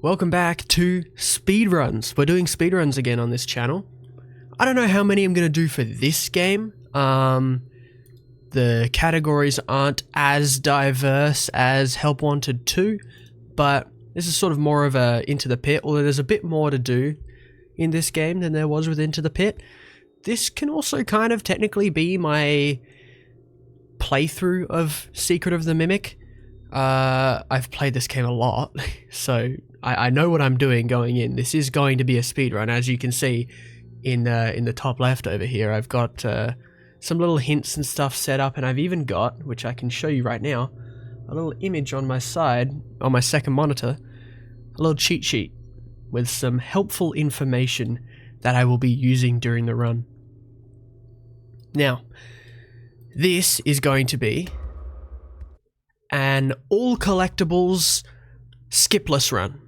Welcome back to Speedruns. We're doing speedruns again on this channel. I don't know how many I'm going to do for this game. The categories aren't as diverse as Help Wanted 2, but this is sort of more of a Into the Pit, although there's a bit more to do in this game than there was with Into the Pit. This can also kind of technically be my playthrough of Secret of the Mimic. I've played this game a lot, so I know what I'm doing going in. This is going to be a speedrun, as you can see in the top left over here. I've got some little hints and stuff set up, and I've even got, which I can show you right now, a little image on my side, on my second monitor, a little cheat sheet with some helpful information that I will be using during the run. Now, this is going to be an all collectibles skipless run.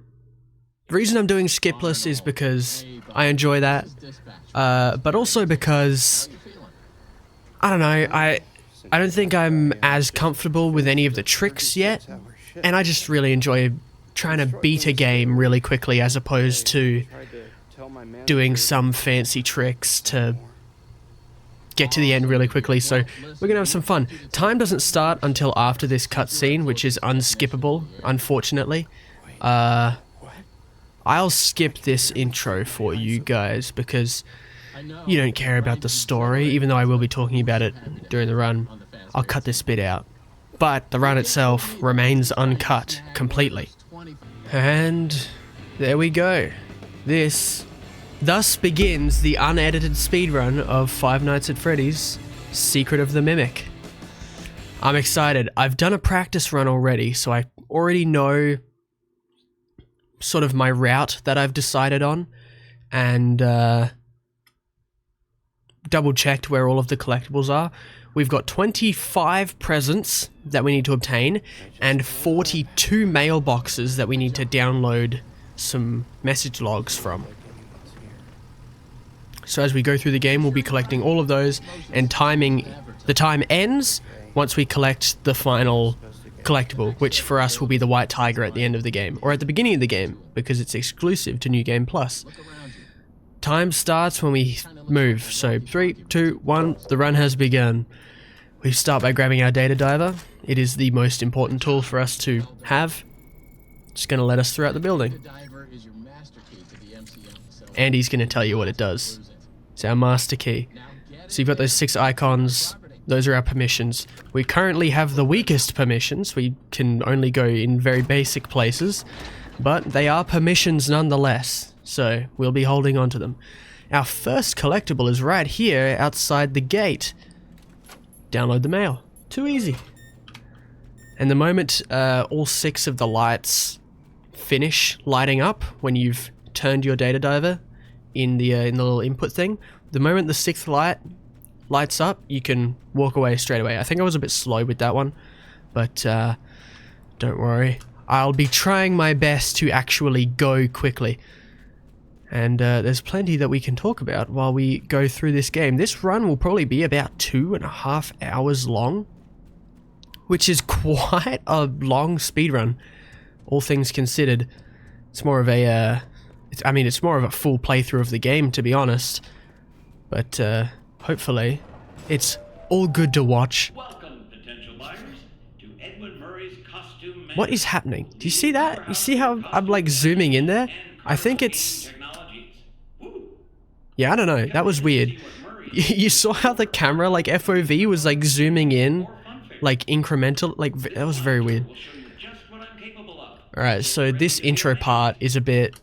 The reason I'm doing skipless is because I enjoy that, but also because, I don't know, I don't think I'm as comfortable with any of the tricks yet, and I just really enjoy trying to beat a game really quickly as opposed to doing some fancy tricks to get to the end really quickly. So we're gonna have some fun. Time doesn't start until after this cutscene, which is unskippable, unfortunately. I'll skip this intro for you guys because you don't care about the story, even though I will be talking about it during the run. I'll cut this bit out. But the run itself remains uncut completely. And there we go. This thus begins the unedited speedrun of Five Nights at Freddy's Secret of the Mimic. I'm excited. I've done a practice run already, so I already know sort of my route that I've decided on, and double checked where all of the collectibles are. We've got 25 presents that we need to obtain and 42 mailboxes that we need to download some message logs from. So as we go through the game, we'll be collecting all of those and timing. The time ends once we collect the final collectible, which for us will be the white tiger at the end of the game, or at the beginning of the game, because it's exclusive to New Game Plus. Time starts when we move, so 3, 2, 1, the run has begun. We start by grabbing our data diver. It is the most important tool for us to have. It's going to let us throughout the building. Andy's going to tell you what it does. It's our master key. So you've got those 6 icons. Those are our permissions. We currently have the weakest permissions. We can only go in very basic places, but they are permissions nonetheless, so we'll be holding on to them. Our first collectible is right here outside the gate. Download the mail. Too easy. And the moment all 6 of the lights finish lighting up, when you've turned your data diver in the little input thing, the moment the 6th light lights up, you can walk away straight away. I think I was a bit slow with that one, but don't worry. I'll be trying my best to actually go quickly. And there's plenty that we can talk about while we go through this game. This run will probably be about 2.5 hours long, which is quite a long speedrun, all things considered. It's more of a, it's more of a full playthrough of the game, to be honest. But hopefully, it's all good to watch. Welcome, potential buyers, to Edwin Murray's costume. What is happening? Do you see that? You see how I'm like zooming in there? I think it's... Yeah, I don't know. That was weird. You saw how the camera, like FOV, was like zooming in, like incremental. Like, that was very weird. Alright, so this intro part is a bit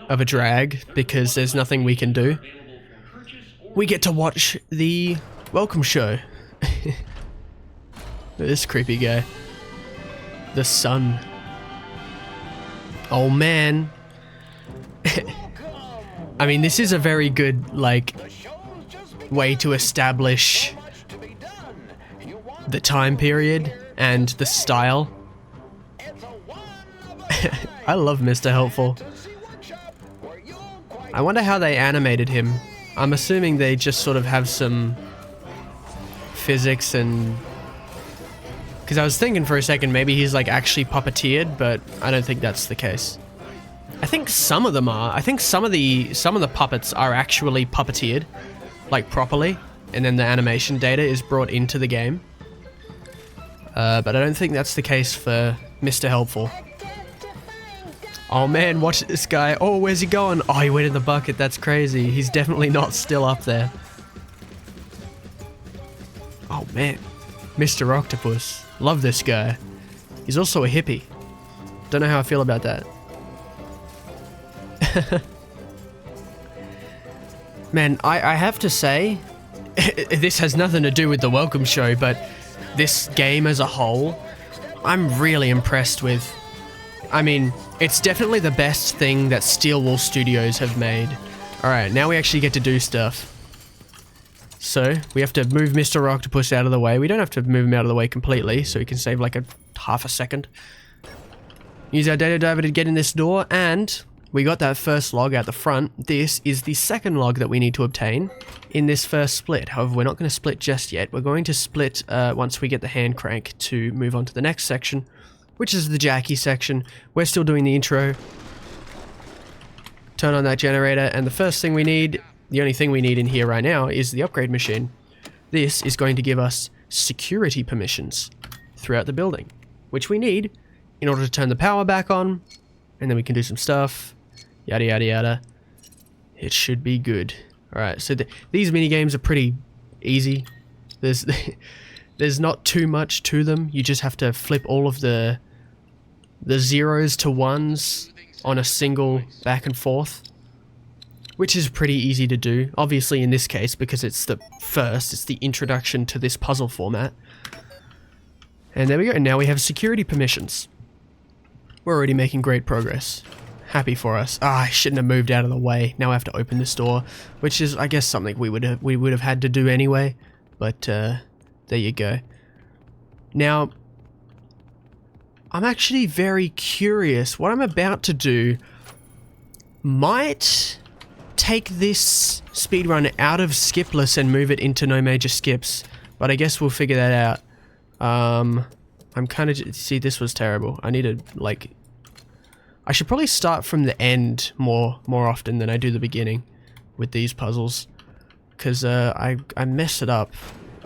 of a drag because there's nothing we can do. We get to watch the welcome show. This creepy guy. The sun. Oh man. I mean, this is a very good, like, way to establish the time period and the style. I love Mr. Helpful. I wonder how they animated him. I'm assuming they just sort of have some physics and... Because I was thinking for a second maybe he's like actually puppeteered, but I don't think that's the case. I think some of them are. I think some of the puppets are actually puppeteered, like properly, and then the animation data is brought into the game. But I don't think that's the case for Mr. Helpful. Oh man, watch this guy. Oh, where's he going? Oh, he went in the bucket. That's crazy. He's definitely not still up there. Oh man, Mr. Octopus. Love this guy. He's also a hippie. Don't know how I feel about that. Man, I have to say, this has nothing to do with the welcome show, but this game as a whole, I'm really impressed with. I mean, it's definitely the best thing that Steel Wool Studios have made. Alright, now we actually get to do stuff. So, we have to move Mr. Octopus out of the way. We don't have to move him out of the way completely, so we can save like half a second. Use our data diver to get in this door, and we got that first log out the front. This is the second log that we need to obtain in this first split. However, we're not going to split just yet. We're going to split once we get the hand crank to move on to the next section, which is the Jackie section. We're still doing the intro. Turn on that generator, and the first thing we need, the only thing we need in here right now, is the upgrade machine. This is going to give us security permissions throughout the building, which we need in order to turn the power back on, and then we can do some stuff. Yada yada yada. It should be good. Alright, so these mini games are pretty easy. There's not too much to them. You just have to flip all of the zeros to ones on a single back and forth, which is pretty easy to do. Obviously in this case, because it's the introduction to this puzzle format. And there we go, now we have security permissions. We're already making great progress. Happy for us. Ah, I shouldn't have moved out of the way. Now I have to open this door, which is, I guess, something we would have had to do anyway. But there you go. Now, I'm actually very curious. What I'm about to do might take this speedrun out of skipless and move it into no major skips, but I guess we'll figure that out. I'm kind of... See, this was terrible. I need to, like... I should probably start from the end more often than I do the beginning with these puzzles, because I mess it up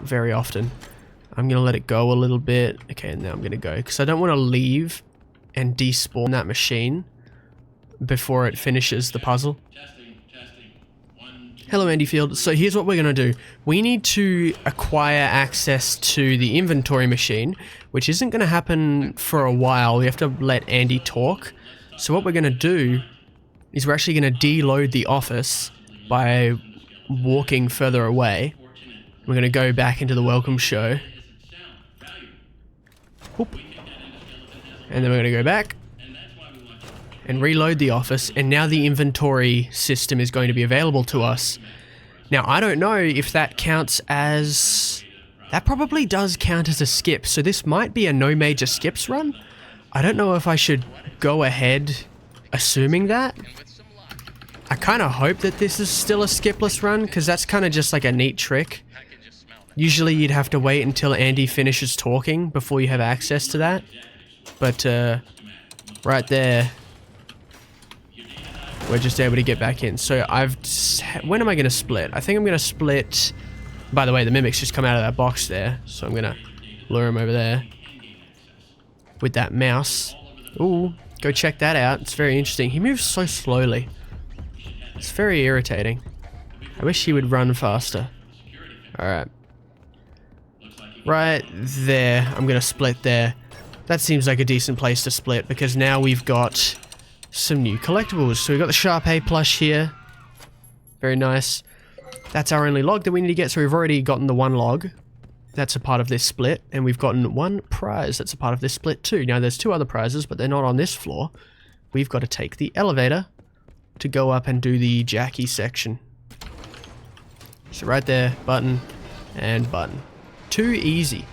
very often. I'm going to let it go a little bit. Okay, and now I'm going to go, because I don't want to leave and despawn that machine before it finishes the puzzle. Hello, Andy Field. So here's what we're going to do. We need to acquire access to the inventory machine, which isn't going to happen for a while. We have to let Andy talk. So what we're going to do is we're actually going to deload the office by walking further away. We're going to go back into the welcome show. Oop. And then we're going to go back and reload the office, and now the inventory system is going to be available to us. Now, I don't know if that counts as... That probably does count as a skip, so this might be a no major skips run. I don't know if I should go ahead assuming that. I kind of hope that this is still a skipless run, because that's kind of just like a neat trick. Usually you'd have to wait until Andy finishes talking before you have access to that. But right there, we're just able to get back in. So when am I going to split? I think I'm going to split... By the way, the mimics just come out of that box there, so I'm going to lure him over there with that mouse. Ooh, go check that out. It's very interesting. He moves so slowly. It's very irritating. I wish he would run faster. Alright. Right there. I'm going to split there. That seems like a decent place to split, because now we've got some new collectibles. So we've got the Sharpay plush here. Very nice. That's our only log that we need to get, so we've already gotten the one log. That's a part of this split, and we've gotten one prize that's a part of this split too. Now there's two other prizes, but they're not on this floor. We've got to take the elevator to go up and do the Jackie section. So right there, button and button. Too easy.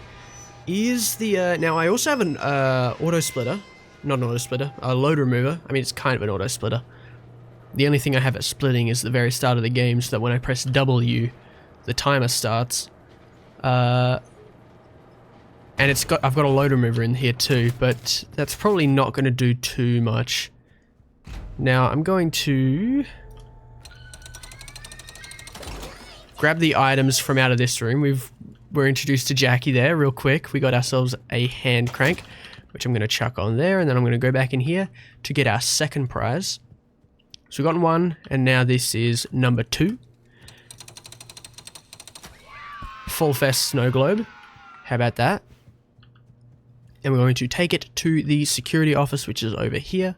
Is the now I also have an auto splitter, not an auto splitter, a load remover. I mean, it's kind of an auto splitter. The only thing I have at splitting is the very start of the game, so that when I press W, the timer starts. And I've got a load remover in here too, but that's probably not going to do too much. Now I'm going to grab the items from out of this room. We're introduced to Jackie there real quick. We got ourselves a hand crank, which I'm going to chuck on there, and then I'm going to go back in here to get our second prize. So we've gotten one, and now this is number 2. Full Fest Snow Globe. How about that? And we're going to take it to the security office, which is over here.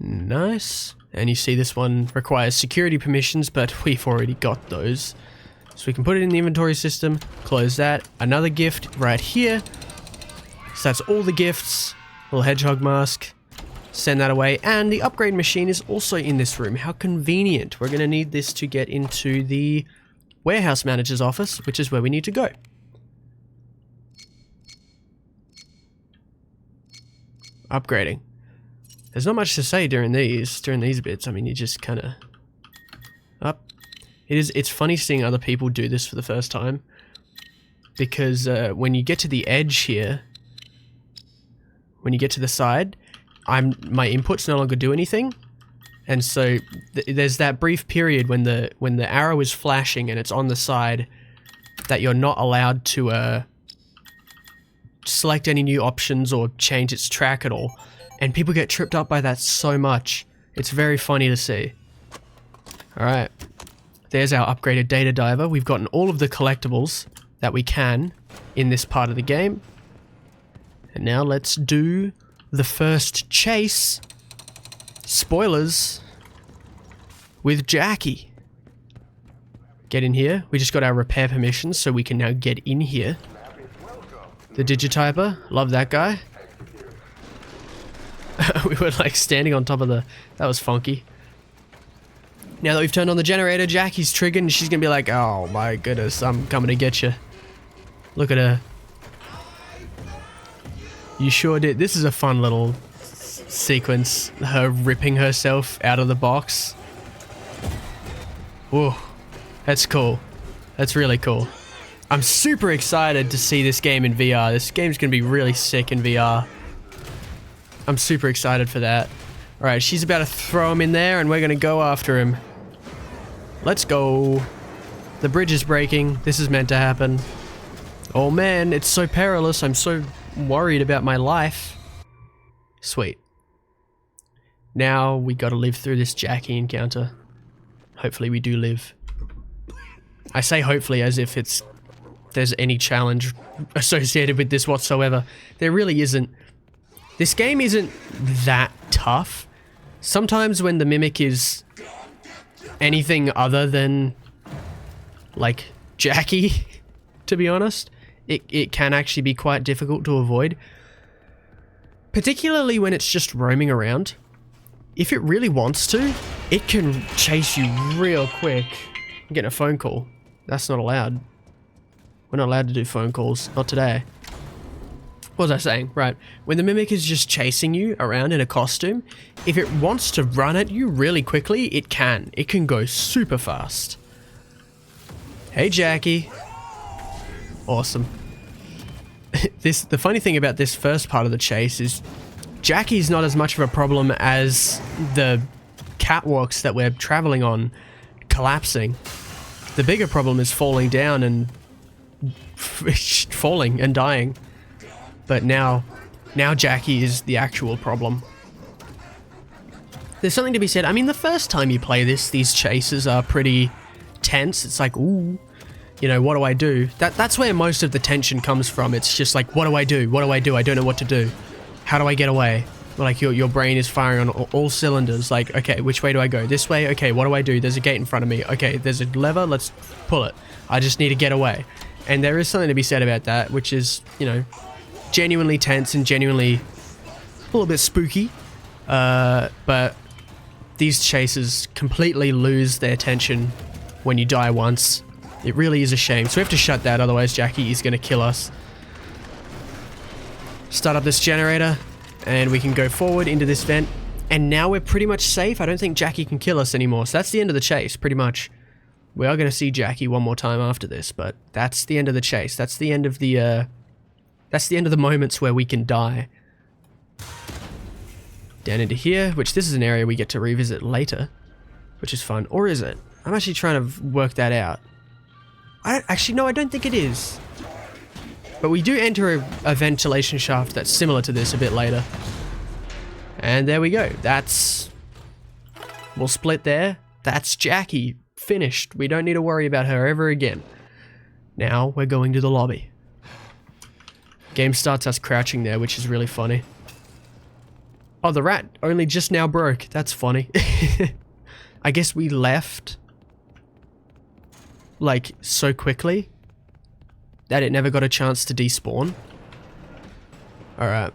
Nice. And you see this one requires security permissions, but we've already got those. So we can put it in the inventory system, close that. Another gift right here. So that's all the gifts. Little hedgehog mask. Send that away. And the upgrade machine is also in this room. How convenient. We're going to need this to get into the warehouse manager's office, which is where we need to go. Upgrading. There's not much to say during these bits. I mean, you just kind of up. It's funny seeing other people do this for the first time, because when you get to the edge here, when you get to the side, my inputs no longer do anything, and so there's that brief period when the arrow is flashing and it's on the side that you're not allowed to select any new options or change its track at all. And people get tripped up by that so much. It's very funny to see. Alright. There's our upgraded data diver. We've gotten all of the collectibles that we can in this part of the game. And now let's do the first chase. Spoilers. With Jackie. Get in here. We just got our repair permissions, so we can now get in here. The Digityper. Love that guy. We were like standing on top of the... That was funky. Now that we've turned on the generator, Jackie's triggered and she's gonna be like, oh my goodness, I'm coming to get you. Look at her. You sure did. This is a fun little sequence. Her ripping herself out of the box. Whoa. That's cool. That's really cool. I'm super excited to see this game in VR. This game's gonna be really sick in VR. I'm super excited for that. Alright, she's about to throw him in there and we're gonna go after him. Let's go. The bridge is breaking. This is meant to happen. Oh man, it's so perilous. I'm so worried about my life. Sweet. Now we gotta live through this Jackie encounter. Hopefully we do live. I say hopefully as if there's any challenge associated with this whatsoever. There really isn't. This game isn't that tough. Sometimes when the mimic is anything other than, like, Jackie, to be honest, it can actually be quite difficult to avoid. Particularly when it's just roaming around. If it really wants to, it can chase you real quick. I'm getting a phone call. That's not allowed. We're not allowed to do phone calls. Not today. What was I saying? Right. When the mimic is just chasing you around in a costume, if it wants to run at you really quickly, it can. It can go super fast. Hey, Jackie. Awesome. The funny thing about this first part of the chase is Jackie's not as much of a problem as the catwalks that we're traveling on collapsing. The bigger problem is falling down and falling and dying. But now Jackie is the actual problem. There's something to be said. I mean, the first time you play this, these chases are pretty tense. It's like, ooh, you know, what do I do? That's where most of the tension comes from. It's just like, what do I do? What do I do? I don't know what to do. How do I get away? Like, your brain is firing on all cylinders. Like, okay, which way do I go? This way? Okay, what do I do? There's a gate in front of me. Okay, there's a lever. Let's pull it. I just need to get away. And there is something to be said about that, which is, you know, genuinely tense and genuinely a little bit spooky. But these chases completely lose their tension when you die once. It really is a shame. So we have to shut that, otherwise Jackie is going to kill us. Start up this generator, and we can go forward into this vent. And now we're pretty much safe. I don't think Jackie can kill us anymore. So that's the end of the chase, pretty much. We are going to see Jackie one more time after this, but that's the end of the chase. That's the end of the moments where we can die. Down into here, which this is an area we get to revisit later, which is fun. Or is it? I'm actually trying to work that out. Actually, no, I don't think it is. But we do enter a ventilation shaft that's similar to this a bit later. And there we go. We'll split there. That's Jackie. Finished. We don't need to worry about her ever again. Now we're going to the lobby. Game starts us crouching there, which is really funny. Oh, the rat only just now broke. That's funny. I guess we left like so quickly that it never got a chance to despawn. Alright.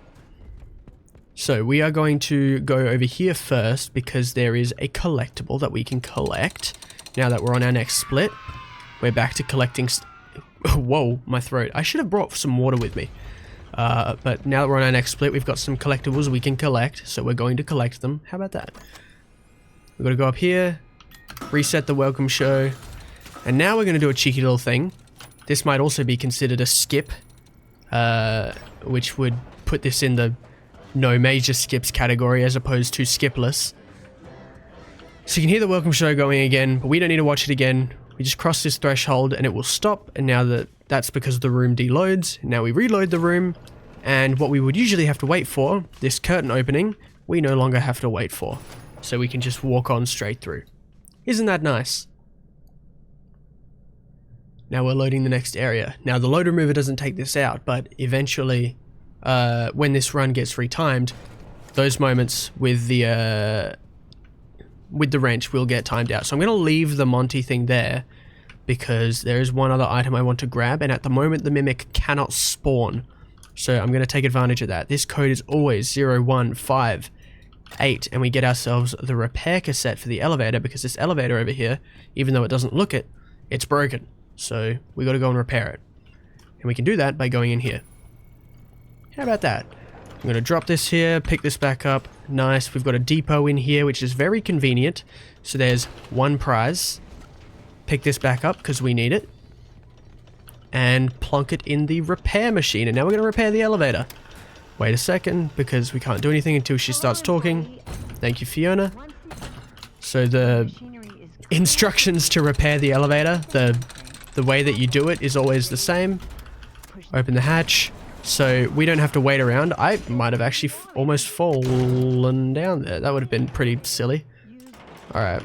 So we are going to go over here first because there is a collectible that we can collect. Now that we're on our next split, we're back to collecting whoa, my throat. I should have brought some water with me. But now that we're on our next split, we've got some collectibles we can collect, so we're going to collect them. How about that? We've got to go up here, reset the welcome show, and now we're going to do a cheeky little thing. This might also be considered a skip, which would put this in the no major skips category as opposed to skipless. So you can hear the welcome show going again, but we don't need to watch it again. We just cross this threshold and it will stop, and now that's because the room deloads. Now we reload the room, and what we would usually have to wait for, this curtain opening, we no longer have to wait for. So we can just walk on straight through. Isn't that nice? Now we're loading the next area. Now the load remover doesn't take this out, but eventually, when this run gets retimed, those moments with the wrench will get timed out. So I'm going to leave the Monty thing there because there is one other item I want to grab, and at the moment the Mimic cannot spawn. So I'm going to take advantage of that. This code is always 0158, and we get ourselves the repair cassette for the elevator because this elevator over here, even though it doesn't look it, it's broken. So we got to go and repair it. And we can do that by going in here. How about that? I'm going to drop this here, pick this back up. Nice. We've got a depot in here, which is very convenient. So there's one prize. Pick this back up because we need it. And plonk it in the repair machine. And now we're going to repair the elevator. Wait a second, because we can't do anything until she starts talking. Thank you, Fiona. So the instructions to repair the elevator, the way that you do it is always the same. Open the hatch. So we don't have to wait around. I might have actually almost fallen down there. That would have been pretty silly. Alright.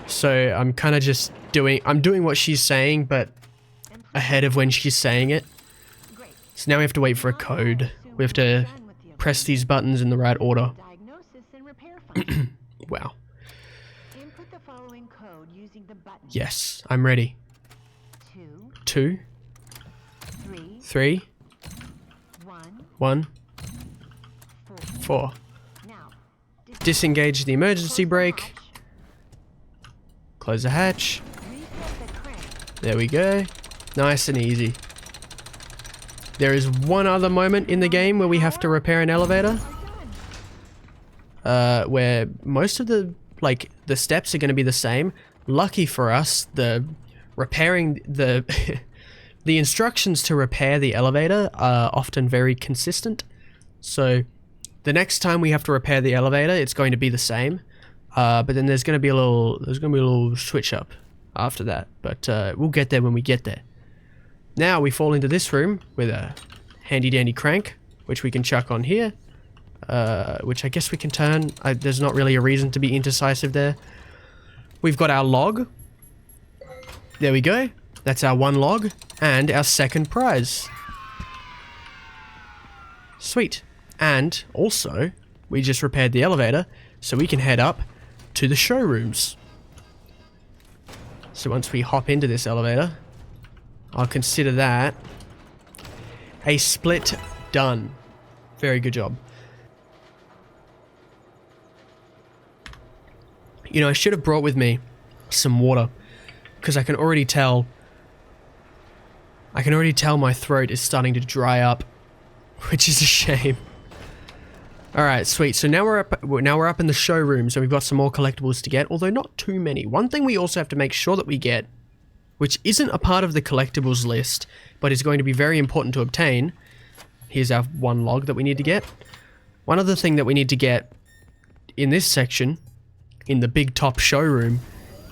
So I'm kind of just I'm doing what she's saying, but ahead of when she's saying it. So now we have to wait for a code. We have to press these buttons in the right order. Wow. Yes, I'm ready. 2, 3, 1, 4. Disengage the emergency brake. Close the hatch. There we go. Nice and easy. There is one other moment in the game where we have to repair an elevator. Where most of the steps are going to be the same. Lucky for us, the instructions to repair the elevator are often very consistent. So the next time we have to repair the elevator, it's going to be the same. But then there's going to be a little switch up after that. But we'll get there when we get there. Now we fall into this room with a handy dandy crank, which we can chuck on here. Which I guess we can turn. There's not really a reason to be indecisive there. We've got our log. There we go. That's our one log and our second prize. Sweet. And also, we just repaired the elevator, so we can head up to the showrooms. So once we hop into this elevator, I'll consider that a split done. Very good job. You know, I should have brought with me some water, because I can already tell my throat is starting to dry up, which is a shame. Alright, sweet. So now we're up in the showroom, so we've got some more collectibles to get, although not too many. One thing we also have to make sure that we get, which isn't a part of the collectibles list, but is going to be very important to obtain. Here's our one log that we need to get. One other thing that we need to get in this section, in the big top showroom,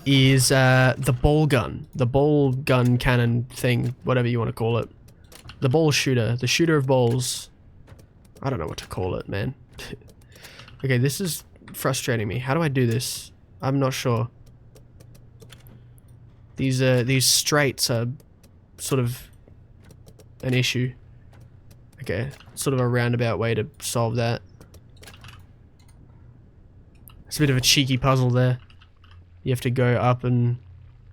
is the ball gun. The ball gun cannon thing, whatever you want to call it. The ball shooter. The shooter of balls. I don't know what to call it, man. Okay, this is frustrating me. How do I do this? I'm not sure. These straights are sort of an issue. Okay, sort of a roundabout way to solve that. It's a bit of a cheeky puzzle there. You have to go up and...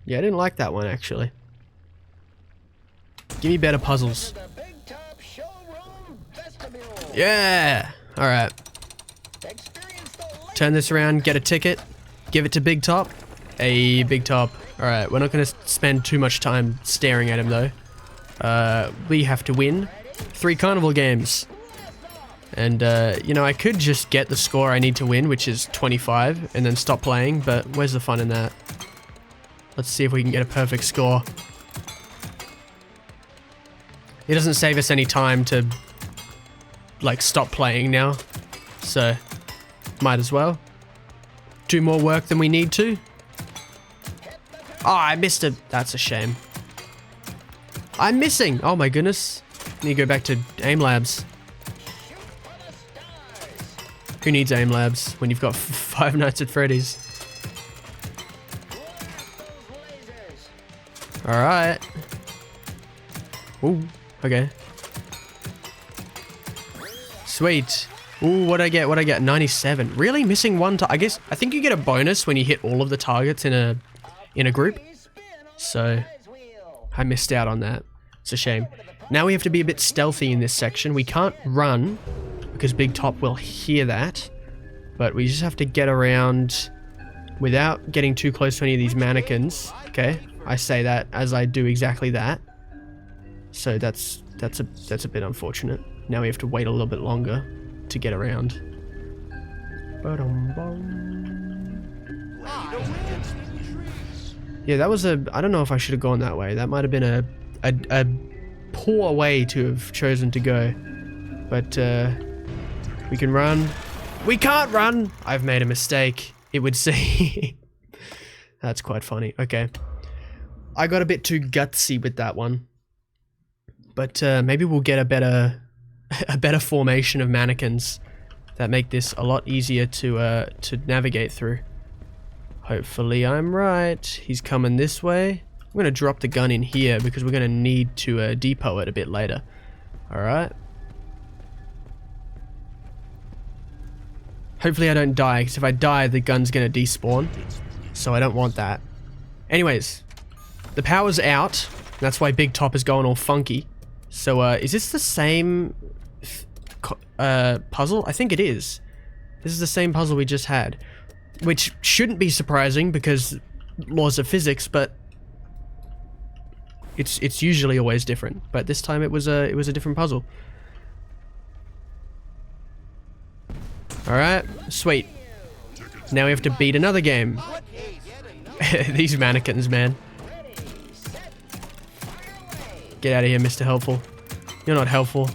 Yeah, I didn't like that one, actually. Give me better puzzles. Yeah! Alright. Turn this around, get a ticket. Give it to Big Top. Hey, Big Top. Alright, we're not going to spend too much time staring at him, though. We have to win 3 carnival games. And, you know, I could just get the score I need to win, which is 25, and then stop playing, but where's the fun in that? Let's see if we can get a perfect score. It doesn't save us any time to, like, stop playing now, so might as well. Do more work than we need to. Oh, I missed it. That's a shame. I'm missing. Oh my goodness. Need to go back to aim labs. Who needs aim labs when you've got Five Nights at Freddy's? Alright. Ooh, okay. Sweet. Ooh, what'd I get? What'd I get? 97. Really? Missing one I guess, I think you get a bonus when you hit all of the targets in a group. So, I missed out on that. It's a shame. Now we have to be a bit stealthy in this section. We can't run, because Big Top will hear that. But we just have to get around without getting too close to any of these mannequins. Okay, I say that as I do exactly that. So that's a bit unfortunate. Now we have to wait a little bit longer to get around. Yeah, that was I don't know if I should have gone that way. That might have been a poor way to have chosen to go. But we can run. We can't run! I've made a mistake, it would seem. That's quite funny. Okay. I got a bit too gutsy with that one. But maybe we'll get a better formation of mannequins that make this a lot easier to navigate through. Hopefully I'm right. He's coming this way. I'm going to drop the gun in here because we're going to need to depot it a bit later. Alright. Hopefully I don't die, because if I die, the gun's going to despawn. So I don't want that. Anyways, the power's out. That's why Big Top is going all funky. So, is this the same puzzle? I think it is. This is the same puzzle we just had. Which shouldn't be surprising, because laws of physics, but it's usually always different. But this time it was a different puzzle. Alright, sweet. Now we have to beat another game. These mannequins, man. Get out of here, Mr. Helpful. You're not helpful.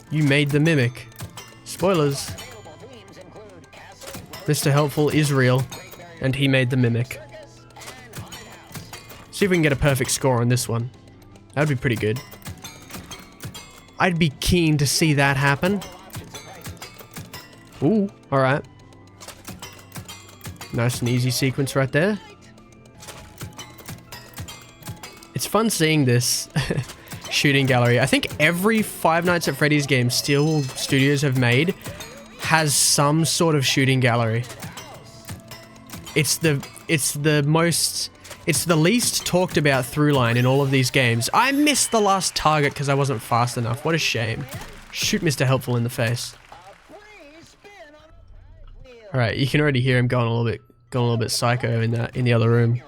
You made the mimic. Spoilers. Mr. Helpful is real, and he made the mimic. See if we can get a perfect score on this one. That'd be pretty good. I'd be keen to see that happen. Ooh, alright. Nice and easy sequence right there. It's fun seeing this shooting gallery. I think every Five Nights at Freddy's game Steel Studios have made has some sort of shooting gallery. It's the least talked about through line in all of these games. I missed the last target because I wasn't fast enough. What a shame. Shoot Mr. Helpful in the face. Alright, you can already hear him going a little bit psycho in the other room.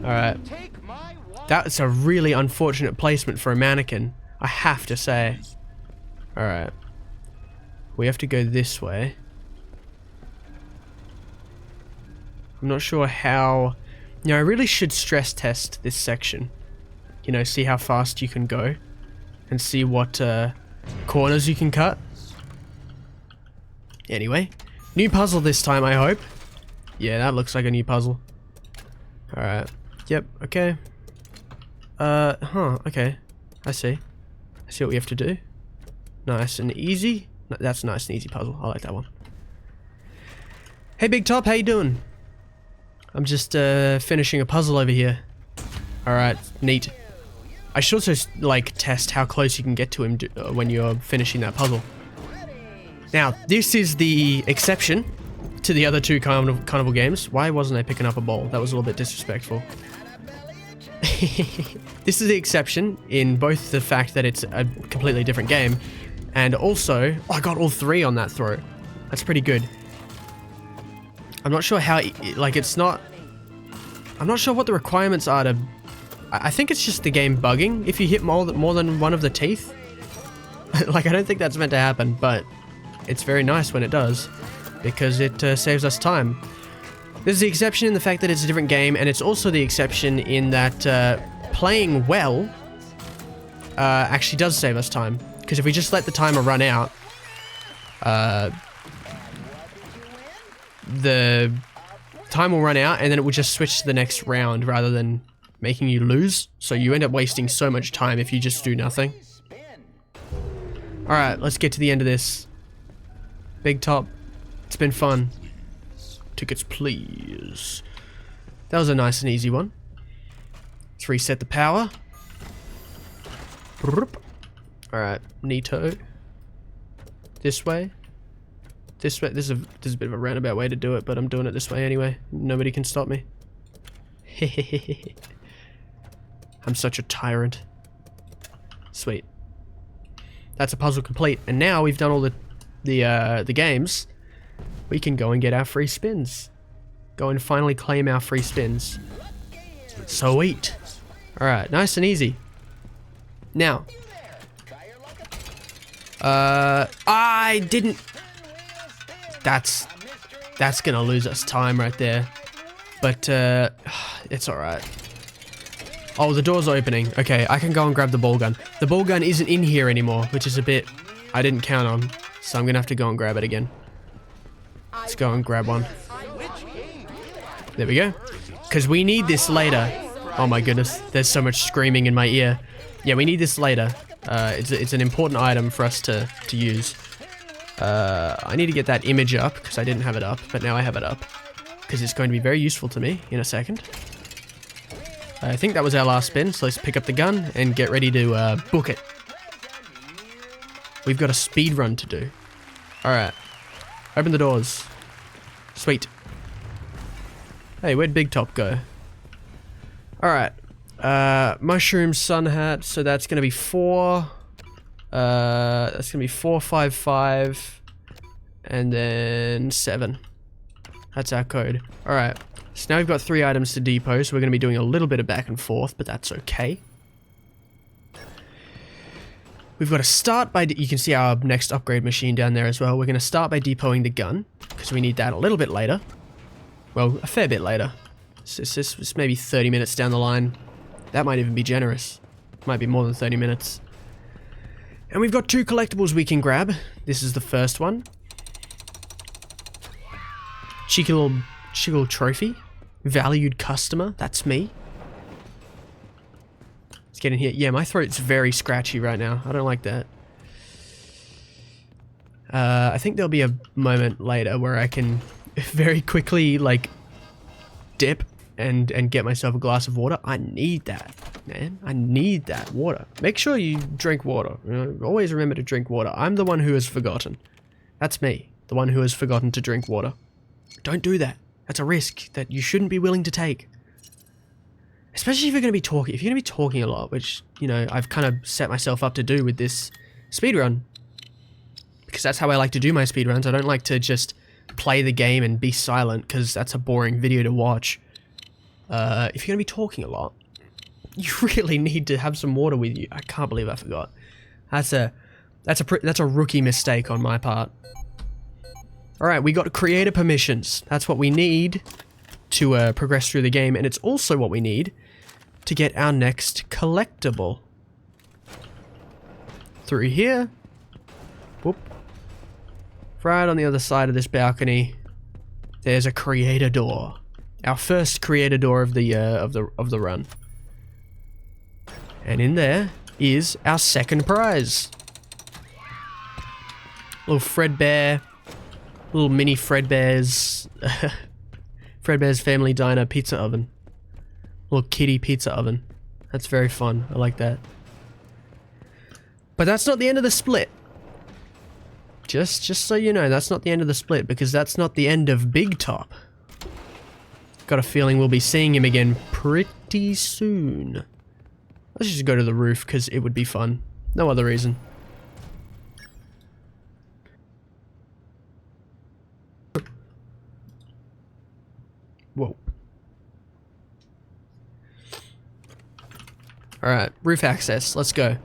Alright. That's a really unfortunate placement for a mannequin, I have to say. Alright. We have to go this way. I'm not sure how... You know, I really should stress test this section. You know, see how fast you can go. And see what corners you can cut. Anyway, new puzzle this time, I hope. Yeah, that looks like a new puzzle. Alright. Yep, okay. Okay. I see what we have to do. Nice and easy. That's a nice and easy puzzle. I like that one. Hey, Big Top, how you doing? I'm just, finishing a puzzle over here. Alright, neat. I should also, like, test how close you can get to him when you're finishing that puzzle. Now, this is the exception to the other two carnival games. Why wasn't I picking up a ball? That was a little bit disrespectful. This is the exception in both the fact that it's a completely different game, and also, oh, I got all three on that throw. That's pretty good. I'm not sure how, like, it's not... I'm not sure what the requirements are to... I think it's just the game bugging if you hit more than one of the teeth. Like, I don't think that's meant to happen, but it's very nice when it does, because it saves us time. This is the exception in the fact that it's a different game, and it's also the exception in that playing well actually does save us time. Because if we just let the timer run out, the time will run out, and then it will just switch to the next round rather than making you lose. So you end up wasting so much time if you just do nothing. Alright, let's get to the end of this. Big Top, it's been fun. Tickets, please. That was a nice and easy one. Let's reset the power. Alright, neato. This way. This way. This is a bit of a roundabout way to do it, but I'm doing it this way anyway. Nobody can stop me. I'm such a tyrant. Sweet. That's a puzzle complete. And now we've done all the games. We can go and get our free spins. Go and finally claim our free spins. Sweet. Alright, nice and easy. Now. I didn't... That's gonna lose us time right there. But, it's alright. Oh, the door's opening. Okay, I can go and grab the ball gun. The ball gun isn't in here anymore, which is a bit I didn't count on. So I'm gonna have to go and grab it again. Let's go and grab one. There we go. Because we need this later. Oh my goodness, there's so much screaming in my ear. Yeah, we need this later. It's an important item for us to use. I need to get that image up, because I didn't have it up, but now I have it up. Because it's going to be very useful to me in a second. I think that was our last spin, so let's pick up the gun and get ready to book it. We've got a speed run to do. Alright. Open the doors. Sweet. Hey, where'd Big Top go? Alright. Mushroom, sun hat, so that's gonna be 4. That's gonna be 4, 5, 5. And then 7. That's our code. Alright. So now we've got 3 items to depot, so we're gonna be doing a little bit of back and forth, but that's okay. We've got to start by... You can see our next upgrade machine down there as well. We're going to start by depoting the gun, because we need that a little bit later. Well, a fair bit later. It's maybe 30 minutes down the line. That might even be generous. Might be more than 30 minutes. And we've got 2 collectibles we can grab. This is the first one. Cheeky little trophy. Valued customer. That's me. Let's get in here. Yeah, my throat's very scratchy right now. I don't like that. I think there'll be a moment later where I can very quickly, like, dip and get myself a glass of water. I need that, man. I need that water. Make sure you drink water. You know, always remember to drink water. I'm the one who has forgotten. That's me, the one who has forgotten to drink water. Don't do that. That's a risk that you shouldn't be willing to take. Especially if you're going to be talking. If you're going to be talking a lot, which, you know, I've kind of set myself up to do with this speedrun. Because that's how I like to do my speedruns. I don't like to just play the game and be silent, because that's a boring video to watch. If you're going to be talking a lot, you really need to have some water with you. I can't believe I forgot. That's a rookie mistake on my part. Alright, we got creator permissions. That's what we need to progress through the game, and it's also what we need to get our next collectible. Through here, Whoop. Right on the other side of this balcony, there's a creator door. Our first creator door of the run. And in there is our second prize. Little Fredbear, little mini Fredbear's Fredbear's Family Diner pizza oven. Little kitty pizza oven. That's very fun. I like that. But that's not the end of the split. Just so you know, that's not the end of the split, because that's not the end of Big Top. Got a feeling we'll be seeing him again pretty soon. Let's just go to the roof, because it would be fun. No other reason. Whoa. Alright, roof access. Let's go.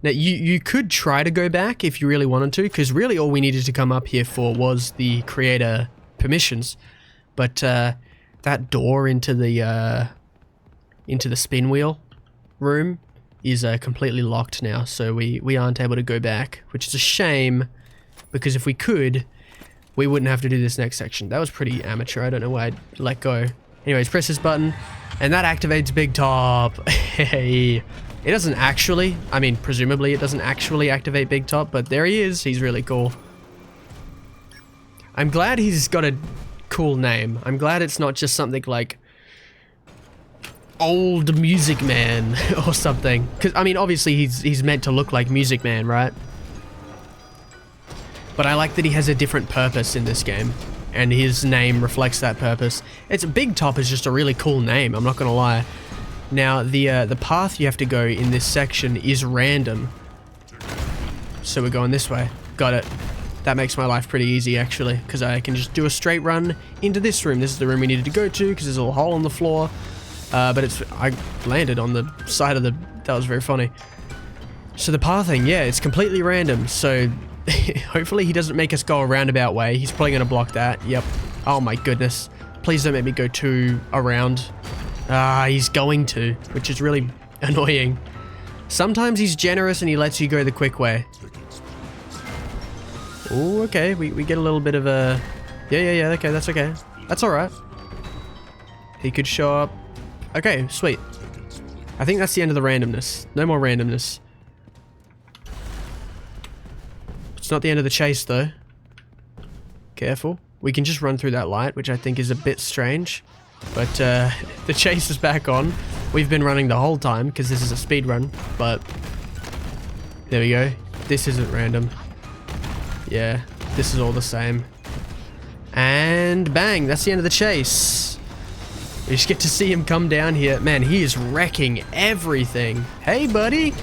Now, you could try to go back if you really wanted to, because really all we needed to come up here for was the creator permissions. But that door into the spin wheel room is completely locked now, so we aren't able to go back, which is a shame, because if we could, we wouldn't have to do this next section. That was pretty amateur. I don't know why I let go. Anyways, press this button, and that activates Big Top. Hey. It doesn't actually, I mean, presumably it doesn't actually activate Big Top, but there he is. He's really cool. I'm glad he's got a cool name. I'm glad it's not just something like Old Music Man or something. Because, I mean, obviously he's meant to look like Music Man, right? But I like that he has a different purpose in this game, and his name reflects that purpose. Big Top is just a really cool name, I'm not gonna lie. Now, the path you have to go in this section is random. So we're going this way. Got it. That makes my life pretty easy, actually, because I can just do a straight run into this room. This is the room we needed to go to, because there's a little hole on the floor. But I landed on the side of the... That was very funny. So the pathing, yeah, it's completely random. So hopefully he doesn't make us go a roundabout way. He's probably going to block that. Yep. Oh my goodness. Please don't make me go too around. Ah, he's going to, which is really annoying. Sometimes he's generous and he lets you go the quick way. Oh, okay, we get a little bit of a... Yeah, okay, that's okay. That's alright. He could show up... Okay, sweet. I think that's the end of the randomness. No more randomness. It's not the end of the chase, though. Careful. We can just run through that light, which I think is a bit strange. But the chase is back on. We've been running the whole time because this is a speed run, but there we go. This isn't random. Yeah, this is all the same. And bang, that's the end of the chase. We just get to see him come down here. Man, he is wrecking everything. Hey, buddy.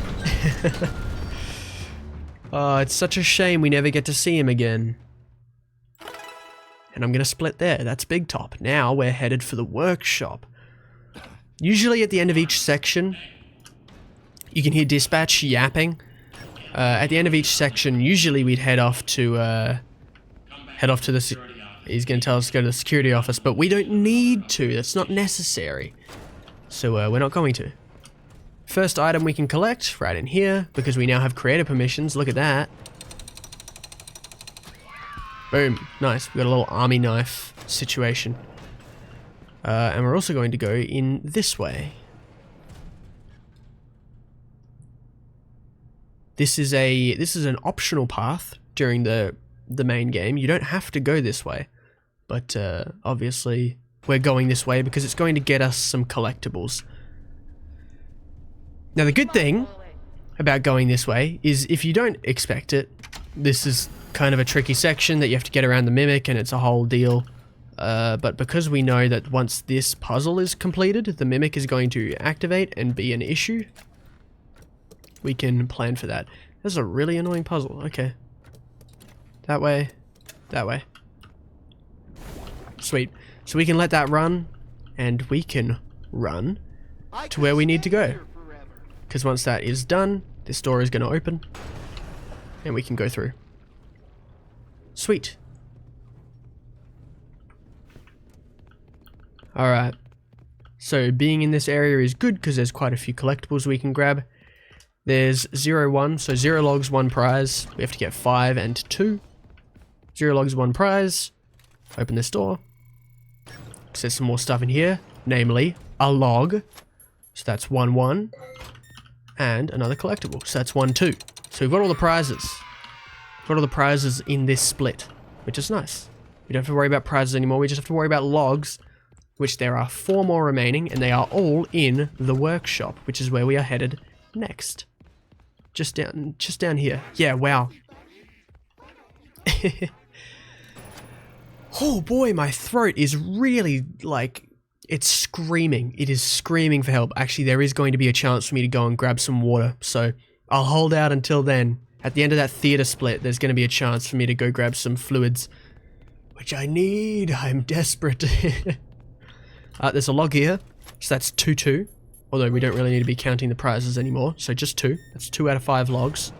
Oh, it's such a shame we never get to see him again. And I'm going to split there. That's Big Top. Now we're headed for the workshop. Usually at the end of each section, you can hear dispatch yapping. At the end of each section, usually we'd head off to the... He's going to tell us to go to the security office, but we don't need to. That's not necessary. So we're not going to. First item we can collect right in here, because we now have creator permissions. Look at that. Boom. Nice. We got a little army knife situation. And we're also going to go in this way. This is an optional path during the main game. You don't have to go this way. But obviously we're going this way because it's going to get us some collectibles. Now the good thing about going this way is if you don't expect it, this is kind of a tricky section that you have to get around the mimic and it's a whole deal. But because we know that once this puzzle is completed, the mimic is going to activate and be an issue, we can plan for that. That's a really annoying puzzle. Okay. That way. That way. Sweet. So we can let that run, and we can run to where we need to go. Because once that is done, this door is going to open, and we can go through. Sweet. Alright. So being in this area is good because there's quite a few collectibles we can grab. There's 0, 1, so 0 logs, 1 prize. We have to get 5 and 2. 0 logs, 1 prize. Open this door. There's some more stuff in here, namely a log. So that's 1, 1. And another collectible, so that's 1, 2. So we've got all the prizes. We've got all the prizes in this split, which is nice. We don't have to worry about prizes anymore, we just have to worry about logs, which there are 4 more remaining, and they are all in the workshop, which is where we are headed next. Just down here. Yeah, wow. Oh boy, my throat is really, like, it's screaming. It is screaming for help. Actually, there is going to be a chance for me to go and grab some water, so I'll hold out until then. At the end of that theater split, there's going to be a chance for me to go grab some fluids, which I need. I'm desperate. There's a log here, so that's 2, 2. Although we don't really need to be counting the prizes anymore, so just 2. That's 2 out of 5 logs.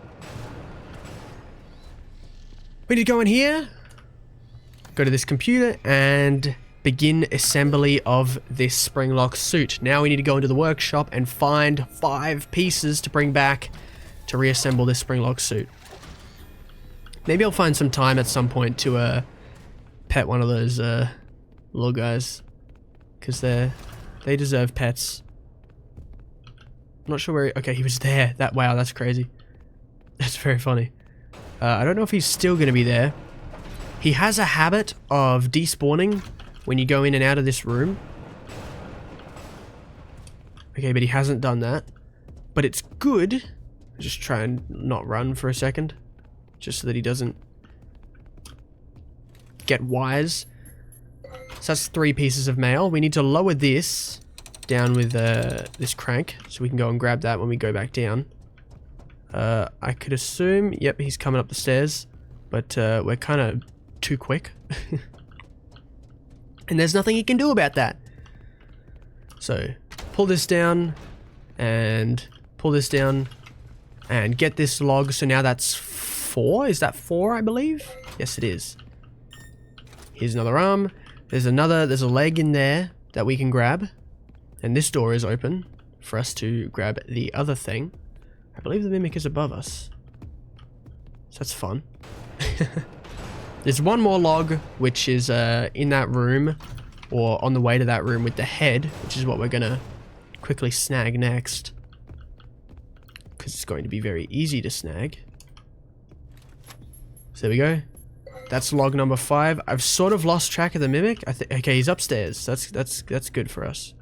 We need to go in here, go to this computer, and begin assembly of this springlock suit. Now we need to go into the workshop and find 5 pieces to bring back to reassemble this springlock suit. Maybe I'll find some time at some point to pet one of those little guys, because they deserve pets. I'm not sure where okay, he was there. Wow, that's crazy. That's very funny. I don't know if he's still going to be there. He has a habit of despawning when you go in and out of this room. Okay, but he hasn't done that. But it's good. Just try and not run for a second, just so that he doesn't get wise. So that's 3 pieces of mail. We need to lower this down with this crank, so we can go and grab that when we go back down. I could assume, yep, he's coming up the stairs, but we're kind of too quick. And there's nothing he can do about that. So, pull this down, and pull this down, and get this log. So now that's 4, is that 4, I believe? Yes, it is. Here's another arm. There's a leg in there that we can grab. And this door is open for us to grab the other thing. I believe the mimic is above us. So that's fun. There's one more log, which is in that room, or on the way to that room with the head, which is what we're gonna quickly snag next. Because it's going to be very easy to snag. So there we go. That's log number 5. I've sort of lost track of the mimic. Okay, he's upstairs. That's good for us.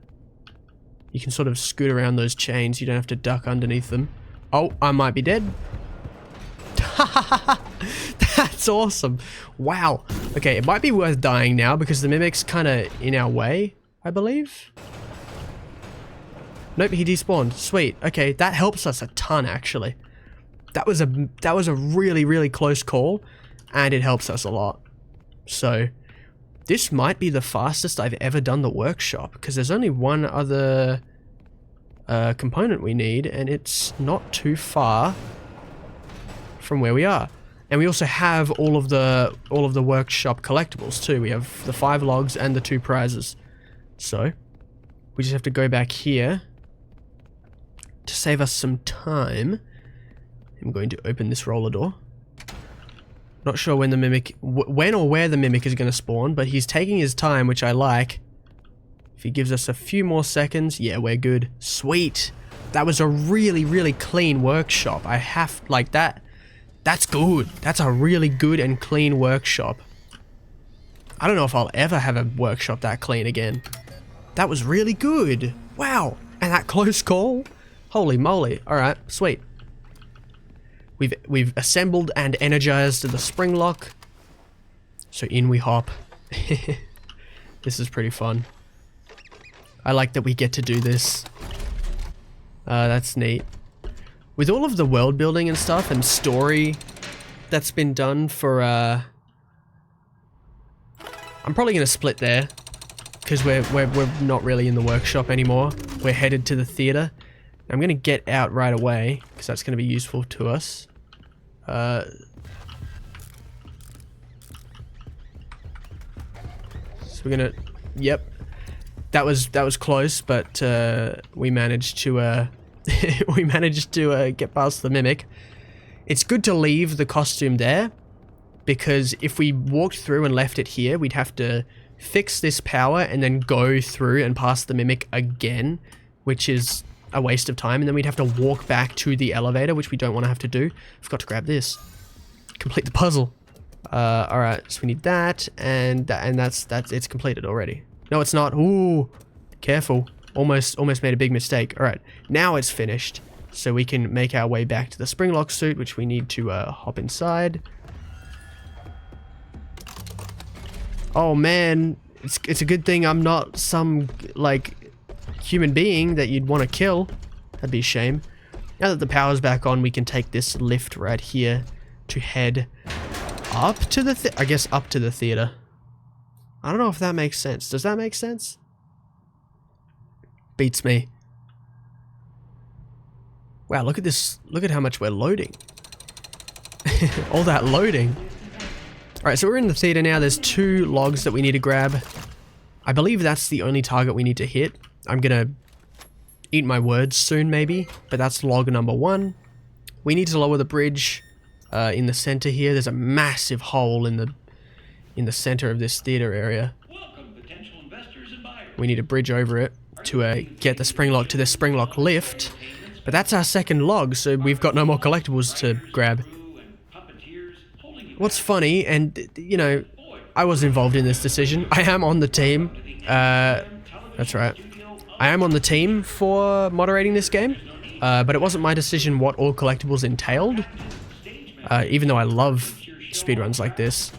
You can sort of scoot around those chains. You don't have to duck underneath them. Oh, I might be dead. That's awesome. Wow. Okay, it might be worth dying now because the mimic's kind of in our way, I believe. Nope, he despawned. Sweet. Okay, that helps us a ton, actually. That was a really, really close call, and it helps us a lot. So, this might be the fastest I've ever done the workshop, because there's only one other component we need, and it's not too far from where we are. And we also have all of the workshop collectibles too. We have the 5 logs and the 2 prizes. So, we just have to go back here to save us some time. I'm going to open this roller door. Not sure when the mimic, when or where the mimic is going to spawn, but he's taking his time, which I like. If he gives us a few more seconds, yeah, we're good. Sweet. That was a really, really clean workshop. I have, like that. That's good. That's a really good and clean workshop. I don't know if I'll ever have a workshop that clean again. That was really good. Wow. And that close call. Holy moly. Alright, sweet. We've assembled and energized the spring lock. So in we hop. This is pretty fun. I like that we get to do this. That's neat. With all of the world building and stuff and story that's been done for I'm probably gonna split there because we're not really in the workshop anymore. We're headed to the theater. I'm gonna get out right away because that's gonna be useful to us. So we're gonna, yep, that was close, but we managed to we managed to get past the mimic. It's good to leave the costume there, because if we walked through and left it here, we'd have to fix this power and then go through and past the mimic again, which is a waste of time, and then we'd have to walk back to the elevator, which we don't want to have to do. Forgot to grab this. Complete the puzzle. Alright, so we need that, and that's it's completed already. No, it's not. Ooh, careful. Almost made a big mistake. Alright, now it's finished. So we can make our way back to the springlock suit, which we need to hop inside. Oh man, it's a good thing I'm not some, like, human being that you'd want to kill. That'd be a shame. Now that the power's back on, we can take this lift right here to head up to the I guess up to the theater. I don't know if that makes sense. Does that make sense? Beats me. Wow, look at this. Look at how much we're loading. All that loading. Alright, so we're in the theater now. There's 2 logs that we need to grab. I believe that's the only target we need to hit. I'm gonna eat my words soon, maybe. But that's log number 1. We need to lower the bridge in the center here. There's a massive hole in the center of this theater area. Welcome, potential investors and buyers. We need a bridge over it to get the springlock to the springlock lift. But that's our second log, so we've got no more collectibles to grab. What's funny, and you know, I was involved in this decision. I am on the team. That's right. I am on the team for moderating this game, but it wasn't my decision what all collectibles entailed. Even though I love speedruns like this.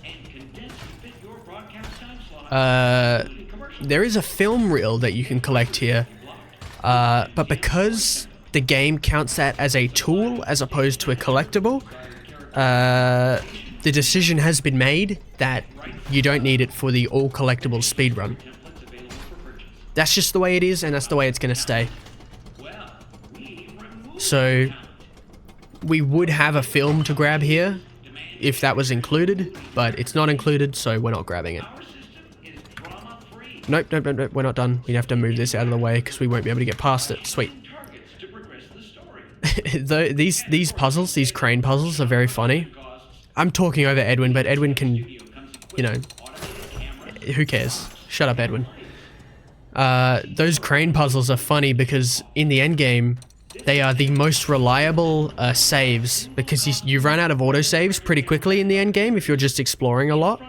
There is a film reel that you can collect here, but because the game counts that as a tool as opposed to a collectible, the decision has been made that you don't need it for the all collectible speedrun. That's just the way it is, and that's the way it's going to stay. So we would have a film to grab here if that was included, but it's not included, so we're not grabbing it. Nope, we're not done. We have to move this out of the way because we won't be able to get past it. Sweet. These puzzles, these crane puzzles, are very funny. I'm talking over Edwin, but Edwin can, you know, who cares? Shut up, Edwin. Those crane puzzles are funny because in the end game, they are the most reliable saves, because you run out of autosaves pretty quickly in the end game if you're just exploring a lot.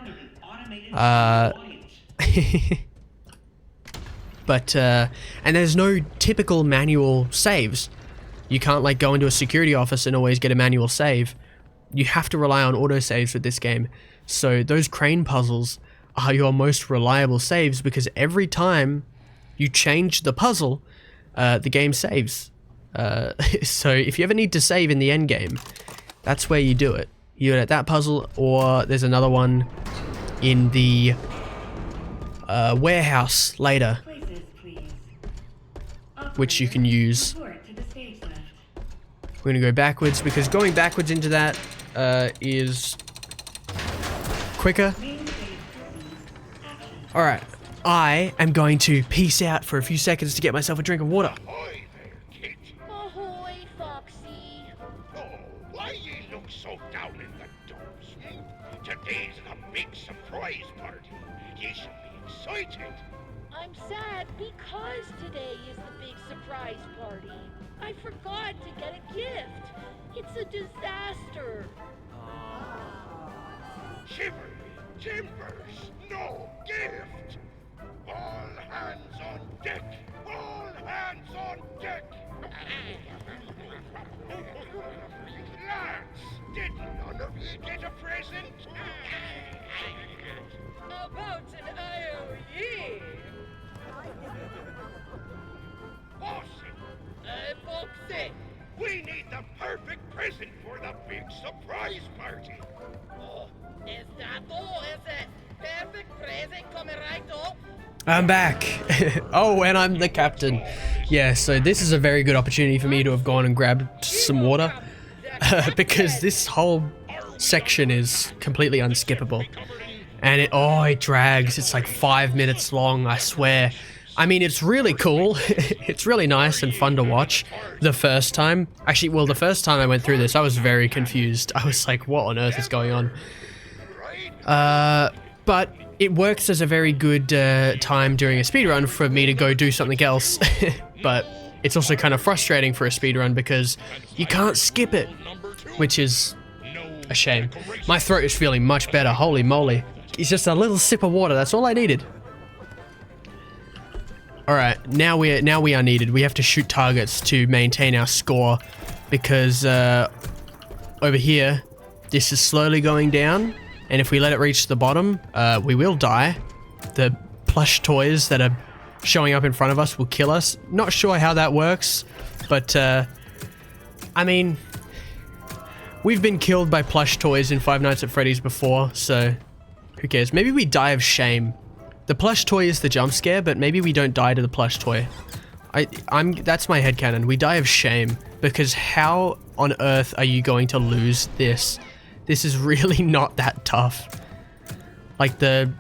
But and there's no typical manual saves. You can't like go into a security office and always get a manual save. You have to rely on autosaves with this game. So those crane puzzles are your most reliable saves, because every time you change the puzzle, the game saves. So if you ever need to save in the end game, that's where you do it. You do it at that puzzle, or there's another one in the warehouse later, which you can use. We're gonna go backwards, because going backwards into that is quicker. Alright, I am going to peace out for a few seconds to get myself a drink of water. Ahoy there, kid. Ahoy, Foxy. Oh, why ye look so down in the dumps? Today's the big surprise party. Ye should be excited. I'm sad because today is the big surprise party. I forgot to get a gift. It's a disaster. Shiver me timbers, no gift. All hands on deck. All hands on deck. Lads, did none of ye get a present? About an IOE. Awesome. Foxy. We need the perfect present for the big surprise party. Oh, is that all? Is it? Perfect present coming right up. I'm back. Oh, and I'm the captain. Yeah, so this is a very good opportunity for me to have gone and grabbed some water. Because this whole section is completely unskippable. And it drags. It's like 5 minutes long, I swear. I mean, it's really cool. It's really nice and fun to watch the first time. Actually, well, the first time I went through this, I was very confused. I was like, what on earth is going on? But it works as a very good time during a speedrun for me to go do something else. But it's also kind of frustrating for a speedrun because you can't skip it, which is a shame. My throat is feeling much better, holy moly. It's just a little sip of water, that's all I needed. Alright, now we are needed. We have to shoot targets to maintain our score because over here, this is slowly going down, and if we let it reach the bottom, we will die. The plush toys that are showing up in front of us will kill us. Not sure how that works, but I mean, we've been killed by plush toys in Five Nights at Freddy's before, so who cares? Maybe we die of shame. The plush toy is the jump scare, but maybe we don't die to the plush toy. That's my headcanon. We die of shame, because how on earth are you going to lose this? This is really not that tough. Like the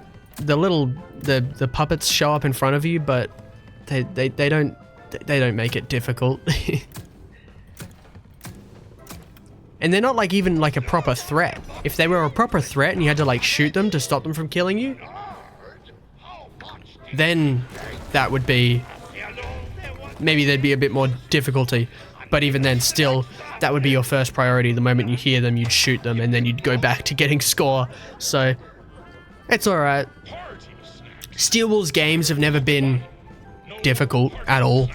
puppets show up in front of you, but they don't make it difficult. And they're not like even like a proper threat. If they were a proper threat and you had to like shoot them to stop them from killing you, then that would be, maybe there'd be a bit more difficulty. But even then, still, that would be your first priority. The moment you hear them, you'd shoot them, and then you'd go back to getting score. So, it's alright. Steel Wolves games have never been difficult at all.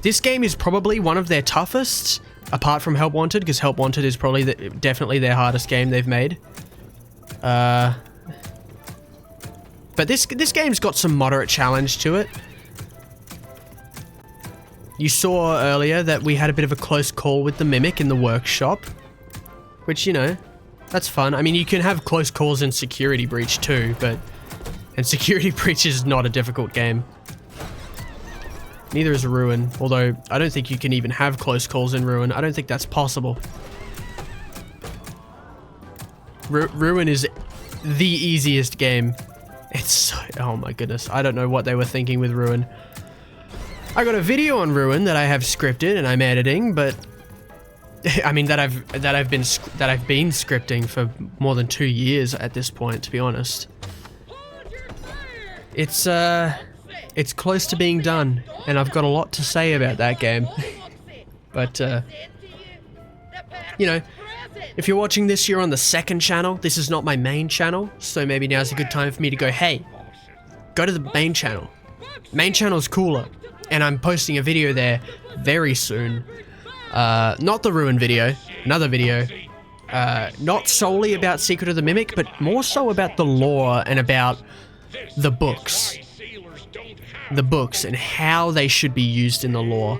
This game is probably one of their toughest, apart from Help Wanted, because Help Wanted is probably definitely their hardest game they've made. But this game's got some moderate challenge to it. You saw earlier that we had a bit of a close call with the Mimic in the workshop, which, you know, that's fun. I mean, you can have close calls in Security Breach too, and Security Breach is not a difficult game. Neither is Ruin, although I don't think you can even have close calls in Ruin. I don't think that's possible. Ruin is the easiest game. It's so, oh my goodness, I don't know what they were thinking with Ruin. I got a video on Ruin that I have scripted and I'm editing, but I mean that I've been scripting for more than 2 years at this point, to be honest. It's close to being done, and I've got a lot to say about that game. But you know, if you're watching this, you're on the second channel. This is not my main channel, so maybe now's a good time for me to go, hey, go to the main channel. Main channel's cooler, and I'm posting a video there very soon. Not the Ruin video, another video. Not solely about Secret of the Mimic, but more so about the lore and about the books. The books and how they should be used in the lore.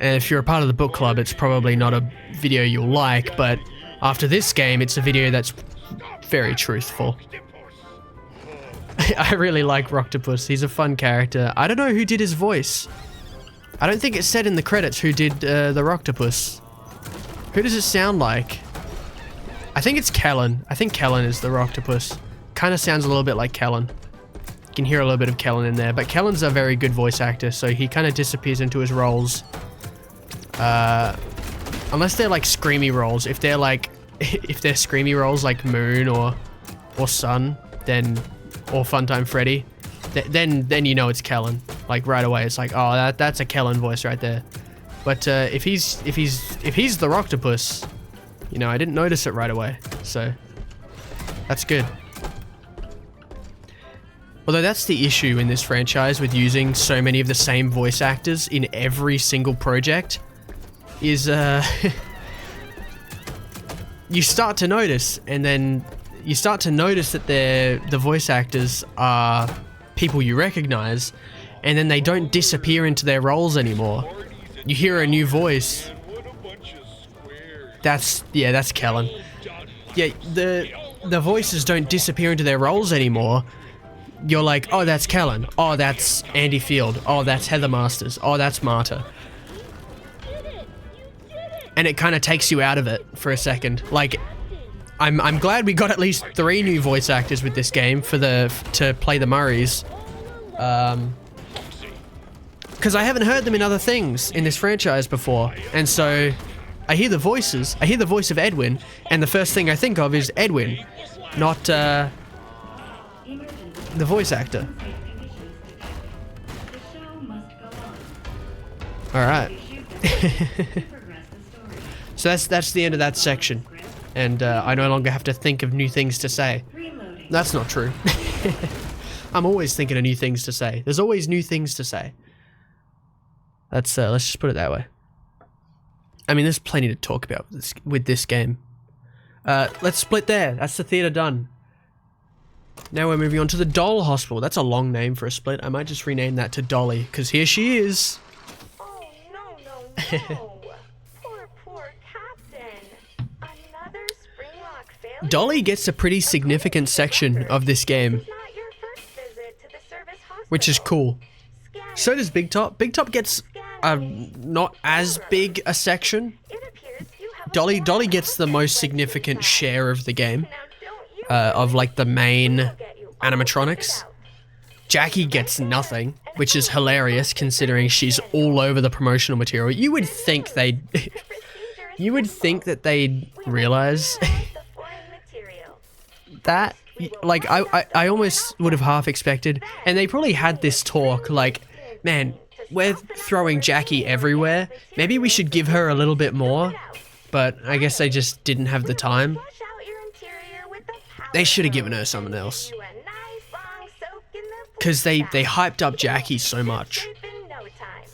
And if you're a part of the book club, it's probably not a video you'll like, but after this game, it's a video that's very truthful. I really like Rocktopus. He's a fun character. I don't know who did his voice. I don't think it said in the credits who did the Rocktopus. Who does it sound like? I think it's Kellen. I think Kellen is the Rocktopus. Kind of sounds a little bit like Kellen. You can hear a little bit of Kellen in there, but Kellen's a very good voice actor, so he kind of disappears into his roles. Unless they're like screamy roles. If they're like, if they're screamy roles like Moon or Sun, then, or Funtime Freddy, then you know it's Kellen. Like right away, it's like, oh, that's a Kellen voice right there. But if he's the Rocktopus, you know, I didn't notice it right away, so that's good. Although that's the issue in this franchise with using so many of the same voice actors in every single project, is you start to notice, and then you start to notice that the voice actors are people you recognize, and then they don't disappear into their roles anymore. You hear a new voice. That's Kellen. Yeah, the voices don't disappear into their roles anymore. You're like, oh, that's Kellen. Oh, that's Andy Field. Oh, that's Heather Masters. Oh, that's Marta. And it kind of takes you out of it for a second. Like, I'm glad we got at least 3 new voice actors with this game to play the Murrays. Because I haven't heard them in other things in this franchise before, and so I hear the voices. I hear the voice of Edwin, and the first thing I think of is Edwin, not the voice actor. All right. So that's the end of that section, and I no longer have to think of new things to say. That's not true. I'm always thinking of new things to say. There's always new things to say. Let's just put it that way. I mean, there's plenty to talk about with this game. Let's split there. That's the theater done. Now we're moving on to the doll hospital. That's a long name for a split. I might just rename that to Dolly, because here she is. Oh, no. Poor Captain. Another Springlock failure. Dolly gets a pretty significant section of this game, It's not your first visit to the service hospital. which is cool. So does Big Top. Big Top gets not as big a section. It appears you have a Dolly gets the most significant share of the game, Now, don't you of like the main get you all animatronics. figured out. Jackie gets nothing, which is hilarious considering she's all over the promotional material. You would think they'd you would think that they'd realize The foreign material. that, like, I almost would have half expected, and they probably had this talk like, man, we're throwing Jackie everywhere, maybe we should give her a little bit more, but I guess they just didn't have the time. Flush out your interior with the power They should have given hose. her something else, You a nice long soak in the because they bath. hyped up Jackie so much. Safe in no time.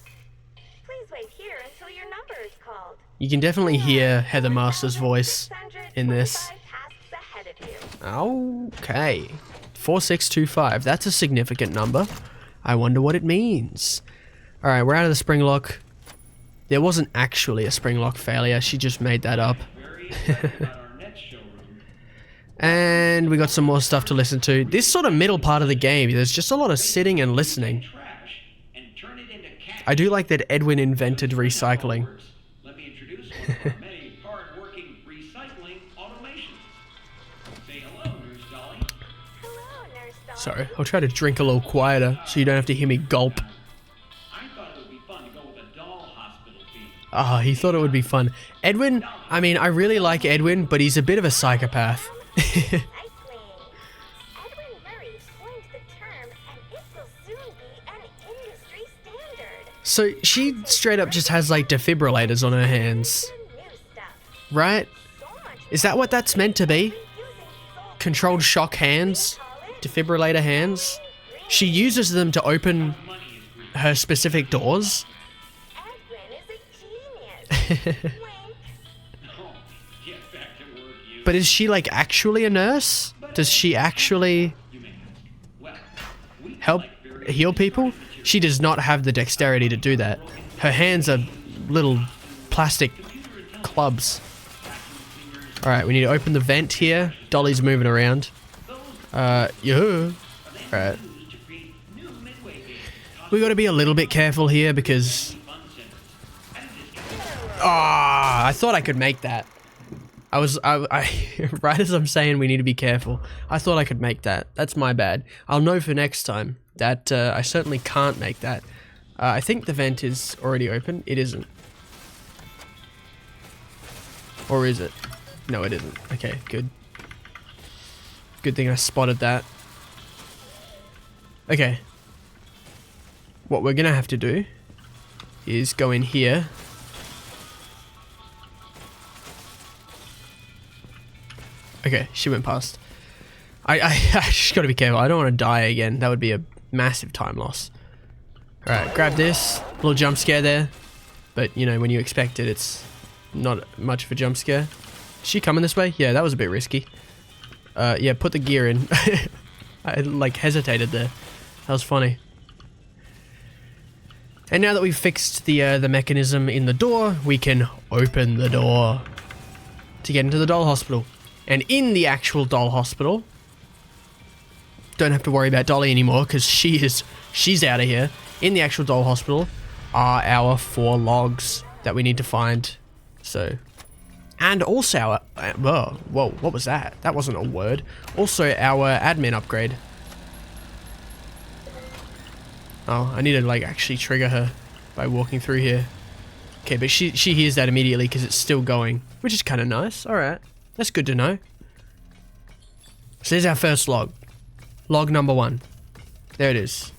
Please wait here until your number is called. You can definitely hear Heather Masters' voice in this. 625 tasks ahead of you. Okay, 4625. That's a significant number. I wonder what it means. All right, we're out of the spring lock. There wasn't actually a spring lock failure. She just made that up. Very excited about our next showroom. And we got some more stuff to listen to. This sort of middle part of the game, there's just a lot of sitting and listening. Trash and turn it into cash. I do like that Edwin invented recycling. Let me introduce one of our many hard-working recycling automations. Say hello, Nurse Dolly. Hello, Nurse Dolly. Sorry, I'll try to drink a little quieter so you don't have to hear me gulp. I thought it would be fun to go with a doll hospital theme. Ah, he thought it would be fun. Edwin, I mean, I really like Edwin, but he's a bit of a psychopath. Recycling. Edwin Murray coined the term, and it will soon be an industry standard. So she straight up just has like defibrillators on her hands, New stuff. right? So much Is that what that's meant to be? using soul Controlled shock hands? Defibrillator hands? She uses them to open her specific doors? Edwin is a genius. Wink. Oh, get back to work, you. But is she like actually a nurse? Does she actually You may ask. Well, we help heal people? She does not have the dexterity to do that. Her hands are little plastic clubs. Alright, we need to open the vent here. Dolly's moving around. Yeah. Alright. new midway games. We gotta be a little bit careful here because... Ah, I thought I could make that. I right as I'm saying we need to be careful, I thought I could make that. That's my bad. I'll know for next time that I certainly can't make that. I think the vent is already open. It isn't. Or is it? No, it isn't. Okay, good. Good thing I spotted that. Okay. What we're gonna have to do is go in here. Okay, she went past. I just gotta be careful. I don't want to die again. That would be a massive time loss. Alright, grab this. Little jump scare there. But, you know, when you expect it, it's not much of a jump scare. Is she coming this way? Yeah, that was a bit risky. Yeah, put the gear in. I, like, hesitated there. That was funny. And now that we've fixed the mechanism in the door, we can open the door to get into the doll hospital. And in the actual doll hospital, don't have to worry about Dolly anymore because she's out of here. In the actual doll hospital are our 4 logs that we need to find. So, and also our, whoa, what was that? That wasn't a word. Also our admin upgrade. Oh, I need to like actually trigger her by walking through here. Okay, but she hears that immediately because it's still going, which is kind of nice. All right, that's good to know. So here's our first log. Log number 1. There it is.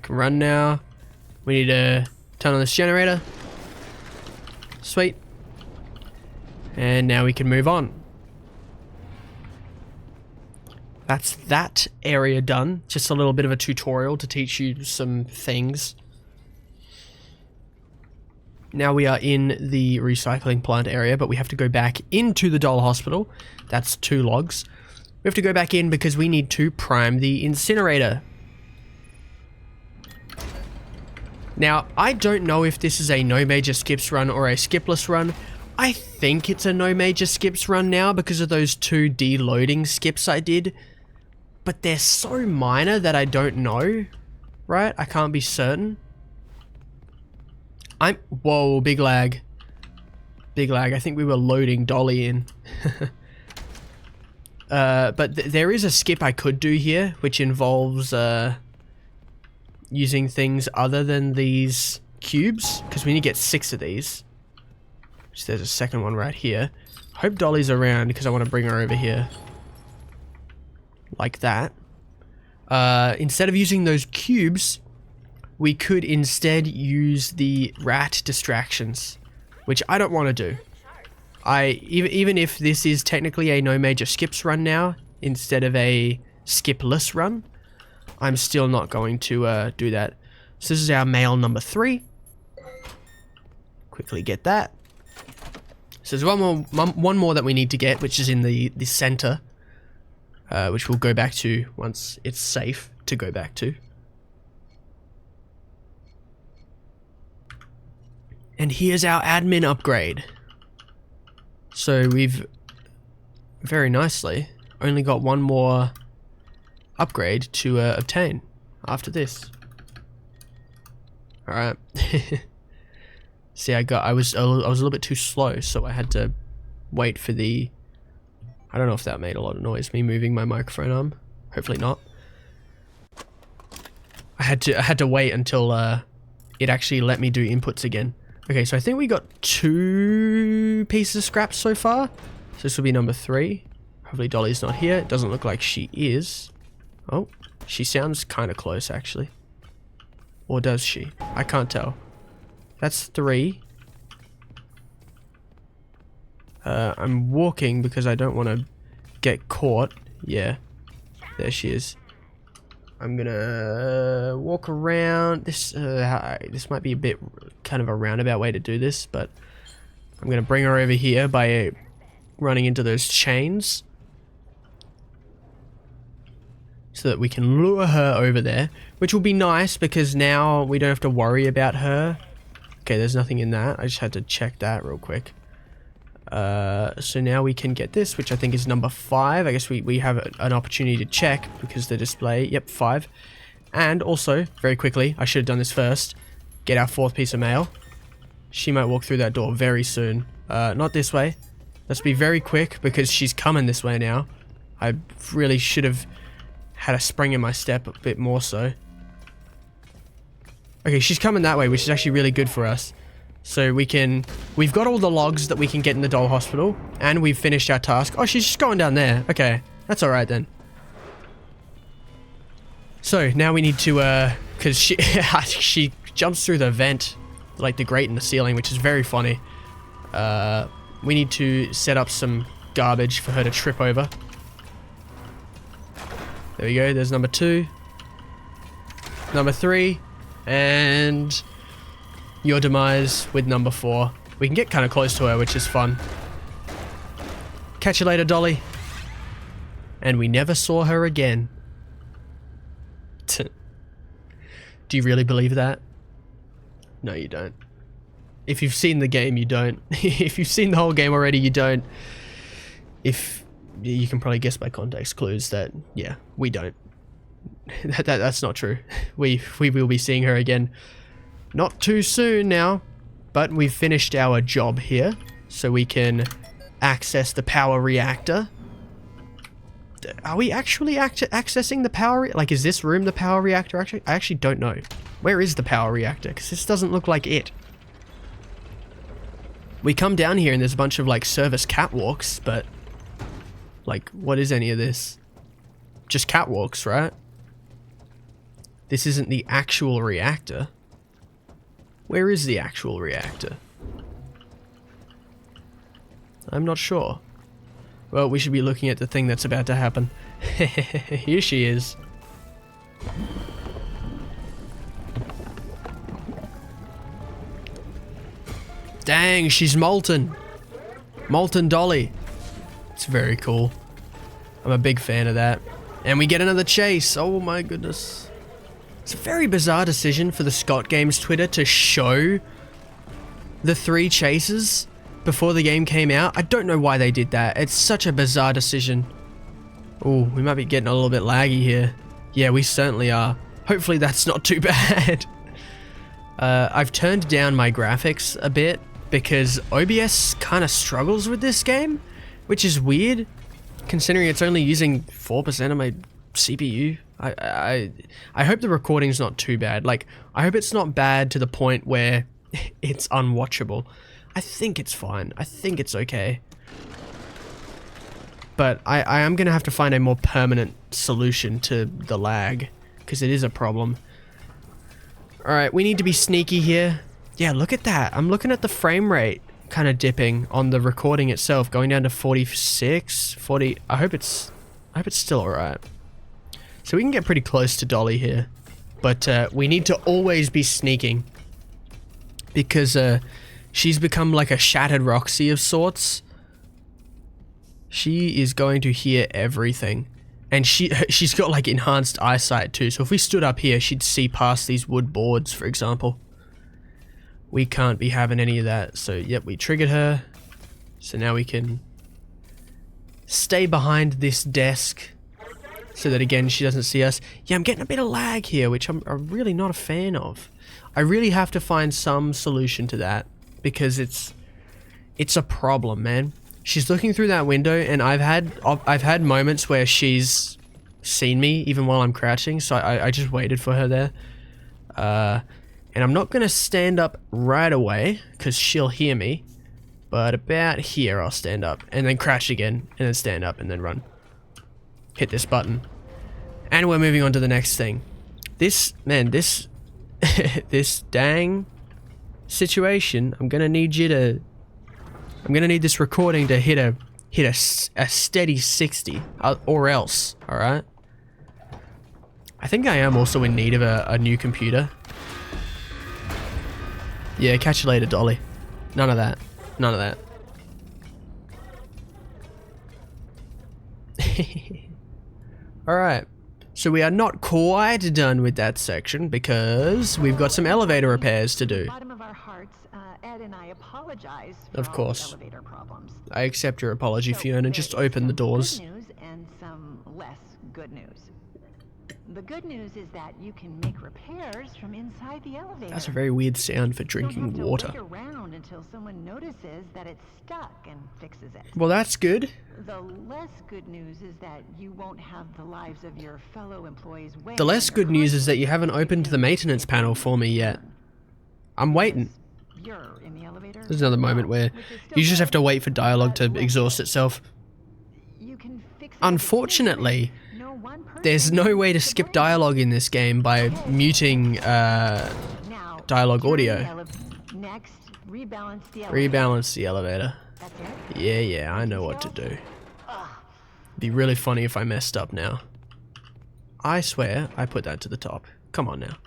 Can run now. We need to turn on this generator. Sweet. And now we can move on. That's that area done. Just a little bit of a tutorial to teach you some things. Now we are in the recycling plant area, but we have to go back into the doll hospital. That's 2 logs. We have to go back in because we need to prime the incinerator. Now, I don't know if this is a no major skips run or a skipless run. I think it's a no major skips run now because of those 2 deloading skips I did. But they're so minor that I don't know, right? I can't be certain. Whoa, big lag. Big lag. I think we were loading Dolly in. But there is a skip I could do here, which involves using things other than these cubes, because we need to get 6 of these. So there's a second one right here. Hope Dolly's around because I want to bring her over here. Like that. Instead of using those cubes, we could instead use the rat distractions, which I don't want to do. Even if this is technically a no major skips run now, instead of a skipless run, I'm still not going to do that. So this is our mail number 3. Quickly get that. So there's one more that we need to get, which is in the center, which we'll go back to once it's safe to go back to. And here's our admin upgrade. So we've very nicely only got one more upgrade to obtain after this. All right. See, I was a little bit too slow, so I had to wait for the. I don't know if that made a lot of noise. Me moving my microphone arm. Hopefully not. I had to wait until it actually let me do inputs again. Okay, so I think we got 2 pieces of scrap so far. So this will be number 3. Hopefully Dolly's not here. It doesn't look like she is. Oh, she sounds kind of close actually. Or does she? I can't tell. That's 3. I'm walking because I don't want to get caught. Yeah, there she is. I'm gonna walk around. This might be a bit kind of a roundabout way to do this, but I'm gonna bring her over here by running into those chains so that we can lure her over there, which will be nice because now we don't have to worry about her. Okay, there's nothing in that. I just had to check that real quick. So now we can get this, which I think is number 5. I guess we have an opportunity to check because the display, yep, 5. And also, very quickly, I should have done this first, get our 4th piece of mail. She might walk through that door very soon. Not this way. Let's be very quick because she's coming this way now. I really should have had a spring in my step a bit more so. Okay, she's coming that way, which is actually really good for us. So we've got all the logs that we can get in the doll hospital, and we've finished our task. Oh, she's just going down there. Okay, that's alright then. So now we need to, because she jumps through the vent, like the grate in the ceiling, which is very funny. We need to set up some garbage for her to trip over. There we go, there's number 2. Number 3, and your demise with number 4. We can get kind of close to her, which is fun. Catch you later, Dolly. And we never saw her again. Do you really believe that? No, you don't. If you've seen the game, you don't. If you've seen the whole game already, you don't. If you can probably guess by context clues that, yeah, we don't. That's not true. We will be seeing her again. Not too soon now, but we've finished our job here, so we can access the power reactor. Are we actually accessing the power? Like, is this room the power reactor? Actually, I actually don't know. Where is the power reactor? Because this doesn't look like it. We come down here and there's a bunch of like service catwalks, but like, what is any of this? Just catwalks, right? This isn't the actual reactor. Where is the actual reactor? I'm not sure. Well, we should be looking at the thing that's about to happen. Here she is. Dang, she's molten. Molten Dolly. It's very cool. I'm a big fan of that. And we get another chase. Oh my goodness. It's a very bizarre decision for the Scott Games Twitter to show the 3 chases before the game came out. I don't know why they did that. It's such a bizarre decision. Oh, we might be getting a little bit laggy here. Yeah, we certainly are. Hopefully that's not too bad. I've turned down my graphics a bit because OBS kind of struggles with this game, which is weird considering it's only using 4% of my CPU. I hope the recording's not too bad. Like, I hope it's not bad to the point where it's unwatchable. I think it's fine. I think it's okay. But I am going to have to find a more permanent solution to the lag, because it is a problem. Alright, we need to be sneaky here. Yeah, look at that. I'm looking at the frame rate kind of dipping on the recording itself, going down to 46, 40. I hope it's still alright. So we can get pretty close to Dolly here. But we need to always be sneaking, because she's become like a shattered Roxy of sorts. She is going to hear everything. And she's got like enhanced eyesight too. So if we stood up here, she'd see past these wood boards, for example. We can't be having any of that. So yep, we triggered her. So now we can stay behind this desk so that again, she doesn't see us. Yeah, I'm getting a bit of lag here, which I'm really not a fan of. I really have to find some solution to that, because it's a problem, man. She's looking through that window, and I've had moments where she's seen me even while I'm crouching, so I just waited for her there. And I'm not gonna stand up right away because she'll hear me, but about here I'll stand up and then crash again and then stand up and then run. Hit this button, and we're moving on to the next thing. This this dang situation. I'm gonna need this recording to hit a steady 60, or else. All right. I think I am also in need of a new computer. Yeah, catch you later, Dolly. None of that. None of that. Alright. So we are not quite done with that section because we've got some elevator repairs to do. Bottom of our hearts, Ed and I apologize for of course. all the elevator problems. I accept your apology, So Fiona. Just there is open the some doors. Good news and some less good news. The good news is that you can make repairs from inside the elevator. That's a very weird sound for You drinking don't have water. to wait around until someone notices that it's stuck and fixes it. Well, that's good. The less good news is that you won't have the lives of your fellow employees waiting. The less good news is that you haven't opened the maintenance panel for me yet. I'm waiting. You're in the elevator. There's another moment where you just have to wait for dialogue to exhaust itself. You can fix it. Unfortunately, No one person there's no way to skip dialogue in this game by muting Now, dialogue turn the audio. Next, rebalance the elevator. Rebalance the elevator. That's it. Yeah, I know what to do. Be really funny if I messed up now. I swear I put that to the top. Come on now.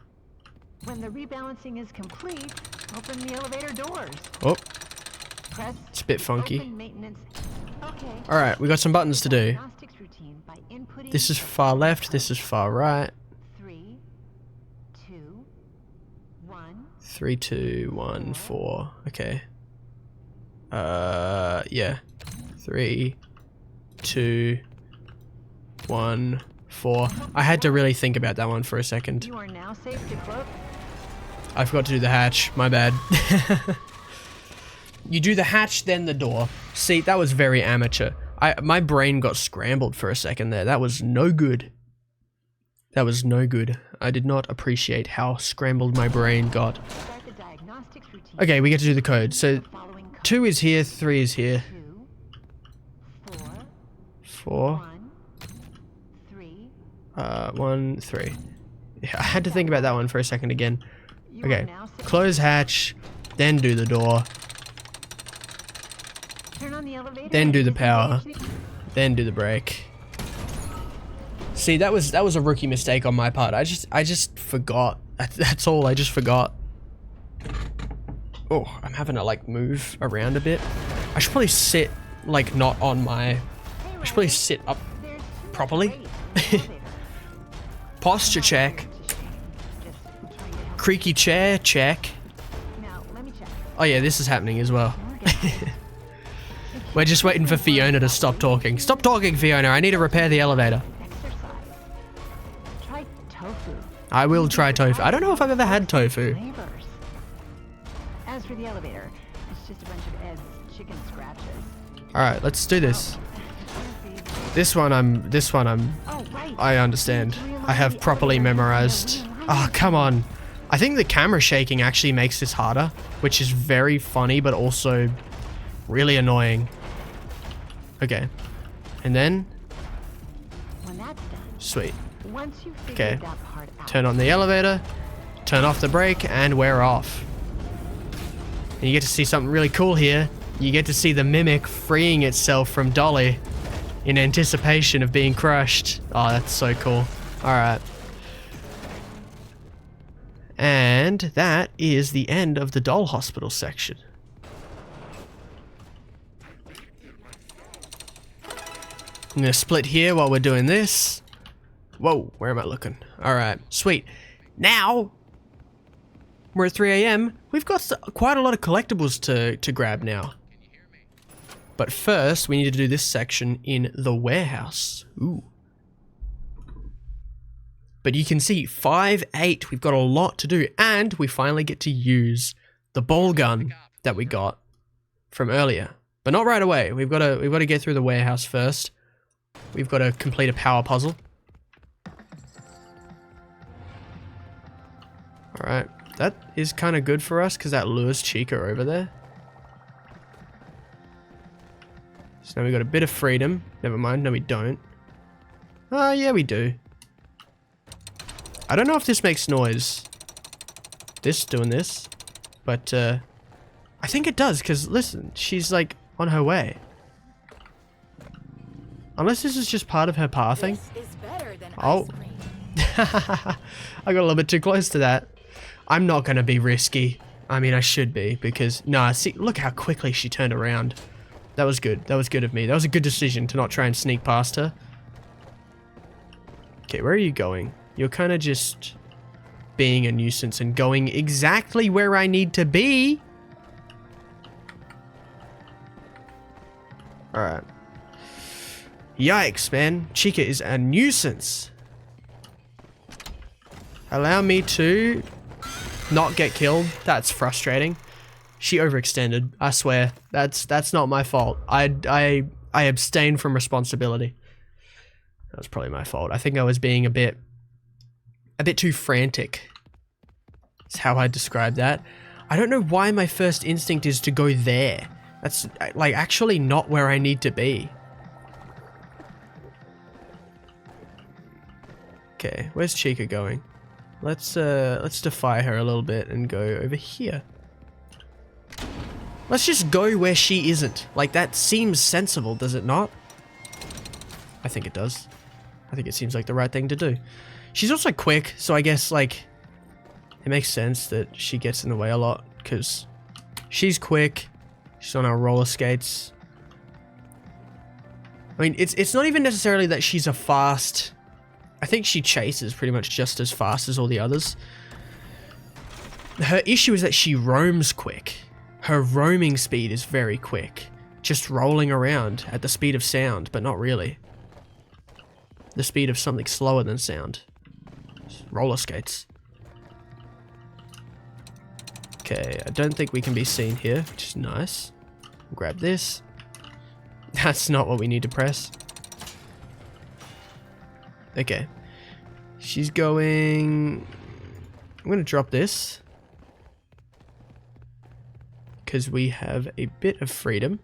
When the rebalancing is complete, open the elevator doors. Oh, Press it's a bit funky. open maintenance. Okay. Alright, we got some buttons to do. Diagnostics routine by inputting This is far left, this is far right. 3, 2, 1. 3, 2, 1, 4. Okay. Yeah. 3, 2, 1, 4. I had to really think about that one for a second. You are now safe to close. I forgot to do the hatch. My bad. You do the hatch, then the door. See, that was very amateur. My brain got scrambled for a second there. That was no good. That was no good. I did not appreciate how scrambled my brain got. Start the diagnostics routine. Okay, we get to do the code. So Following code. 2 is here, 3 is here. 2, 4, 4, 1, 3. 1, 3. Yeah, I had to think about that one for a second again. You are Okay, now set. close hatch, then do the door, Turn on the elevator. then do the and power, disengage then do the brake. See, that was a rookie mistake on my part. I just forgot. That's all. I just forgot. Oh, I'm having to like move around a bit. I should probably sit like not on my. I should probably sit up There's two properly. ways to the elevator. Posture check. Just trying to help. Creaky chair check. Now, let me check. Oh yeah, this is happening as well. Morgan. We're just waiting for Fiona to stop talking. Stop talking, Fiona. I need to repair the elevator. Exercise. Try tofu. I will try tofu. I don't know if I've ever had tofu. Flavors. As for the elevator, it's just a bunch of Ed's chicken scratches. Alright, let's do this. This one I'm Oh, right. I understand. I have properly memorized. Oh, come on. I think the camera shaking actually makes this harder, which is very funny, but also really annoying. Okay. And then, When that's done, sweet. once you Okay. figure that part out, Turn on the elevator, turn off the brake, and we're off. And you get to see something really cool here. You get to see the mimic freeing itself from Dolly in anticipation of being crushed. Oh, that's so cool. Alright. And that is the end of the doll hospital section. I'm gonna split here while we're doing this. Whoa, where am I looking? Alright, sweet. Now, we're at 3 AM. We've got quite a lot of collectibles to grab now. But first, we need to do this section in the warehouse. Ooh. But you can see, 5-8, we've got a lot to do. And we finally get to use the ball gun that we got from earlier. But not right away. We've got to get through the warehouse first. We've got to complete a power puzzle. Alright, that is kind of good for us because that lures Chica over there. So now we've got a bit of freedom. Never mind, no we don't. Oh, yeah we do. I don't know if this makes noise. This doing this. But, I think it does because, listen, she's like on her way. Unless this is just part of her pathing. This is better than Oh. ice cream. I got a little bit too close to that. I'm not going to be risky. I mean, I should be because... Nah, see, look how quickly she turned around. That was good. That was good of me. That was a good decision to not try and sneak past her. Okay, where are you going? You're kind of just being a nuisance and going exactly where I need to be. Alright. Yikes, man. Chica is a nuisance. Allow me to not get killed. That's frustrating. She overextended. I swear. That's not my fault. I abstained from responsibility. That was probably my fault. I think I was being a bit too frantic. That's how I describe that. I don't know why my first instinct is to go there. That's like actually not where I need to be. Okay, where's Chica going? Let's defy her a little bit and go over here. Let's just go where she isn't. Like, that seems sensible, does it not? I think it does. I think it seems like the right thing to do. She's also quick, so I guess, like, it makes sense that she gets in the way a lot, because she's quick. She's on her roller skates. I mean, it's not even necessarily that she's a fast... I think she chases pretty much just as fast as all the others. Her issue is that she roams quick. Her roaming speed is very quick. Just rolling around at the speed of sound, but not really. The speed of something slower than sound. Roller skates. Okay, I don't think we can be seen here, which is nice. Grab this. That's not what we need to press. Okay. She's going... I'm going to drop this. Because we have a bit of freedom.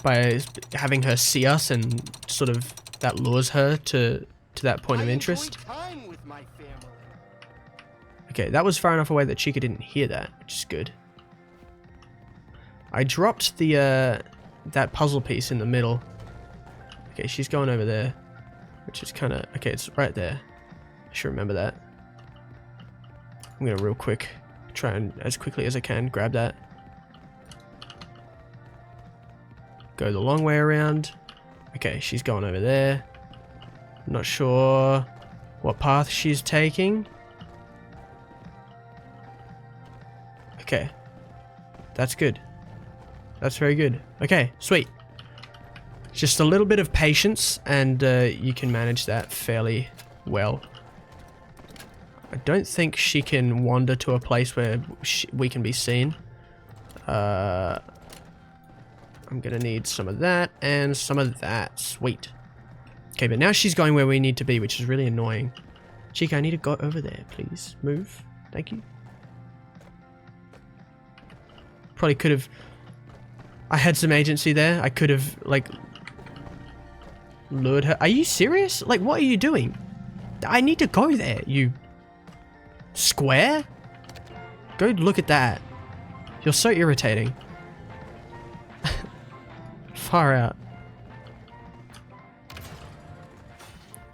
By having her see us and sort of that lures her to that point of interest. Okay, that was far enough away that Chica didn't hear that, which is good. I dropped the that puzzle piece in the middle. Okay, she's going over there, which is kind of okay. It's right there. I should remember that. I'm gonna real quick try and as quickly as I can grab that. Go the long way around. Okay, she's going over there. Not sure what path she's taking. Okay. That's good. That's very good. Okay, sweet. Just a little bit of patience and you can manage that fairly well. I don't think she can wander to a place where we can be seen. I'm gonna need some of that and some of that. Sweet. Okay, but now she's going where we need to be, which is really annoying. Chica, I need to go over there, please. Move. Thank you. Probably could have... I had some agency there. I could have, like... lured her. Are you serious? Like, what are you doing? I need to go there, you... square? Go look at that. You're so irritating. Far out.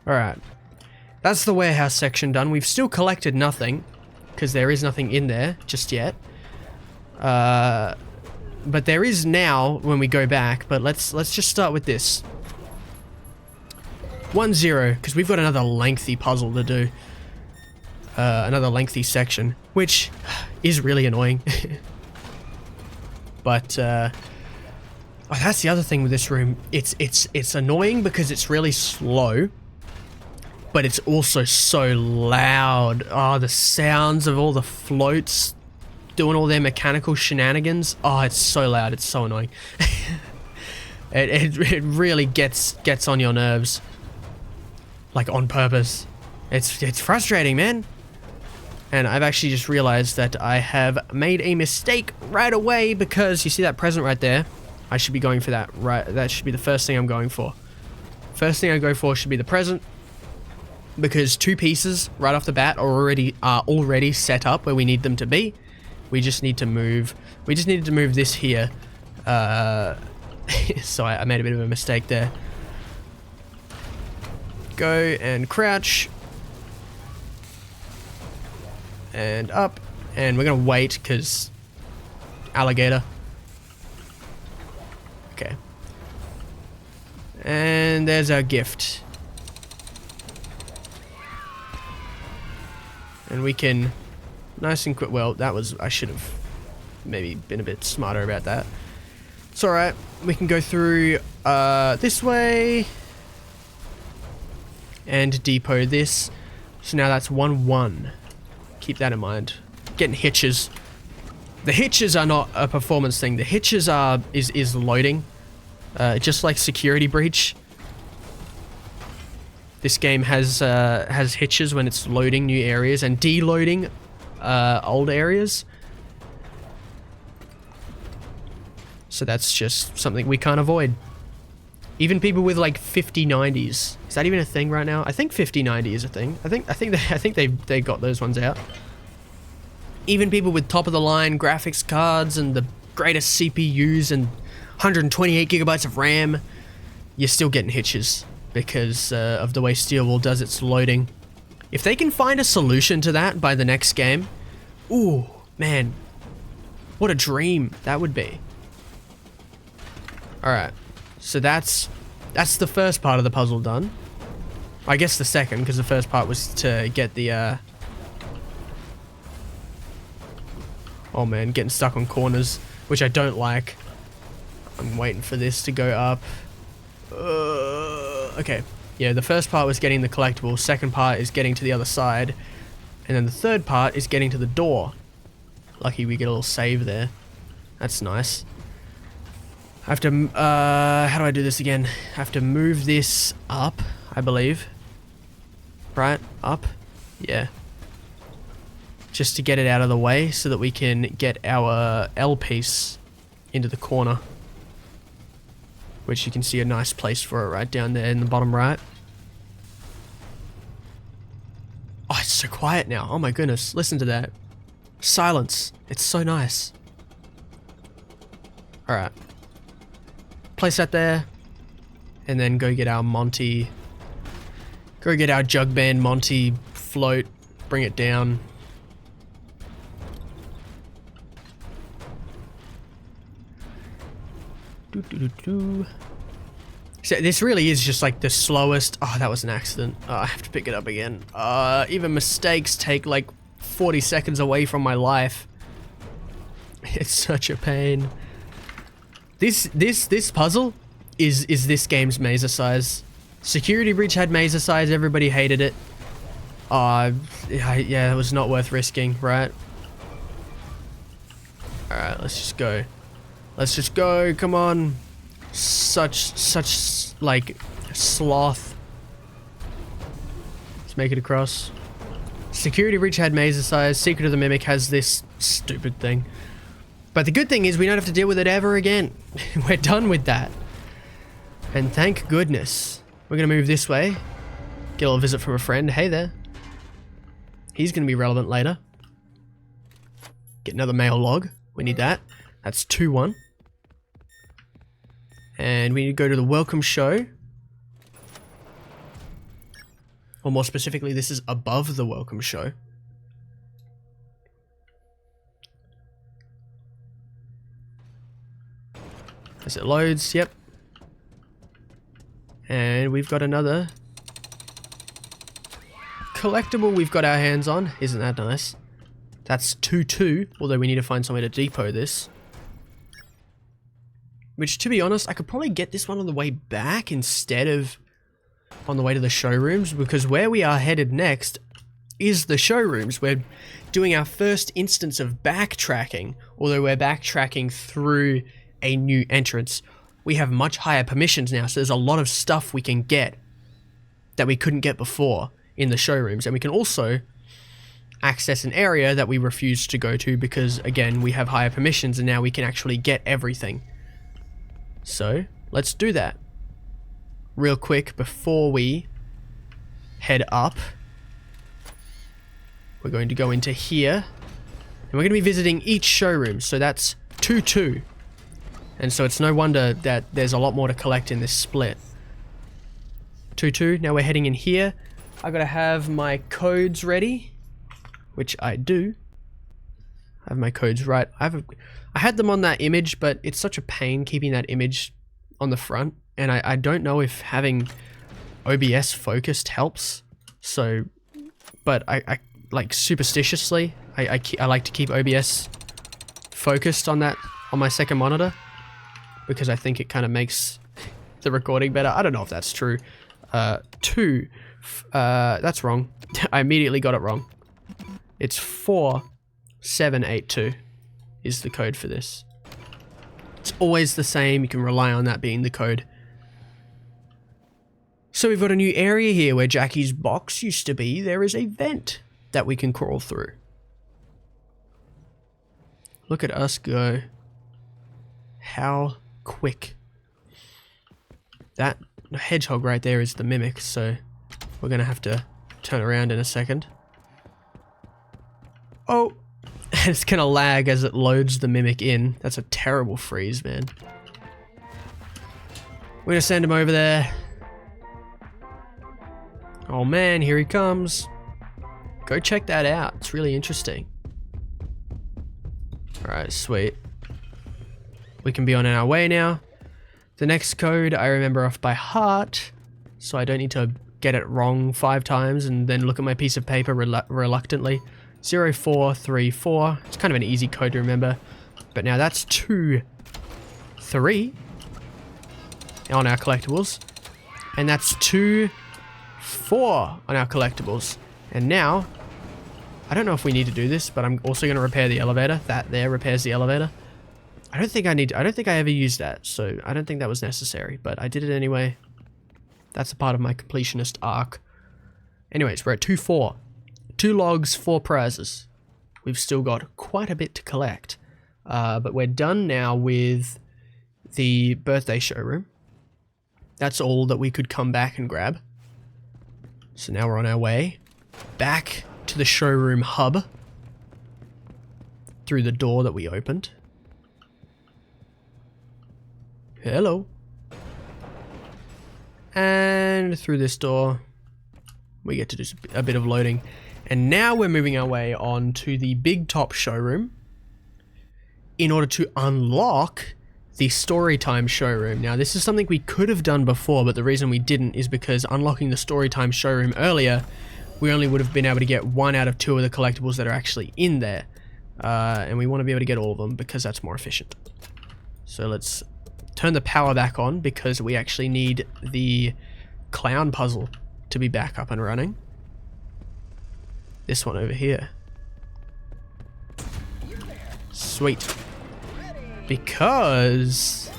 Alright. That's the warehouse section done. We've still collected nothing, because there is nothing in there just yet. But there is now when we go back, but let's just start with this. 1-0, because we've got another lengthy puzzle to do. Another lengthy section, which is really annoying. But, oh, that's the other thing with this room. It's annoying because it's really slow. But it's also so loud. Oh, the sounds of all the floats doing all their mechanical shenanigans. Oh, it's so loud. It's so annoying. it really gets on your nerves. Like, on purpose. It's frustrating, man. And I've actually just realized that I have made a mistake right away because you see that present right there? I should be going for that, right? That should be the first thing I'm going for. First thing I go for should be the present. Because 2 pieces right off the bat are already set up where we need them to be. We just need to move. We just needed to move this here. So I made a bit of a mistake there. Go and crouch. And up. And we're gonna wait because alligator. Okay. And there's our gift. And we can nice and quick. Well, that was, I should have maybe been a bit smarter about that. It's alright. We can go through this way and depot this. So now that's 1-1. Keep that in mind. Getting hitches. The hitches are not a performance thing. The hitches are is loading. Just like Security Breach. This game has hitches when it's loading new areas and deloading old areas. So that's just something we can't avoid. Even people with like 5090s. Is that even a thing right now? I think 5090 is a thing. I think they got those ones out. Even people with top of the line graphics cards and the greatest CPUs and 128 gigabytes of RAM, you're still getting hitches because of the way Steelwool does its loading. If they can find a solution to that by the next game, ooh, man, what a dream that would be. Alright, so that's the first part of the puzzle done. I guess the second, because the first part was to get the, oh man, getting stuck on corners, which I don't like. I'm waiting for this to go up. Okay, yeah, the first part was getting the collectible, second part is getting to the other side, and then the third part is getting to the door. Lucky we get a little save there. That's nice. I have to, how do I do this again? I have to move this up, I believe. Right? Up? Yeah. Just to get it out of the way so that we can get our L piece into the corner. Which you can see a nice place for it right down there in the bottom right. Oh, it's so quiet now. Oh my goodness. Listen to that. Silence. It's so nice. Alright. Place that there. And then go get our Monty. Go get our jug band Monty float. Bring it down. So this really is just like the slowest. Oh, that was an accident. Oh, I have to pick it up again. Even mistakes take like 40 seconds away from my life. It's such a pain. This puzzle is this game's mazer size. Security breach had mazer size. Everybody hated it. Yeah, it was not worth risking, right? All right, let's just go. Let's just go. Come on. Such like sloth. Let's make it across. Security breach had mazer size. Secret of the Mimic has this stupid thing. But the good thing is we don't have to deal with it ever again. We're done with that. And thank goodness. We're gonna move this way. Get a little visit from a friend. Hey there. He's gonna be relevant later. Get another mail log. We need that. That's 2-1. And we need to go to the welcome show. Or more specifically, this is above the welcome show. As it loads, yep. And we've got another collectible we've got our hands on. Isn't that nice? That's 2-2, although we need to find somewhere to depot this. Which, to be honest, I could probably get this one on the way back instead of on the way to the showrooms, because where we are headed next is the showrooms. We're doing our first instance of backtracking, although we're backtracking through a new entrance. We have much higher permissions now, so there's a lot of stuff we can get that we couldn't get before in the showrooms, and we can also access an area that we refused to go to because, again, we have higher permissions and now we can actually get everything. So, let's do that. Real quick, before we head up, we're going to go into here, and we're going to be visiting each showroom, so that's 2-2. And so it's no wonder that there's a lot more to collect in this split. 2-2, now we're heading in here. I gotta have my codes ready, which I do. I have my codes right. I had them on that image, but it's such a pain keeping that image on the front, and I don't know if having OBS focused helps. So, but I like superstitiously, I like to keep OBS focused on that on my second monitor because I think it kind of makes the recording better. I don't know if that's true. That's wrong. I immediately got it wrong. It's 4782 is the code for this. It's always the same. You can rely on that being the code. So we've got a new area here where Jackie's box used to be. There is a vent that we can crawl through. Look at us go. How quick. That hedgehog right there is the Mimic, so we're gonna have to turn around in a second. Oh, it's gonna lag as it loads the Mimic in. That's a terrible freeze, man. We're gonna send him over there. Oh man, here he comes. Go check that out. It's really interesting. Alright, sweet. We can be on our way now. The next code I remember off by heart, so I don't need to get it wrong 5 times and then look at my piece of paper reluctantly. 0434. It's kind of an easy code to remember. But now that's 2-3 on our collectibles. And that's 2-4 on our collectibles. And now, I don't know if we need to do this, but I'm also going to repair the elevator. That there repairs the elevator. I don't think I ever used that, so I don't think that was necessary, but I did it anyway. That's a part of my completionist arc. Anyways, we're at 2-4. 2 logs, 4 prizes. We've still got quite a bit to collect. But we're done now with the birthday showroom. That's all that we could come back and grab. So now we're on our way back to the showroom hub through the door that we opened. Hello. And through this door, we get to do a bit of loading. And now we're moving our way on to the big top showroom in order to unlock the Storytime showroom. Now, this is something we could have done before, but the reason we didn't is because unlocking the Storytime showroom earlier, we only would have been able to get 1 out of 2 of the collectibles that are actually in there. And we want to be able to get all of them because that's more efficient. So let's turn the power back on because we actually need the clown puzzle to be back up and running. This one over here. Sweet. Because,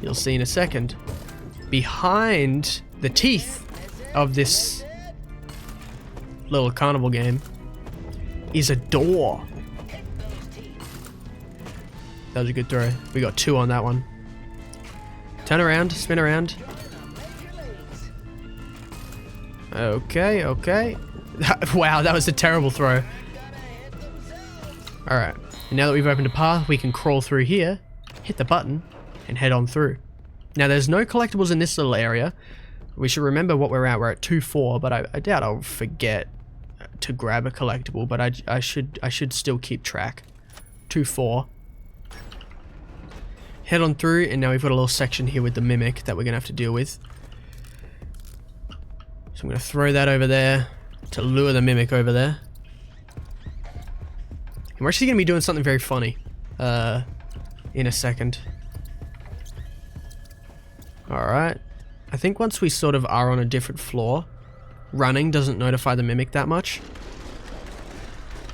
you'll see in a second, behind the teeth of this little carnival game is a door. That was a good throw. We got 2 on that one. Turn around, spin around. Okay, okay. Wow, that was a terrible throw. Alright. Now that we've opened a path, we can crawl through here, hit the button, and head on through. Now, there's no collectibles in this little area. We should remember what we're at. We're at 2-4, but I doubt I'll forget to grab a collectible, but I should still keep track. 2-4. Head on through, and now we've got a little section here with the mimic that we're going to have to deal with. So I'm going to throw that over there to lure the mimic over there. And we're actually going to be doing something very funny in a second. Alright. I think once we sort of are on a different floor, running doesn't notify the mimic that much.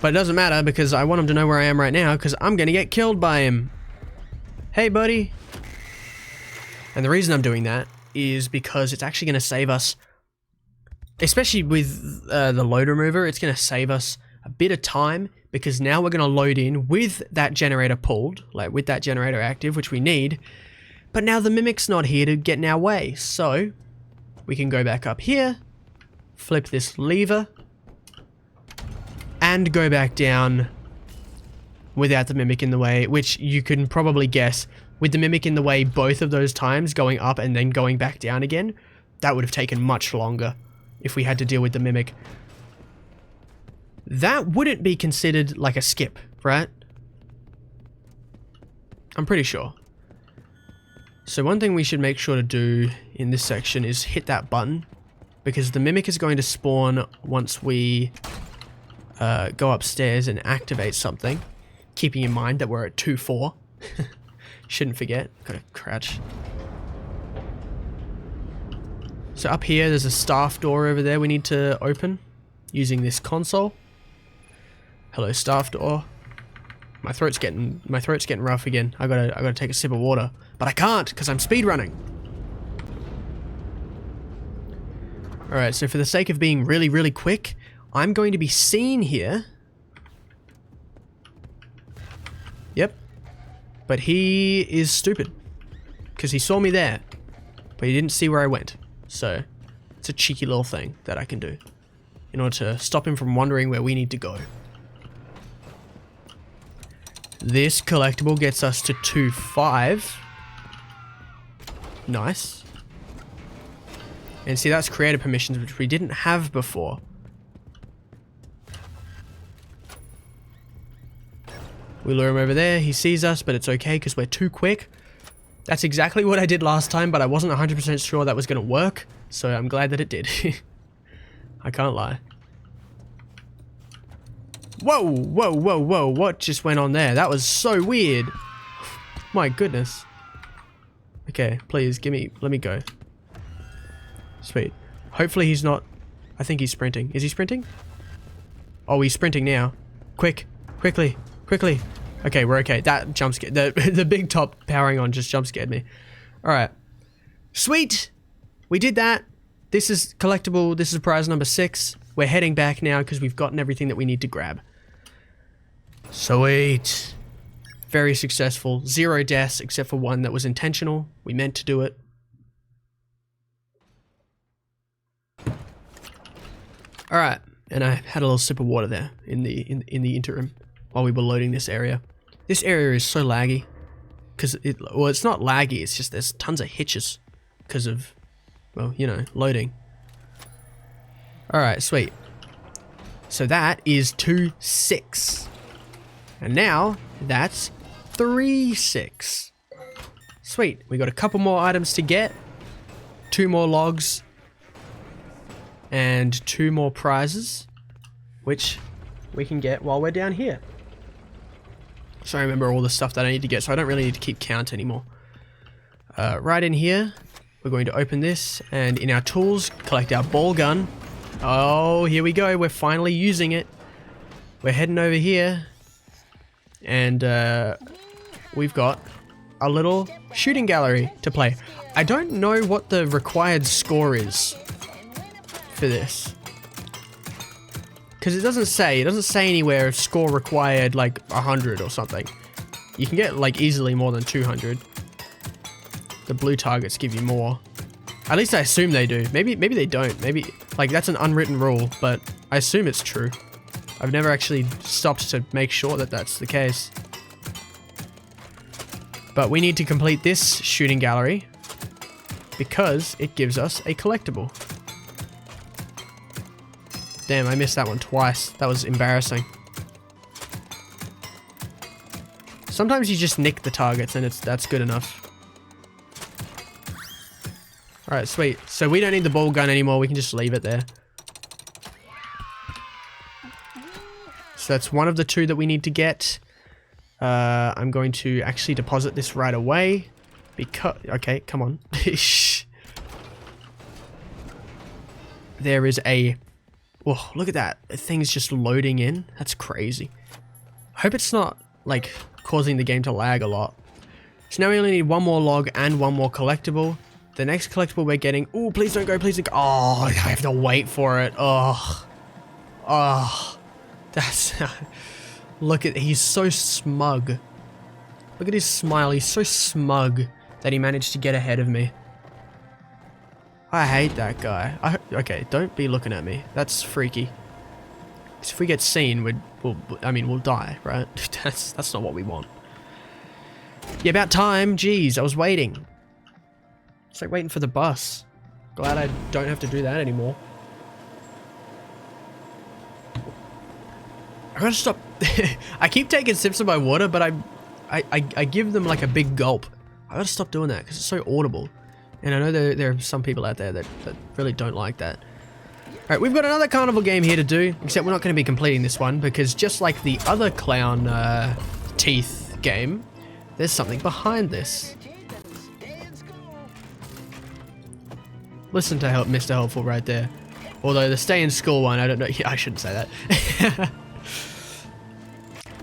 But it doesn't matter because I want him to know where I am right now because I'm going to get killed by him. Hey, buddy. And the reason I'm doing that is because it's actually going to save us, especially with the load remover, it's going to save us a bit of time because now we're going to load in with that generator pulled, like with that generator active, which we need. But now the mimic's not here to get in our way. So we can go back up here, flip this lever, and go back down without the mimic in the way, which you can probably guess, with the mimic in the way both of those times, going up and then going back down again, that would have taken much longer if we had to deal with the mimic. That wouldn't be considered like a skip, right? I'm pretty sure. So one thing we should make sure to do in this section is hit that button, because the mimic is going to spawn once we go upstairs and activate something, keeping in mind that we're at 2-4. Shouldn't forget. Gotta crouch. So up here, there's a staff door over there we need to open using this console. Hello, staff door. My throat's getting rough again. I gotta take a sip of water, but I can't because I'm speedrunning. All right, so for the sake of being really, really quick, I'm going to be seen here. Yep. But he is stupid because he saw me there, but he didn't see where I went. So it's a cheeky little thing that I can do in order to stop him from wondering where we need to go. This collectible gets us to 2-5. Nice. And see, that's creative permissions, which we didn't have before. We lure him over there. He sees us, but it's okay because we're too quick. That's exactly what I did last time, but I wasn't 100% sure that was going to work. So I'm glad that it did. I can't lie. Whoa, whoa, whoa, whoa. What just went on there? That was so weird. My goodness. Okay, please, let me go. Sweet. Hopefully he's not, I think he's sprinting. Is he sprinting? Oh, he's sprinting now. Quick, quickly, quickly. Okay, we're okay. That jump scared. The big top powering on just jump scared me. Alright. Sweet! We did that. This is collectible. This is prize number 6. We're heading back now because we've gotten everything that we need to grab. Sweet. Very successful. 0 deaths except for 1 that was intentional. We meant to do it. Alright. And I had a little sip of water there in the interim while we were loading this area. This area is so laggy. Well, it's not laggy, it's just there's tons of hitches. Because of, well, you know, loading. Alright, sweet. So that is 2-6. And now, that's 3-6. Sweet, we got a couple more items to get. 2 more logs. And 2 more prizes. Which we can get while we're down here. So I remember all the stuff that I need to get, so I don't really need to keep count anymore. Right in here, we're going to open this, and in our tools, collect our ball gun. Oh, here we go, we're finally using it. We're heading over here, and we've got a little shooting gallery to play. I don't know what the required score is for this. Because it doesn't say anywhere score required like 100 or something. You can get like easily more than 200. The blue targets give you more. At least I assume they do. Maybe they don't. Maybe like that's an unwritten rule, but I assume it's true. I've never actually stopped to make sure that that's the case. But we need to complete this shooting gallery because it gives us a collectible. Damn, I missed that one twice. That was embarrassing. Sometimes you just nick the targets and that's good enough. Alright, sweet. So we don't need the ball gun anymore. We can just leave it there. So that's one of the 2 that we need to get. I'm going to actually deposit this right away. Because... Okay, come on. There is a... Oh, look at that. The thing's just loading in. That's crazy. I hope it's not, like, causing the game to lag a lot. So now we only need 1 more log and 1 more collectible. The next collectible we're getting... Oh, please don't go, please don't go. Oh, I have to wait for it. Oh. Oh. That's... Look at... He's so smug. Look at his smile. He's so smug that he managed to get ahead of me. I hate that guy. Okay, don't be looking at me. That's freaky. 'Cause if we get seen, we'll die, right? That's not what we want. Yeah, about time. Jeez, I was waiting. It's like waiting for the bus. Glad I don't have to do that anymore. I gotta stop. I keep taking sips of my water, but I give them like a big gulp. I gotta stop doing that because it's so audible. And I know there are some people out there that really don't like that. Alright, we've got another carnival game here to do, except we're not going to be completing this one, because just like the other clown teeth game, there's something behind this. Listen to Mr. Helpful right there. Although the stay in school one, I don't know. Yeah, I shouldn't say that.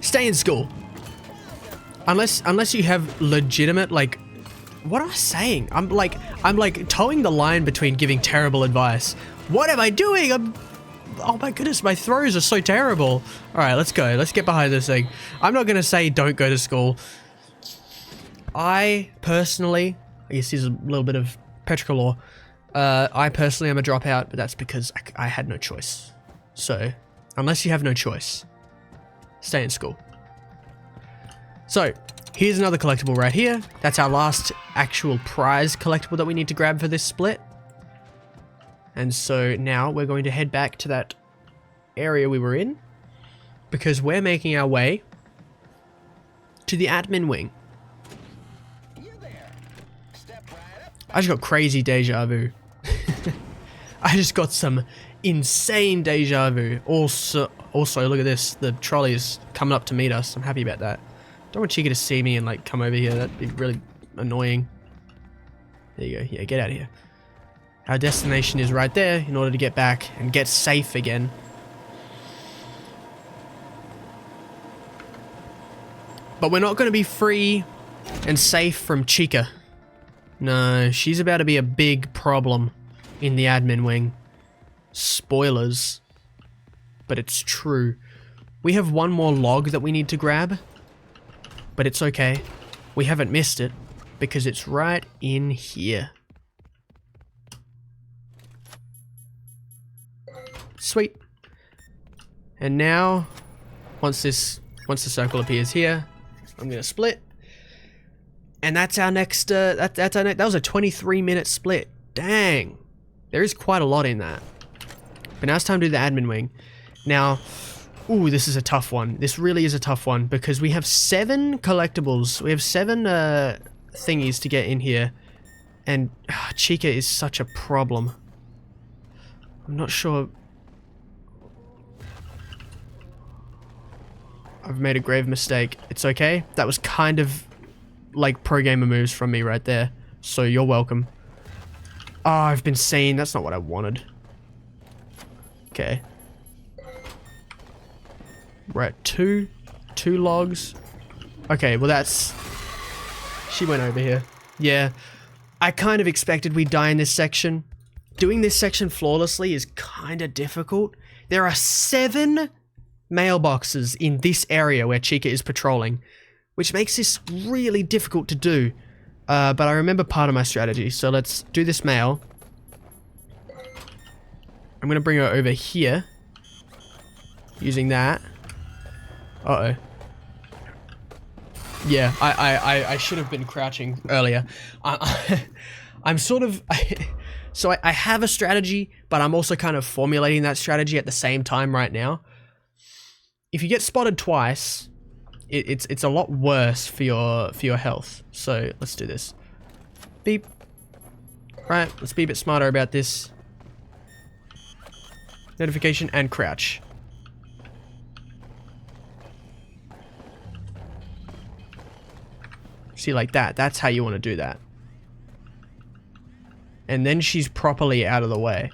Stay in school. Unless you have legitimate, like... What am I saying? I'm like towing the line between giving terrible advice. What am I doing? Oh my goodness, my throws are so terrible. Alright, let's go. Let's get behind this thing. I'm not gonna say don't go to school. I personally, I guess here's a little bit of petrichor law. I personally am a dropout, but that's because I had no choice. So, unless you have no choice, stay in school. So, here's another collectible right here. That's our last actual prize collectible that we need to grab for this split. And so now we're going to head back to that area we were in, because we're making our way to the admin wing. I just got crazy deja vu. I just got some insane deja vu. Also, look at this. The trolley is coming up to meet us. I'm happy about that. Don't want Chica to see me and like come over here. That'd be really annoying. There you go. Yeah, get out of here. Our destination is right there in order to get back and get safe again. But we're not going to be free and safe from Chica. No, she's about to be a big problem in the admin wing. Spoilers. But it's true. We have one more log that we need to grab. But it's okay. We haven't missed it because it's right in here. Sweet. And now, once the circle appears here, I'm gonna split. And that's our next, that was a 23-minute split. Dang. There is quite a lot in that. But now it's time to do the admin wing. Now, ooh, this is a tough one. This really is a tough one because we have 7 collectibles. We have 7 thingies to get in here. And Chica is such a problem. I'm not sure. I've made a grave mistake. It's okay. That was kind of like pro gamer moves from me right there. So you're welcome. Oh, I've been seen. That's not what I wanted. Okay. We're at 2 logs. Okay, well that's... She went over here. Yeah. I kind of expected we'd die in this section. Doing this section flawlessly is kind of difficult. There are 7 mailboxes in this area where Chica is patrolling, which makes this really difficult to do. But I remember part of my strategy, so let's do this mail. I'm gonna bring her over here, using that. Uh-oh. Yeah, I should have been crouching earlier. I'm sort of... So I have a strategy, but I'm also kind of formulating that strategy at the same time right now. If you get spotted twice, it's a lot worse for your health. So let's do this. Beep. Right, let's be a bit smarter about this. Notification and crouch. See, like that. That's how you want to do that. And then she's properly out of the way.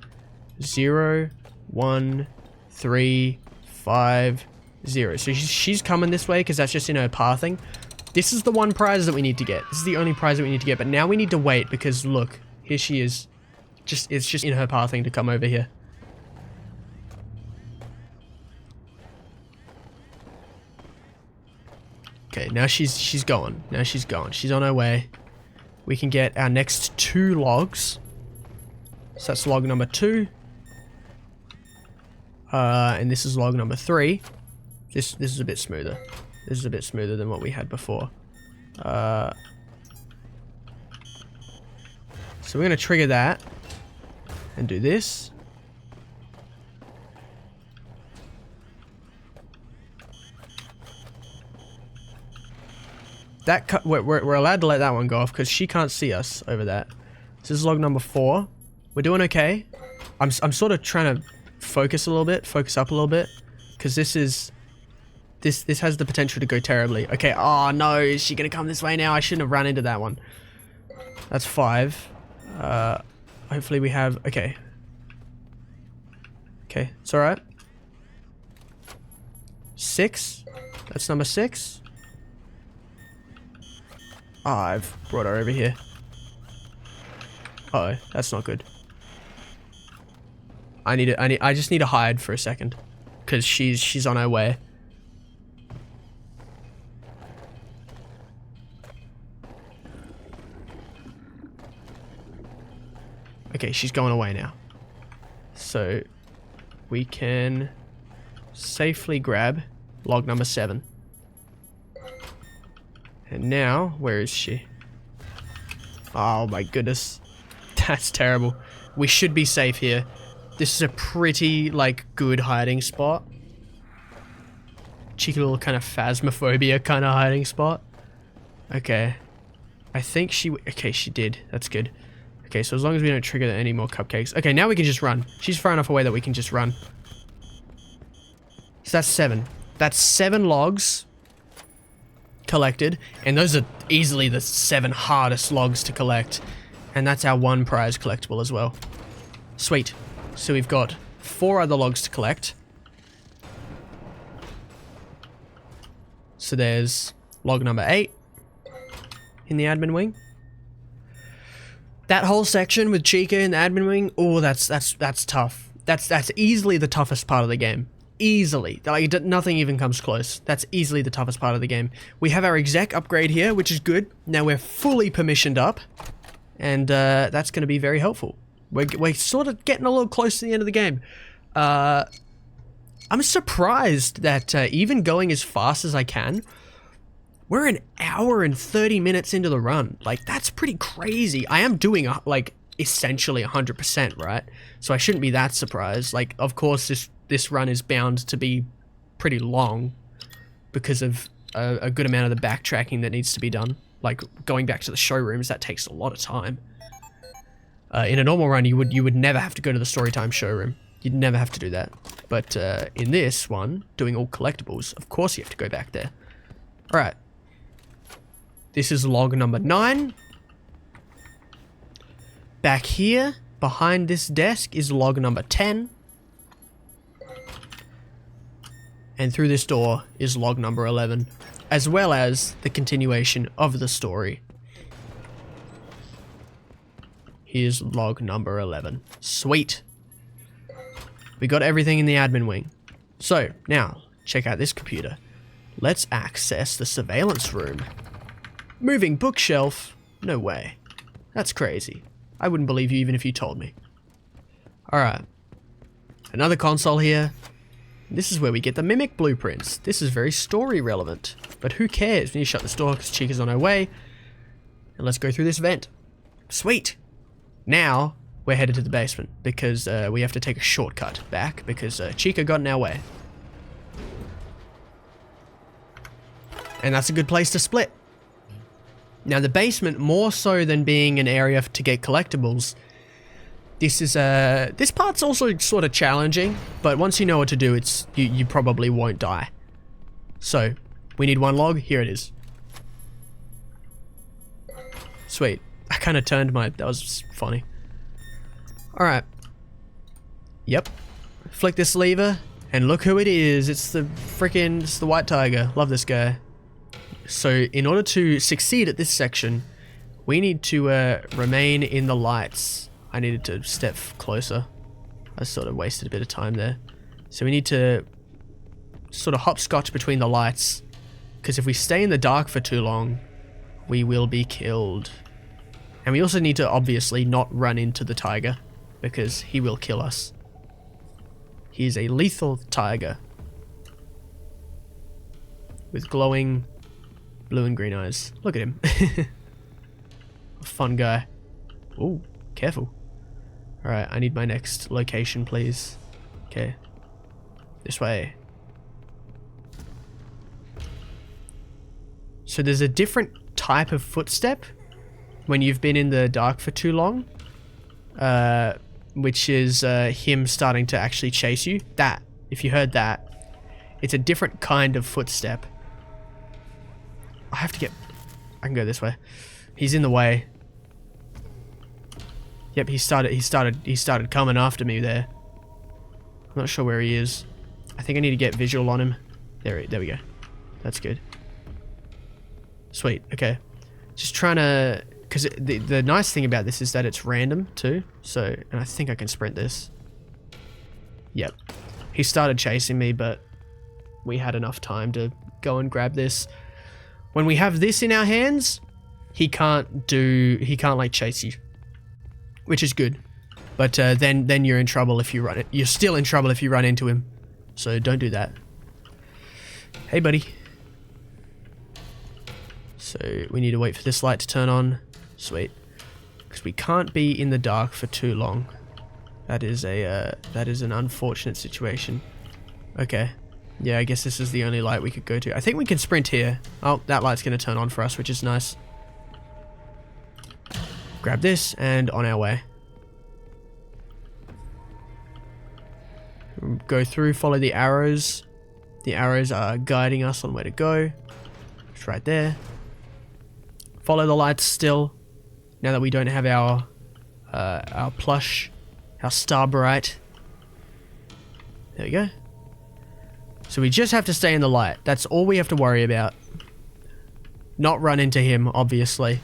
0, 1, 3, 5, 0. So she's coming this way because that's just in her pathing. This is the one prize that we need to get. This is the only prize that we need to get. But now we need to wait because look, here she is. It's just in her pathing to come over here. Okay, now she's going. Now she's going. She's on her way. We can get our next 2 logs. So that's log number 2. And this is log number 3. This is a bit smoother. This is a bit smoother than what we had before. So we're going to trigger that. And do this. We're allowed to let that one go off because she can't see us over that. This is log number 4. We're doing okay. I'm sort of trying to focus a little bit, focus up a little bit, because this has the potential to go terribly. Okay. Oh no, is she gonna come this way now? I shouldn't have run into that one. That's 5. Hopefully we have. Okay. Okay, it's all right. 6. That's number 6. Oh, I've brought her over here. Uh oh, that's not good. I just need to hide for a second, because she's on her way. Okay, she's going away now. So we can safely grab log number 7. And now, where is she? Oh my goodness. That's terrible. We should be safe here. This is a pretty, like, good hiding spot. Cheeky little kind of phasmophobia kind of hiding spot. Okay. I think she... Okay, she did. That's good. Okay, so as long as we don't trigger any more cupcakes. Okay, now we can just run. She's far enough away that we can just run. So that's 7. That's 7 logs collected. And those are easily the 7 hardest logs to collect. And that's our 1 prize collectible as well. Sweet. So we've got 4 other logs to collect. So there's log number 8 in the admin wing. That whole section with Chica in the admin wing, oh, that's tough. That's easily the toughest part of the game. Easily. Like, nothing even comes close. That's easily the toughest part of the game. We have our exec upgrade here, which is good. Now we're fully permissioned up, and that's going to be very helpful. We're sort of getting a little close to the end of the game. I'm surprised that even going as fast as I can, we're an hour and 30 minutes into the run. Like, that's pretty crazy. I am doing, like, essentially 100%, right? So I shouldn't be that surprised. Like, of course, this run is bound to be pretty long because of a good amount of the backtracking that needs to be done. Like, going back to the showrooms, that takes a lot of time. In a normal run, you would never have to go to the Storytime showroom. You'd never have to do that. But in this one, doing all collectibles, of course you have to go back there. Alright. This is log number 9. Back here, behind this desk, is log number 10. And through this door is log number 11, as well as the continuation of the story. Here's log number 11. Sweet. We got everything in the admin wing. So, now, check out this computer. Let's access the surveillance room. Moving bookshelf? No way. That's crazy. I wouldn't believe you even if you told me. Alright. Another console here. This is where we get the mimic blueprints. This is very story relevant. But who cares? We need to shut this door because Chica's on her way. And let's go through this vent. Sweet. Now, we're headed to the basement because we have to take a shortcut back because Chica got in our way. And that's a good place to split. Now the basement, more so than being an area to get collectibles, this part's also sort of challenging, but once you know what to do, you probably won't die. So, we need one log, here it is. Sweet. I kind of turned that was funny. Alright. Yep. Flick this lever, and look who it is. It's the White Tiger. Love this guy. So, in order to succeed at this section, we need to remain in the lights. I needed to step closer. I sort of wasted a bit of time there. So we need to sort of hopscotch between the lights, because if we stay in the dark for too long, we will be killed. And we also need to obviously not run into the tiger, because he will kill us. He is a lethal tiger with glowing blue and green eyes. Look at him. Fun guy. Ooh, careful. Alright, I need my next location, please. Okay. This way. So there's a different type of footstep when you've been in the dark for too long. Which is him starting to actually chase you. That, if you heard that, it's a different kind of footstep. I can go this way. He's in the way. Yep, he started coming after me there. I'm not sure where he is. I think I need to get visual on him. There we go. That's good. Sweet, okay. Just trying to, because the nice thing about this is that it's random too. So, and I think I can sprint this. Yep. He started chasing me, but we had enough time to go and grab this. When we have this in our hands, he can't like chase you, which is good. But then you're in trouble if you run it. You're still in trouble if you run into him. So don't do that. Hey, buddy. So we need to wait for this light to turn on. Sweet. Because we can't be in the dark for too long. That is an unfortunate situation. Okay. Yeah, I guess this is the only light we could go to. I think we can sprint here. Oh, that light's going to turn on for us, which is nice. Grab this, and on our way. Go through, follow the arrows. The arrows are guiding us on where to go. It's right there. Follow the lights still. Now that we don't have our plush, our Starbright. There we go. So we just have to stay in the light. That's all we have to worry about. not run into him, obviously.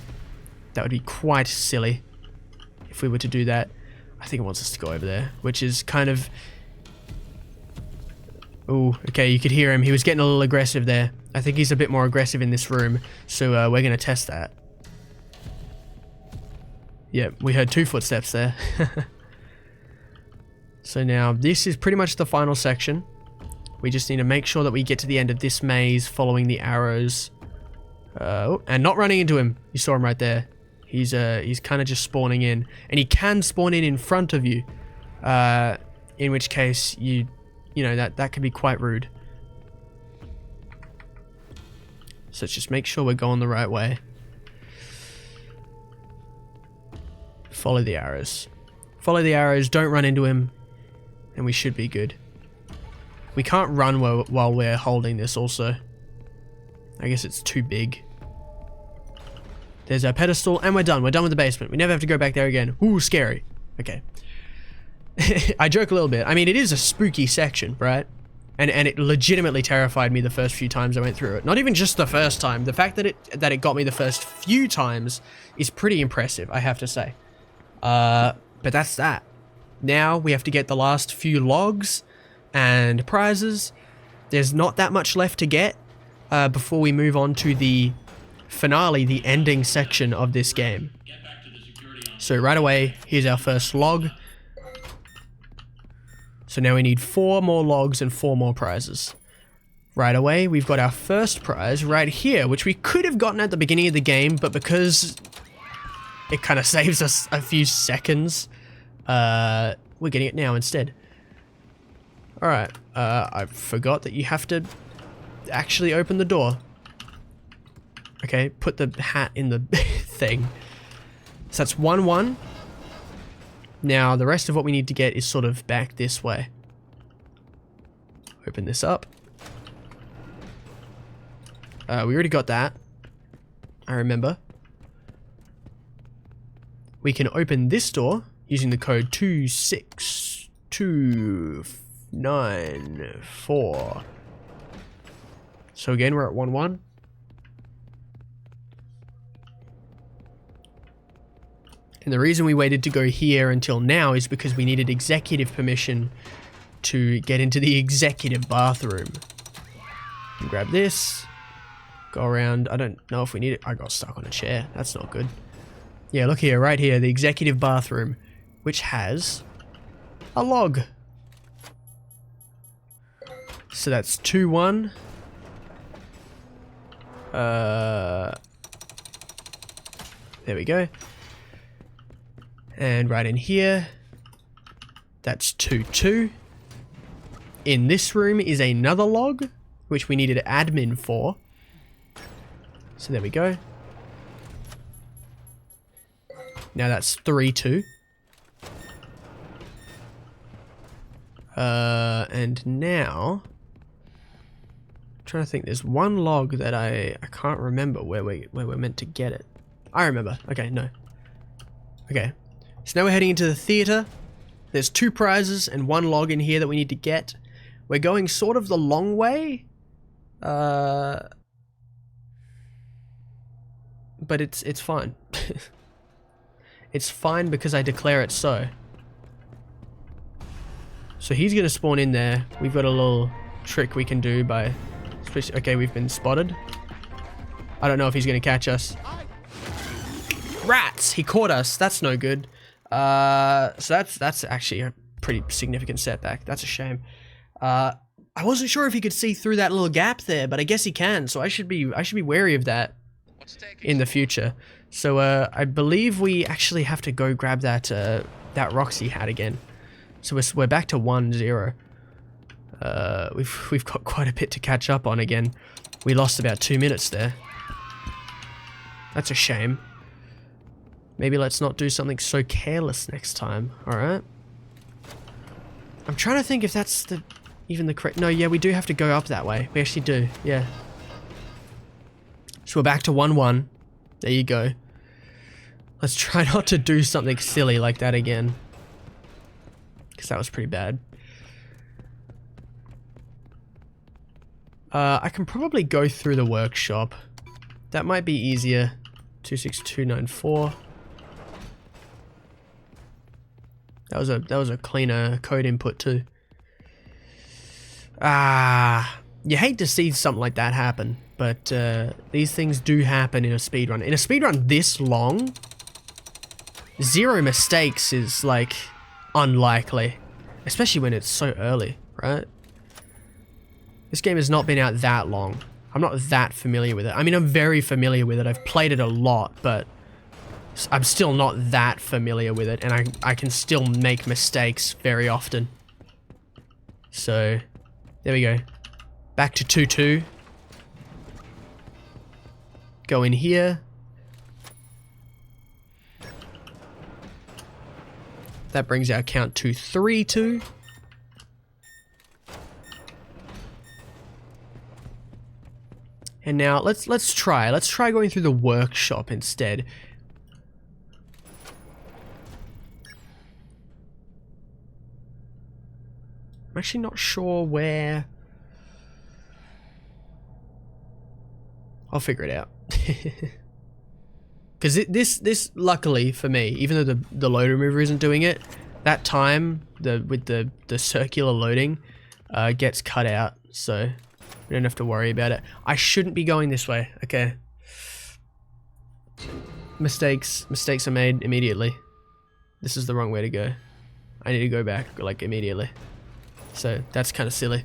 That would be quite silly if we were to do that. I think it wants us to go over there, which is kind of... Oh, okay, you could hear him. He was getting a little aggressive there. I think he's a bit more aggressive in this room, so we're going to test that. Yep, we heard 2 footsteps there. So now, this is pretty much the final section. We just need to make sure that we get to the end of this maze following the arrows. And not running into him. You saw him right there. He's kind of just spawning in. And he can spawn in front of you. In which case, you know, that can be quite rude. So let's just make sure we're going the right way. Follow the arrows. Follow the arrows, don't run into him. And we should be good. We can't run while we're holding this also. I guess it's too big. There's our pedestal, and we're done. We're done with the basement. We never have to go back there again. Ooh, scary. Okay. I joke a little bit. I mean, it is a spooky section, right? And it legitimately terrified me the first few times I went through it. Not even just the first time. The fact that it got me the first few times is pretty impressive, I have to say. But that's that. Now we have to get the last few logs and prizes. There's not that much left to get before we move on to the finale, the ending section of this game. So right away, here's our first log. So now we need 4 more logs and 4 more prizes. Right away, we've got our first prize right here, which we could have gotten at the beginning of the game, but because it kind of saves us a few seconds, we're getting it now instead. Alright, I forgot that you have to actually open the door. Okay, put the hat in the thing. So that's 1-1. Now, the rest of what we need to get is sort of back this way. Open this up. We already got that. I remember. We can open this door using the code 26294. So again, we're at 1-1. And the reason we waited to go here until now is because we needed executive permission to get into the executive bathroom. Grab this. Go around. I don't know if we need it. I got stuck on a chair. That's not good. Yeah, look here, right here, the executive bathroom, which has a log. So that's 2-1. There we go. And right in here, that's 2-2. In this room is another log, which we needed admin for. So there we go. Now that's 3-2. And now, I'm trying to think. There's one log that I can't remember where we're meant to get it. I remember. Okay, no. Okay. So now we're heading into the theater. There's 2 prizes and 1 log in here that we need to get. We're going sort of the long way. But it's fine. It's fine because I declare it so. So he's gonna spawn in there. We've got a little trick we can do by... Okay, we've been spotted. I don't know if he's gonna catch us. Rats! He caught us. That's no good. So that's actually a pretty significant setback. That's a shame. I wasn't sure if he could see through that little gap there, but I guess he can. So I should be wary of that in the future. So I believe we actually have to go grab that that Roxy hat again. So we're back to 1-0. We've got quite a bit to catch up on again. We lost about 2 minutes there. That's a shame. Maybe let's not do something so careless next time, alright? I'm trying to think if that's even the correct... No, yeah, we do have to go up that way. We actually do, yeah. So we're back to 1-1. There you go. Let's try not to do something silly like that again. Because that was pretty bad. I can probably go through the workshop. That might be easier. 26294. That was a cleaner code input too. You hate to see something like that happen, but these things do happen in a speedrun. In a speedrun this long, 0 mistakes is like unlikely, especially when it's so early, right? This game has not been out that long. I'm not that familiar with it. I mean, I'm very familiar with it. I've played it a lot, but I'm still not that familiar with it, and I can still make mistakes very often. So, there we go. Back to 2-2. Go in here. That brings our count to 3-2. And now let's try going through the workshop instead. I'm actually not sure where. I'll figure it out. Because this luckily for me, even though the load remover isn't doing it, that time with the circular loading gets cut out, so we don't have to worry about it. I shouldn't be going this way. Okay. Mistakes are made immediately. This is the wrong way to go. I need to go back like immediately. So that's kind of silly.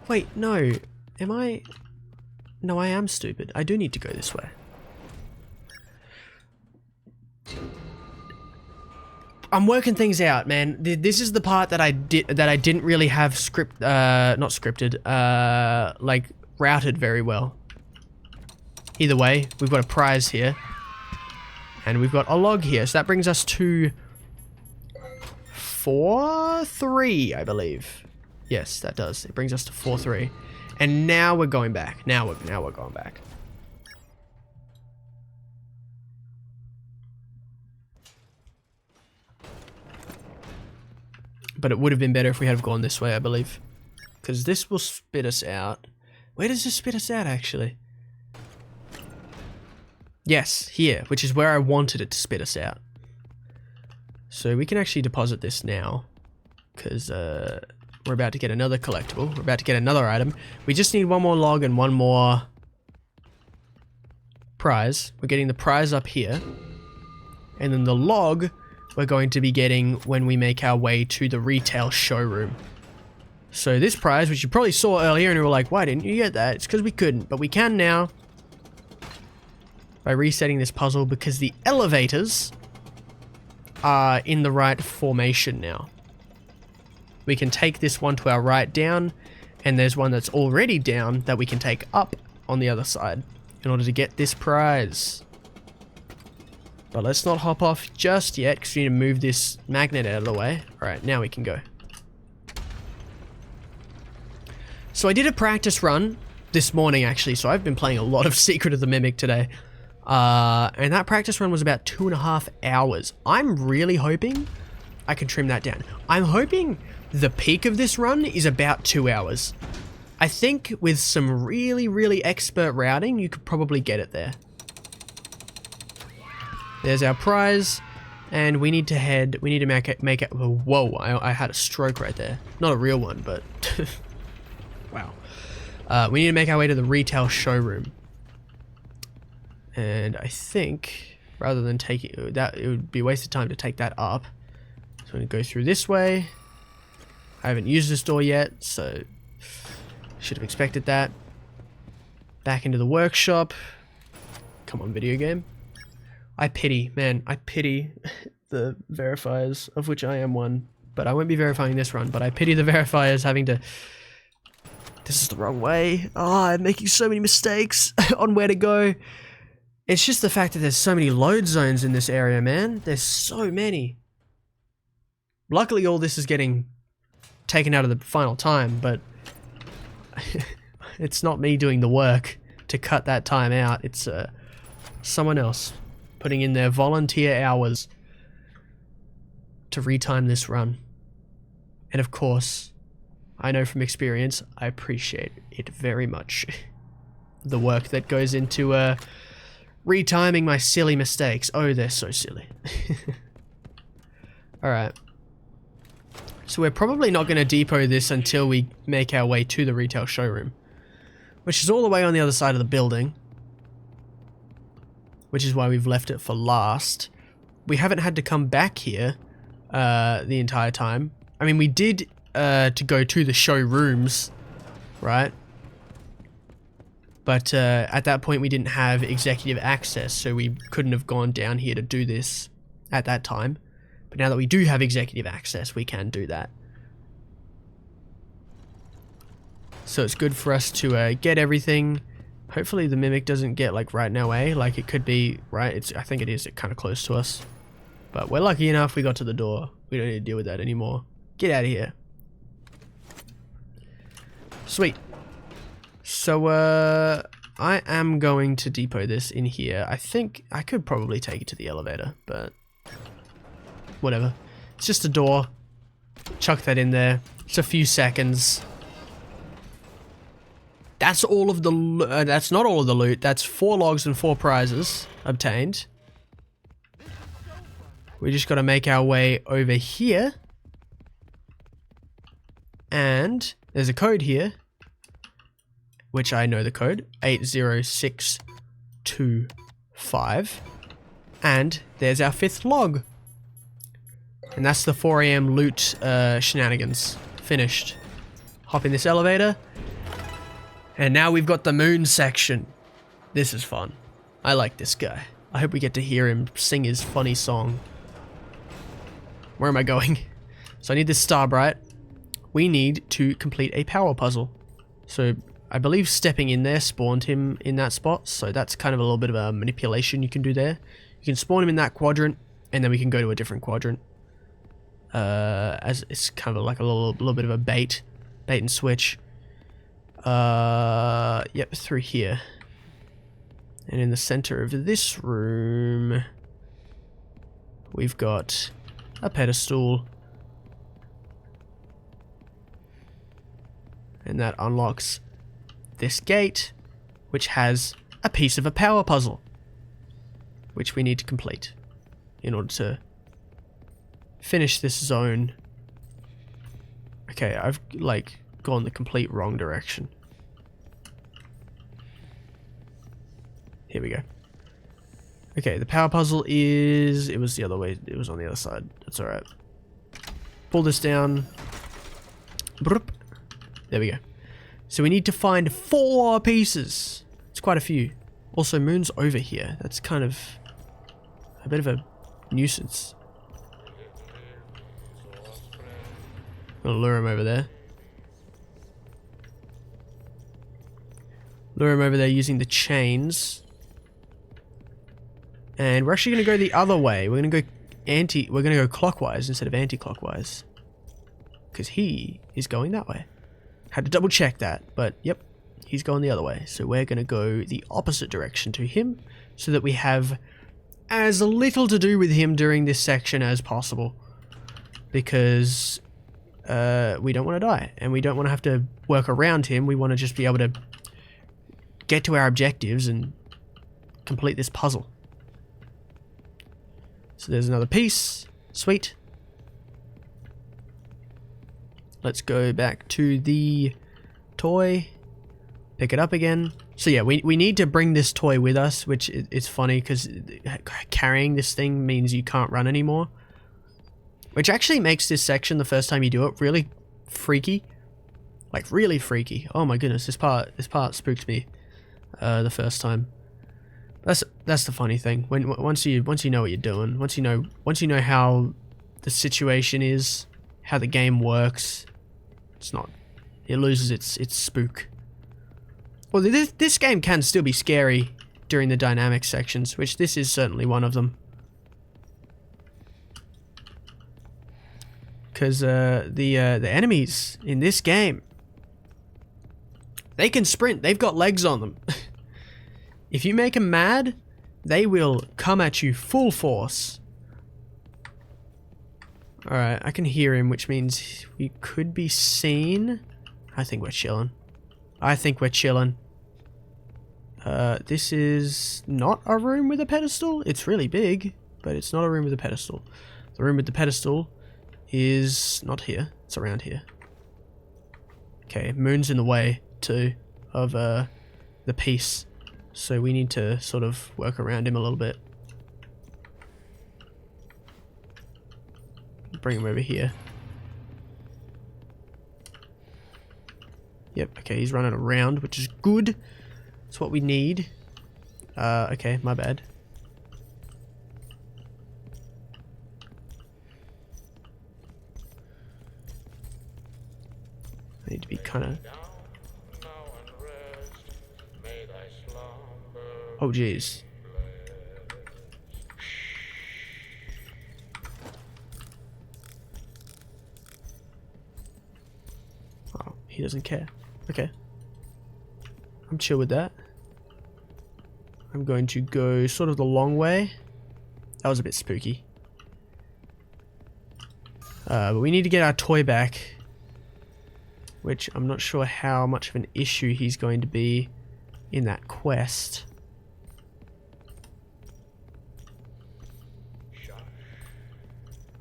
Wait, no. Am I? No, I am stupid. I do need to go this way. I'm working things out, man. This is the part that I didn't really have not scripted, like routed very well. Either way, we've got a prize here. And we've got a log here. So that brings us to 4-3, I believe. Yes, that does. It brings us to 4-3. And now we're going back. Now we're going back. But it would have been better if we had gone this way, I believe. Because this will spit us out. Where does this spit us out, actually? Yes, here, which is where I wanted it to spit us out. So we can actually deposit this now. Because we're about to get another collectible. We're about to get another item. We just need one more log and one more prize. We're getting the prize up here. And then the log we're going to be getting when we make our way to the retail showroom. So this prize, which you probably saw earlier and you were like, why didn't you get that? It's because we couldn't, but we can now. By resetting this puzzle, because the elevators are in the right formation now. We can take this one to our right down, and there's one that's already down that we can take up on the other side in order to get this prize. But let's not hop off just yet, because we need to move this magnet out of the way. Alright, now we can go. So I did a practice run this morning, actually, so I've been playing a lot of Secret of the Mimic today. And that practice run was about 2.5 hours. I'm really hoping I can trim that down. I'm hoping the peak of this run is about 2 hours. I think with some really, really expert routing, you could probably get it there. There's our prize, and we need to make it, whoa, I had a stroke right there. Not a real one, but, wow. We need to make our way to the retail showroom. And I think, rather than taking that, it would be a waste of time to take that up. So I'm going to go through this way. I haven't used this door yet, so should have expected that. Back into the workshop. Come on, video game. I pity the verifiers, of which I am one. But I won't be verifying this run, but I pity the verifiers having to... This is the wrong way. Oh, I'm making so many mistakes on where to go. It's just the fact that there's so many load zones in this area, man. There's so many. Luckily, all this is getting taken out of the final time, but it's not me doing the work to cut that time out. It's someone else putting in their volunteer hours to retime this run. And of course, I know from experience, I appreciate it very much. The work that goes into retiming my silly mistakes. Oh, they're so silly. Alright. So we're probably not going to depot this until we make our way to the retail showroom, which is all the way on the other side of the building, which is why we've left it for last. We haven't had to come back here the entire time. I mean, we did to go to the showrooms, right? But at that point we didn't have executive access, so we couldn't have gone down here to do this at that time. But now that we do have executive access, we can do that. So it's good for us to get everything. Hopefully the Mimic doesn't get like right in our way, like it could be, right? I think it is kind of close to us. But we're lucky enough we got to the door. We don't need to deal with that anymore. Get out of here. Sweet. So, I am going to depot this in here. I think I could probably take it to the elevator, but whatever. It's just a door. Chuck that in there. It's a few seconds. That's all of the that's not all of the loot. That's 4 logs and 4 prizes obtained. We just got to make our way over here. And there's a code here, which I know the code, 80625. And there's our 5th log. And that's the 4 AM loot shenanigans. Finished. Hop in this elevator. And now we've got the moon section. This is fun. I like this guy. I hope we get to hear him sing his funny song. Where am I going? So I need this star bright. We need to complete a power puzzle. So I believe stepping in there spawned him in that spot. So that's kind of a little bit of a manipulation you can do there. You can spawn him in that quadrant, and then we can go to a different quadrant. As it's kind of like a little bit of a bait and switch. Yep, through here. And in the center of this room, we've got a pedestal. And that unlocks this gate, which has a piece of a power puzzle, which we need to complete in order to finish this zone. Okay, I've like gone the complete wrong direction. Here we go. Okay, the power puzzle is... It was the other way. It was on the other side. That's alright. Pull this down. Broop. There we go. So we need to find 4 pieces. It's quite a few. Also, Moon's over here. That's kind of a bit of a nuisance. Gonna lure him over there. Lure him over there using the chains. And we're actually gonna go the other way. We're gonna go clockwise instead of anti-clockwise. Because he is going that way. Had to double check that, but yep, he's going the other way. So we're gonna go the opposite direction to him so that we have as little to do with him during this section as possible. Because we don't want to die, and we don't want to have to work around him. We want to just be able to get to our objectives and complete this puzzle. So there's another piece. Sweet. Let's go back to the toy. Pick it up again. So yeah, we need to bring this toy with us, which is funny because carrying this thing means you can't run anymore. Which actually makes this section, the first time you do it, really freaky. Like, really freaky. Oh my goodness, this part spooked me the first time. That's the funny thing. Once you know what you're doing, once you know how the situation is, how the game works, it loses its spook. Well, this game can still be scary during the dynamic sections, which this is certainly one of them. Because the enemies in this game, they can sprint. They've got legs on them. If you make them mad, they will come at you full force. Alright, I can hear him, which means we could be seen. I think we're chilling. I think we're chilling. This is not a room with a pedestal. It's really big, but it's not a room with a pedestal. The room with the pedestal is not here. It's around here. Okay, Moon's in the way too of the piece, so we need to sort of work around him a little bit. Bring him over here. Yep, okay, he's running around, which is good. That's what we need. Okay, my bad. I need to be kind of... Oh, jeez. Oh, he doesn't care. Okay. I'm chill with that. I'm going to go sort of the long way. That was a bit spooky. But we need to get our toy back, which I'm not sure how much of an issue he's going to be in that quest.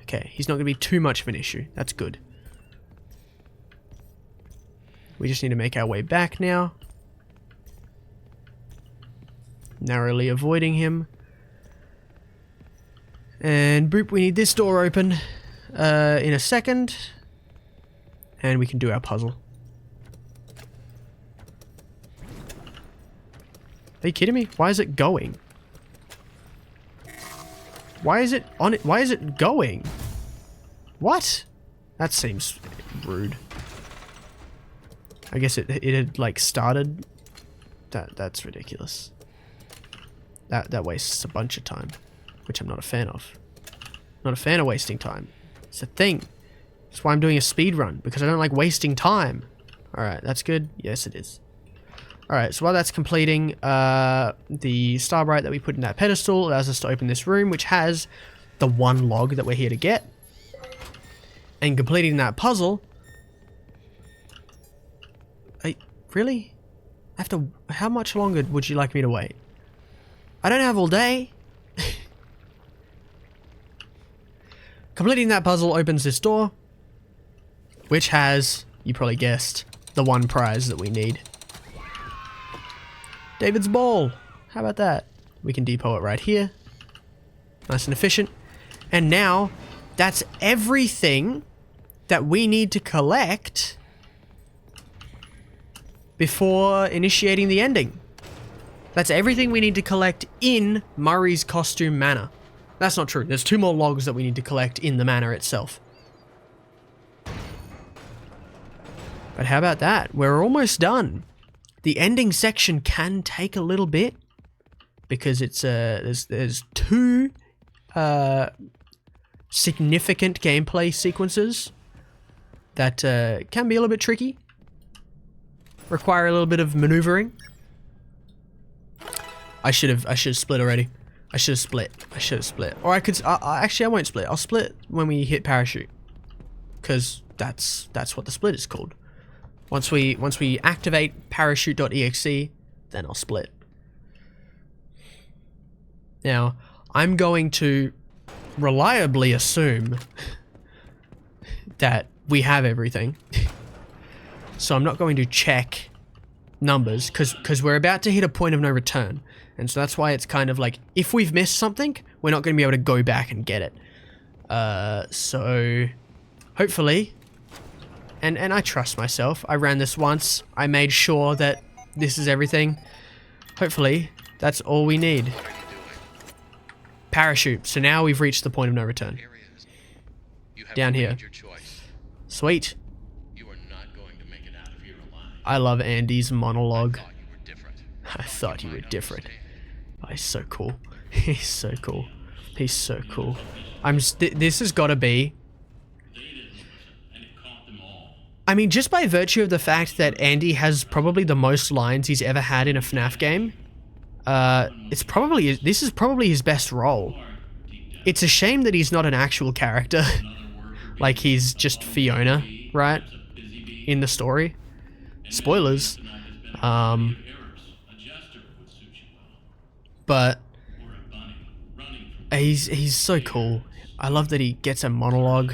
Okay, he's not going to be too much of an issue. That's good. We just need to make our way back now. Narrowly avoiding him. And boop, we need this door open in a second. And we can do our puzzle. Are you kidding me? Why is it going? Why is it on it? Why is it going? What? That seems rude. I guess it had like started. That's ridiculous. That wastes a bunch of time, which I'm not a fan of. Not a fan of wasting time. It's a thing. That's why I'm doing a speed run, because I don't like wasting time. Alright, that's good. Yes, it is. Alright, so while that's completing, the Starbright that we put in that pedestal allows us to open this room, which has the one log that we're here to get. And completing that puzzle... Really? I have to... How much longer would you like me to wait? I don't have all day. Completing that puzzle opens this door, which has, you probably guessed, the one prize that we need. David's ball. How about that? We can depot it right here. Nice and efficient. And now, that's everything that we need to collect before initiating the ending. That's everything we need to collect in Murray's Costume Manor. That's not true. There's 2 more logs that we need to collect in the manor itself. But how about that? We're almost done. The ending section can take a little bit because it's there's 2 significant gameplay sequences that can be a little bit tricky. Require a little bit of maneuvering. I should have split already. I should have split. Or I could actually I won't split. I'll split when we hit parachute. Cuz that's what the split is called. Once we activate parachute.exe, then I'll split. Now, I'm going to reliably assume that we have everything. So I'm not going to check numbers because we're about to hit a point of no return. And so that's why it's kind of like, if we've missed something, we're not going to be able to go back and get it. So hopefully, and I trust myself. I ran this once. I made sure that this is everything. Hopefully, that's all we need. Parachute. So now we've reached the point of no return. Down here. Sweet. I love Andy's monologue. I thought you were different. Oh, he's so cool. He's so cool. He's so cool. This has got to be... I mean, just by virtue of the fact that Andy has probably the most lines he's ever had in a FNAF game, this is probably his best role. It's a shame that he's not an actual character. Like, he's just Fiona, right? In the story. Spoilers. But he's so cool. I love that he gets a monologue.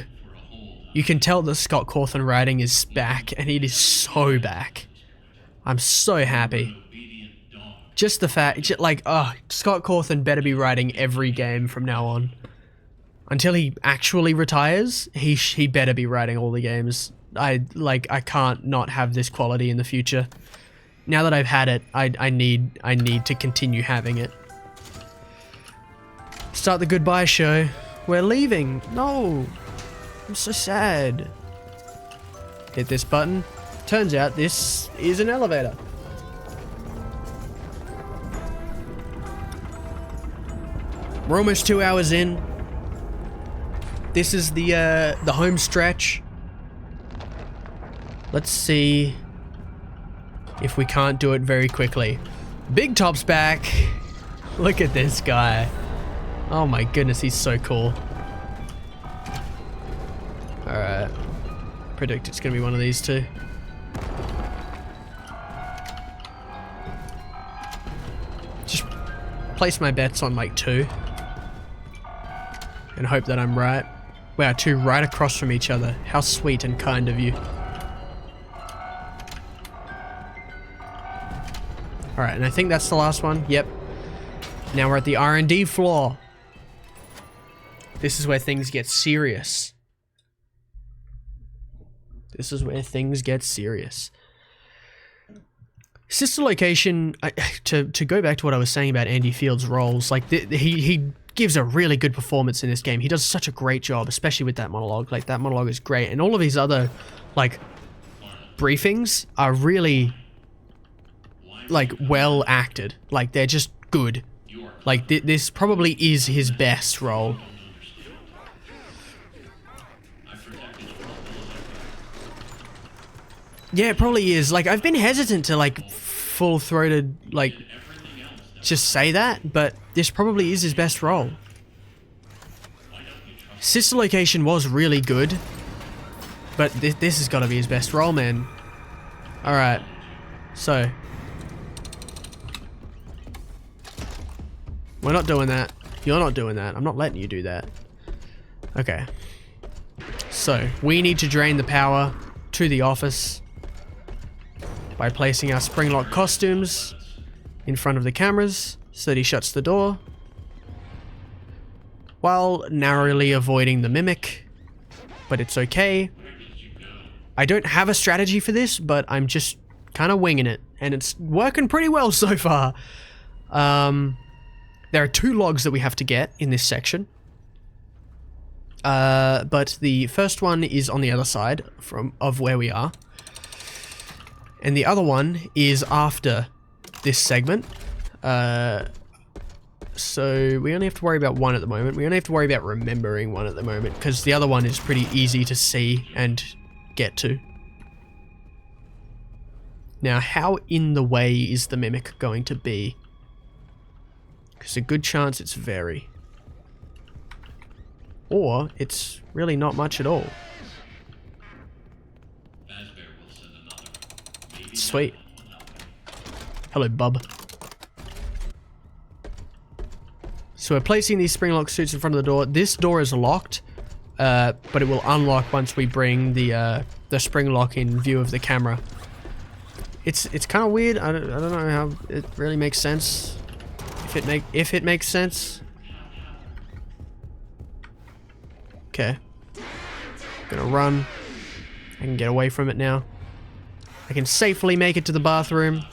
You can tell that Scott Cawthon writing is back, and it is so back. I'm so happy. Just the fact, like, oh, Scott Cawthon better be writing every game from now on. Until he actually retires, he better be writing all the games. I can't not have this quality in the future. Now that I've had it, I need to continue having it. Start the goodbye show. We're leaving. No. I'm so sad. Hit this button. Turns out this is an elevator. We're almost 2 hours in. This is the home stretch. Let's see if we can't do it very quickly. Big Top's back. Look at this guy. Oh my goodness, he's so cool. Alright. Predict it's gonna be one of these two. Just place my bets on like 2. And hope that I'm right. Wow, 2 right across from each other. How sweet and kind of you. Alright, and I think that's the last one. Yep. Now we're at the R&D floor. This is where things get serious. This is where things get serious. Sister Location, to go back to what I was saying about Andy Field's roles, like he gives a really good performance in this game. He does such a great job, especially with that monologue. Like, that monologue is great. And all of his other, like, briefings are really, like, well acted. Like, they're just good. Like, this probably is his best role. Yeah, it probably is. Like, I've been hesitant to, like, full-throated, like, just say that, but this probably is his best role. Sister Location was really good, but this has got to be his best role, man. Alright, so. We're not doing that. You're not doing that. I'm not letting you do that. Okay. So, we need to drain the power to the office by placing our spring-lock costumes in front of the cameras so that he shuts the door, while narrowly avoiding the mimic, but it's okay. I don't have a strategy for this, but I'm just kind of winging it, and it's working pretty well so far. There are 2 logs that we have to get in this section, but the first one is on the other side of where we are, and the other one is after this segment. So we only have to worry about 1 at the moment. We only have to worry about remembering 1 at the moment, because the other one is pretty easy to see and get to. Now, how in the way is the mimic going to be? Because a good chance it's very. Or it's really not much at all. Sweet. Hello, bub. So we're placing these spring lock suits in front of the door. This door is locked, but it will unlock once we bring the spring lock in view of the camera. It's kind of weird. I don't know how it really makes sense. If it makes sense. Okay. Gonna run. I can get away from it now. I can safely make it to the bathroom.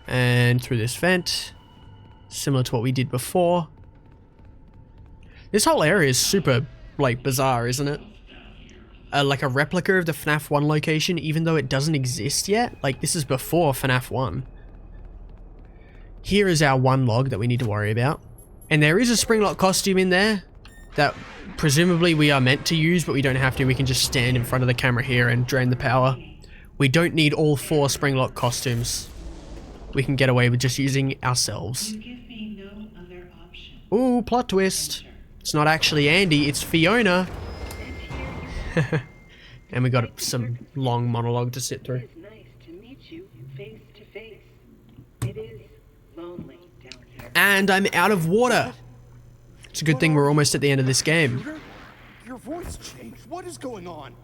And through this vent. Similar to what we did before. This whole area is super, like, bizarre, isn't it? Like a replica of the FNAF 1 location, even though it doesn't exist yet. Like, this is before FNAF 1. Here is our 1 log that we need to worry about. And there is a Springlock costume in there that presumably we are meant to use, but we don't have to. We can just stand in front of the camera here and drain the power. We don't need all 4 Springlock costumes. We can get away with just using ourselves. You give me no other option. Ooh, plot twist. It's not actually Andy, it's Fiona. And we got some long monologue to sit through. It is nice to meet you face to face. It is lonely down here. And I'm out of water. It's a good thing we're almost at the end of this game. Your voice changed. What is going on?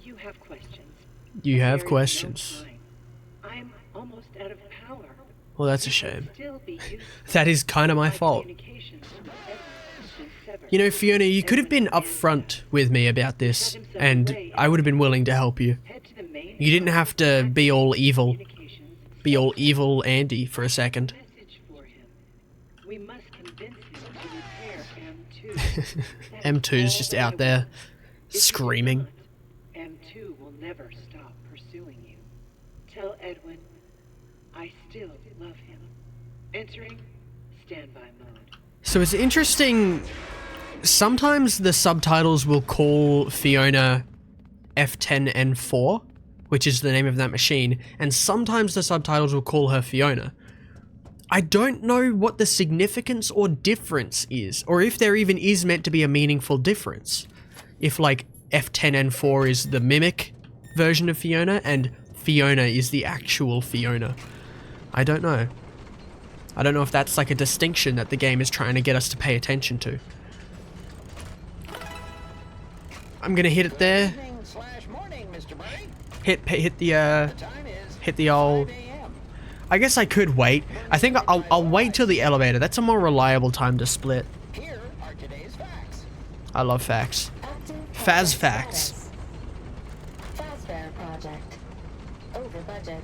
You have questions. You have There is no questions. time. I'm almost out of power. Well, that's a You shame. should still be useful. That is kind of my fault. Communications with Edward has been severed. You know, Fiona, you could have been upfront with me about this, and I would have been willing to help you. Head to the main You didn't have to be all evil. communications. Be all evil Andy for a second. Message for him. We must convince him to repair M2. That M2's is just all out I there, want. If you screaming. do not, M2 will never stop pursuing you. Tell Edwin, I still love him. Entering standby mode. So it's interesting, sometimes the subtitles will call Fiona F10N4, which is the name of that machine, and sometimes the subtitles will call her Fiona. I don't know what the significance or difference is, or if there even is meant to be a meaningful difference. If like F10N4 is the mimic version of Fiona, and Fiona is the actual Fiona. I don't know. I don't know if that's like a distinction that the game is trying to get us to pay attention to. I'm gonna hit it there. Evening/morning, Mr. Murray. Hit the Time is hit the old. 5 a.m. I guess I could wait. I think I'll wait till the elevator. That's a more reliable time to split. Here are today's facts. I love facts. Faz facts. Fazbear project. Over budget.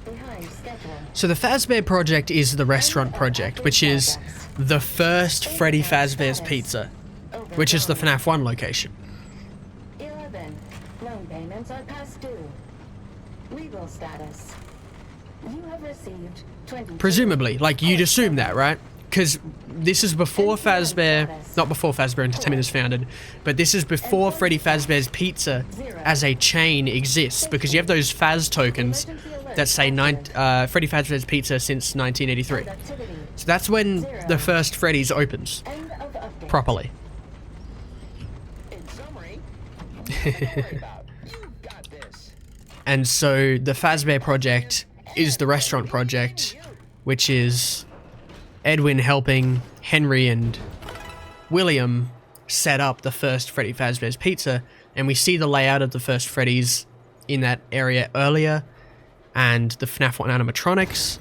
Behind schedule. So the Fazbear project is the restaurant project, which is the first Freddy Fazbear's Pizza, which is the FNAF 1 location. 11. Loan payments are past due. Legal status. You have received 20. Presumably, like you'd assume that, right? Because this is before Fazbear, not before Fazbear Entertainment is founded, but this is before Freddy Fazbear's Pizza as a chain exists, because you have those Faz tokens that say Freddy Fazbear's Pizza since 1983. Productivity. So that's when the first Freddy's opens End of update. properly. In summary, nothing to worry about. You got this. And so the Fazbear project is the restaurant project, which is Edwin helping Henry and William set up the first Freddy Fazbear's Pizza, and we see the layout of the first Freddy's in that area earlier, and the FNAF 1 animatronics.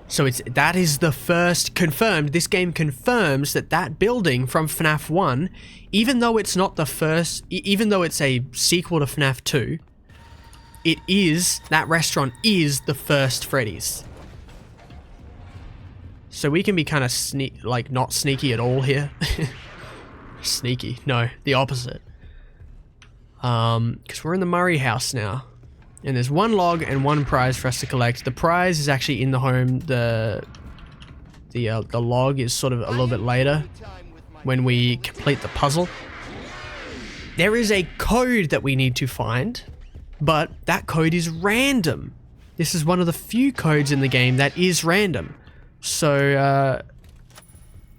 So that is the first confirmed. This game confirms that building from FNAF 1, even though it's not the first, even though it's a sequel to FNAF 2, that restaurant is the first Freddy's. So we can be kind of not sneaky at all here. Sneaky, no, the opposite. Because we're in the Murray house now. And there's one log and one prize for us to collect. The prize is actually in the home. The log is sort of a little bit later when we complete the puzzle. There is a code that we need to find, but that code is random. This is one of the few codes in the game that is random. So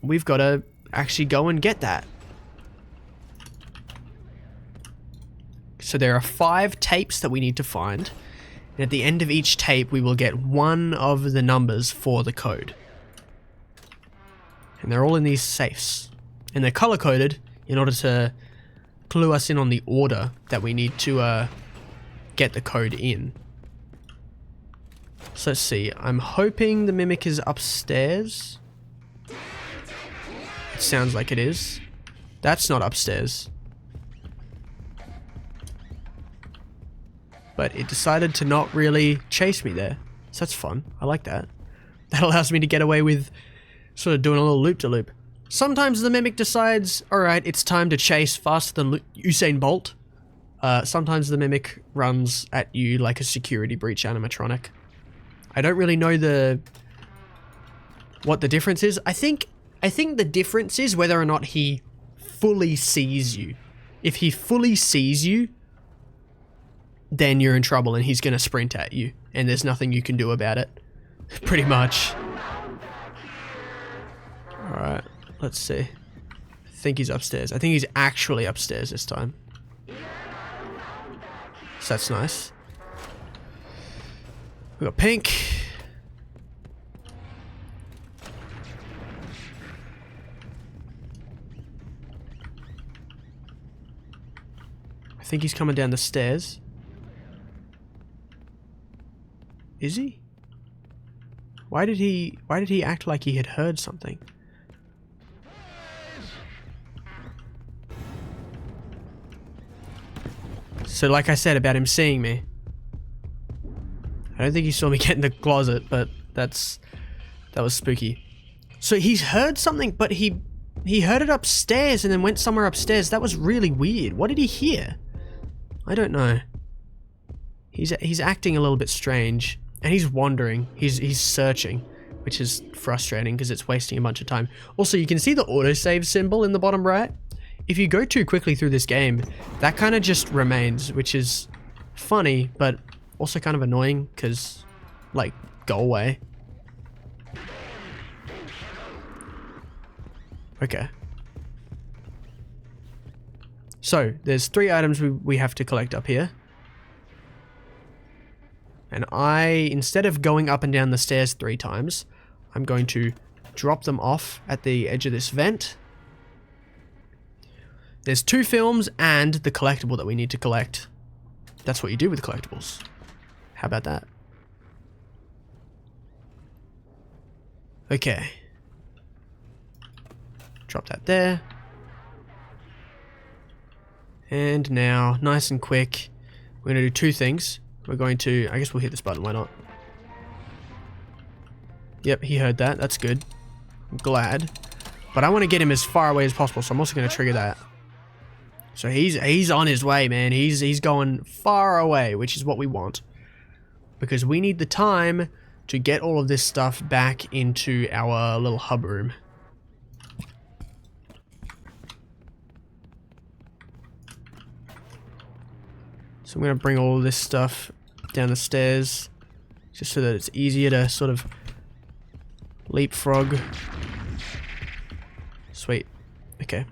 we've got to actually go and get that. So there are 5 tapes that we need to find, and at the end of each tape we will get one of the numbers for the code. And they're all in these safes. And they're color-coded in order to clue us in on the order that we need to get the code in. So let's see, I'm hoping the mimic is upstairs. It sounds like it is. That's not upstairs. But it decided to not really chase me there. So that's fun. I like that. That allows me to get away with sort of doing a little loop-de-loop. Sometimes the mimic decides, alright, it's time to chase faster than Usain Bolt. Sometimes the mimic runs at you like a security breach animatronic. I don't really know what the difference is. I think the difference is whether or not he fully sees you. If he fully sees you, then you're in trouble and he's going to sprint at you. And there's nothing you can do about it. Pretty much. Alright, let's see. I think he's upstairs. I think he's actually upstairs this time. So that's nice. We got pink. I think he's coming down the stairs. Is he? Why did he act like he had heard something? So like I said about him seeing me, I don't think he saw me get in the closet, but that was spooky. So he's heard something, but he heard it upstairs and then went somewhere upstairs. That was really weird. What did he hear? I don't know. He's acting a little bit strange, and he's wandering. He's searching, which is frustrating because it's wasting a bunch of time. Also, you can see the autosave symbol in the bottom right. If you go too quickly through this game, that kind of just remains, which is funny, but also kind of annoying because, like, go away. Okay. So, there's 3 items we have to collect up here. And instead of going up and down the stairs 3 times, I'm going to drop them off at the edge of this vent. There's 2 films and the collectible that we need to collect. That's what you do with collectibles. How about that? Okay. Drop that there. And now, nice and quick, we're going to do 2 things. We're going to, I guess we'll hit this button, why not? Yep, he heard that. That's good. I'm glad. But I want to get him as far away as possible, so I'm also going to trigger that. So he's on his way, man. He's going far away, which is what we want. Because we need the time to get all of this stuff back into our little hub room. So I'm going to bring all of this stuff down the stairs, just so that it's easier to sort of leapfrog. Sweet. Okay.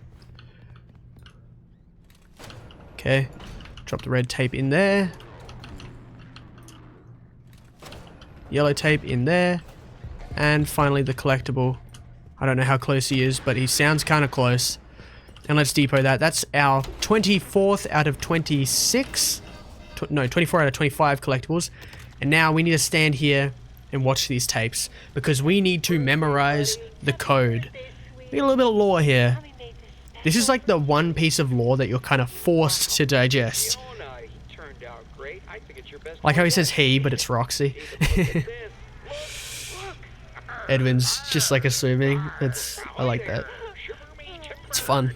Okay. Drop the red tape in there. Yellow tape in there. And finally the collectible. I don't know how close he is, but he sounds kind of close. And let's depot that. That's our 24th out of 26. No, 24 out of 25 collectibles. And now we need to stand here and watch these tapes, because we need to memorize the code. We got a little bit of lore here. This is like the one piece of lore that you're kind of forced to digest. Like how he says he, but it's Roxy. Edwin's just like assuming. I like that. It's fun.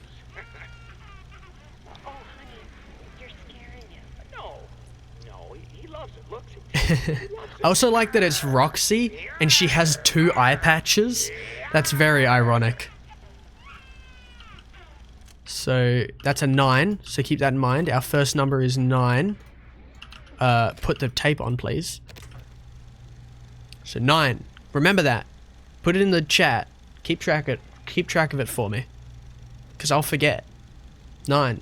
I also like that it's Roxy and she has 2 eye patches. That's very ironic. So that's a 9, so keep that in mind. Our first number is 9. Put the tape on, please. So 9. Remember that. Put it in the chat. Keep track of it for me, because I'll forget. 9.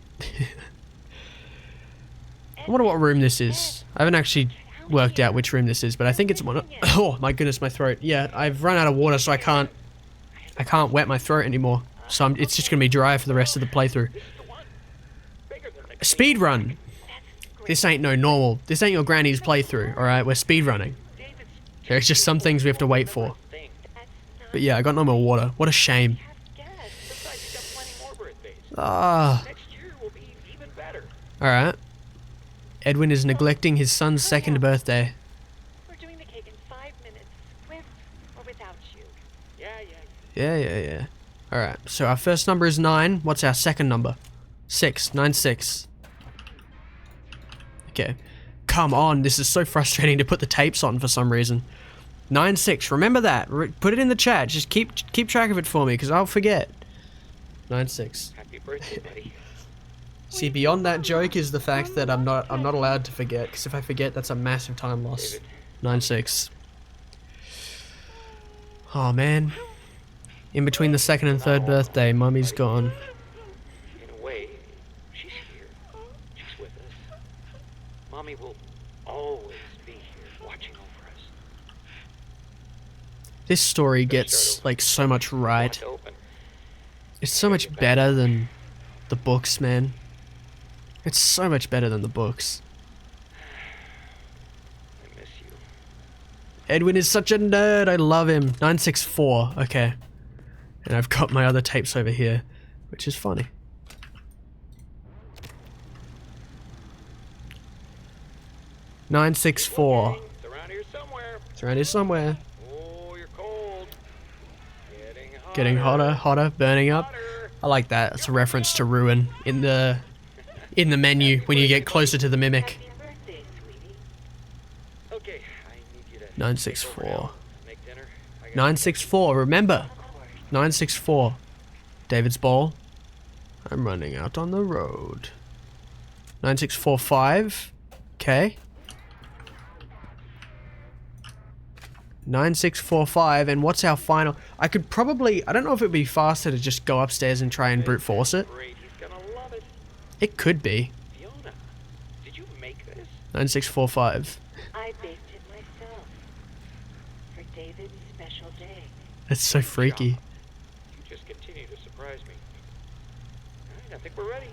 I wonder what room this is. I haven't actually worked out which room this is, but I think it's one of... Oh my goodness, my throat. Yeah, I've run out of water, so I can't wet my throat anymore. So it's just gonna be dry for the rest of the playthrough. Speedrun. This ain't no normal. This ain't your granny's playthrough, alright? We're speedrunning. There's just some things we have to wait for. But yeah, I got no more water. What a shame. Ah. Alright. Edwin is neglecting his son's 2nd birthday. We're doing the cake in 5 minutes, with or without you. Yeah. Alright, so our first number is 9. What's our second number? 6. 9, 6. Okay. Come on, this is so frustrating to put the tapes on for some reason. 9, 6. Remember that. Put it in the chat. Just keep track of it for me, because I'll forget. 9, 6. Happy birthday, buddy. See, beyond that joke is the fact that I'm not allowed to forget, because if I forget, that's a massive time loss. 9, 6. Oh man. In between the 2nd and 3rd birthday, Mummy's gone. Mommy will always be here watching over us. This story gets like so much right. Locked open. It's so much better than the books, man. It's so much better than the books. I miss you. Edwin is such a nerd. I love him. 964. Okay. And I've got my other tapes over here, which is funny. 964. It's around here somewhere. It's around here somewhere. Oh, you're cold. Getting hotter, hotter, burning up. I like that. It's a reference to Ruin in the menu when you get closer to the mimic. Okay, I need you to 964. make dinner. 964. Remember, 964. David's ball. I'm running out on the road. 9645. Okay. 9645, and what's our final? I could probably, I don't know if it'd be faster to just go upstairs and try and brute force it. Great, he's gonna love it. It could be. Fiona, did you make this? 9645. I baked it myself for David's special day. That's so freaky. You just continue to surprise me. Alright, I think we're ready.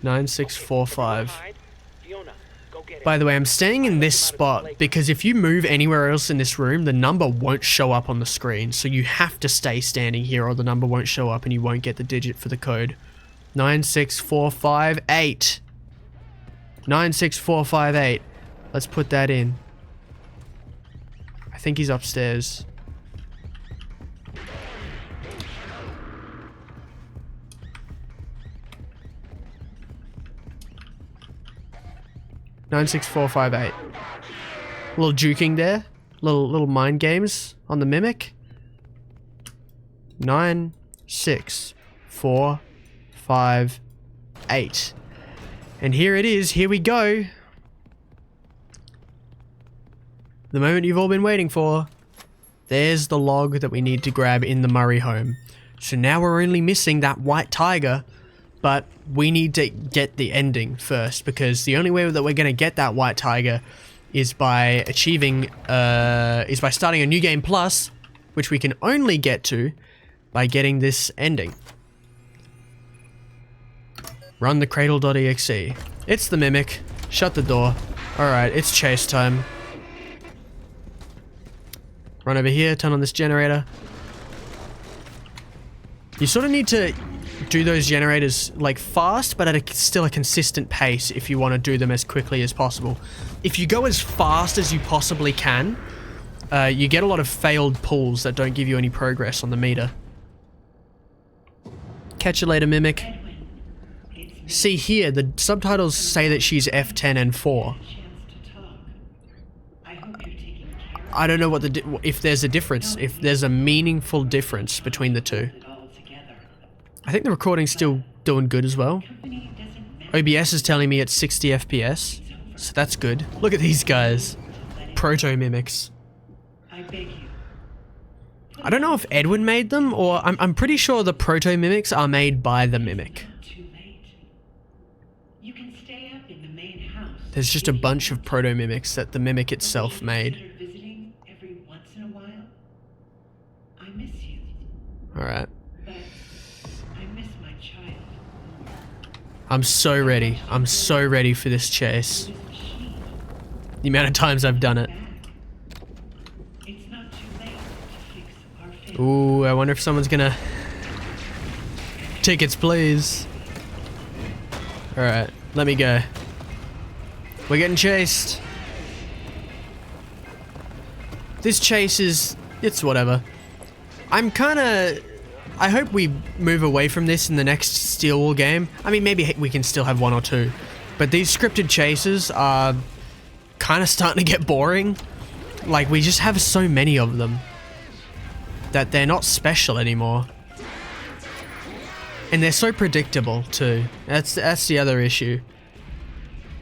9645. Hide. Fiona, go get it. By the way, I'm staying in this spot because if you move anywhere else in this room, the number won't show up on the screen. So you have to stay standing here or the number won't show up and you won't get the digit for the code. 96458. 96458. Let's put that in. I think he's upstairs. Nine six four five eight. Little juking there, little mind games on the mimic. 9645 and here it is. Here we go. The moment you've all been waiting for. There's the log that we need to grab in the Murray home. So now we're only missing that white tiger. But we need to get the ending first, because the only way that we're going to get that white tiger is by achieving, is by starting a new game plus, which we can only get to by getting this ending. Run the cradle.exe. It's the mimic. Shut the door. Alright, it's chase time. Run over here, turn on this generator. You sort of need to do those generators like fast, but at still a consistent pace if you want to do them as quickly as possible. If you go as fast as you possibly can, you get a lot of failed pulls that don't give you any progress on the meter. Catch you later, mimic. See here, the subtitles say that she's F10 and 4. I don't know what if there's a difference, if there's a meaningful difference between the two. I think the recording's still doing good as well. OBS is telling me it's 60 FPS, so that's good. Look at these guys. Proto-mimics. I don't know if Edwin made them, or I'm pretty sure the proto-mimics are made by the mimic. There's just a bunch of proto-mimics that the mimic itself made. Alright. I'm so ready. I'm so ready for this chase. The amount of times I've done it. Ooh, I wonder if someone's gonna... Tickets, please. Alright, let me go. We're getting chased. This chase is... It's whatever. I'm kinda... I hope we move away from this in the next Steel Wall game. I mean, maybe we can still have one or two. But these scripted chases are kind of starting to get boring. Like, we just have so many of them that they're not special anymore. And they're so predictable, too. That's the other issue.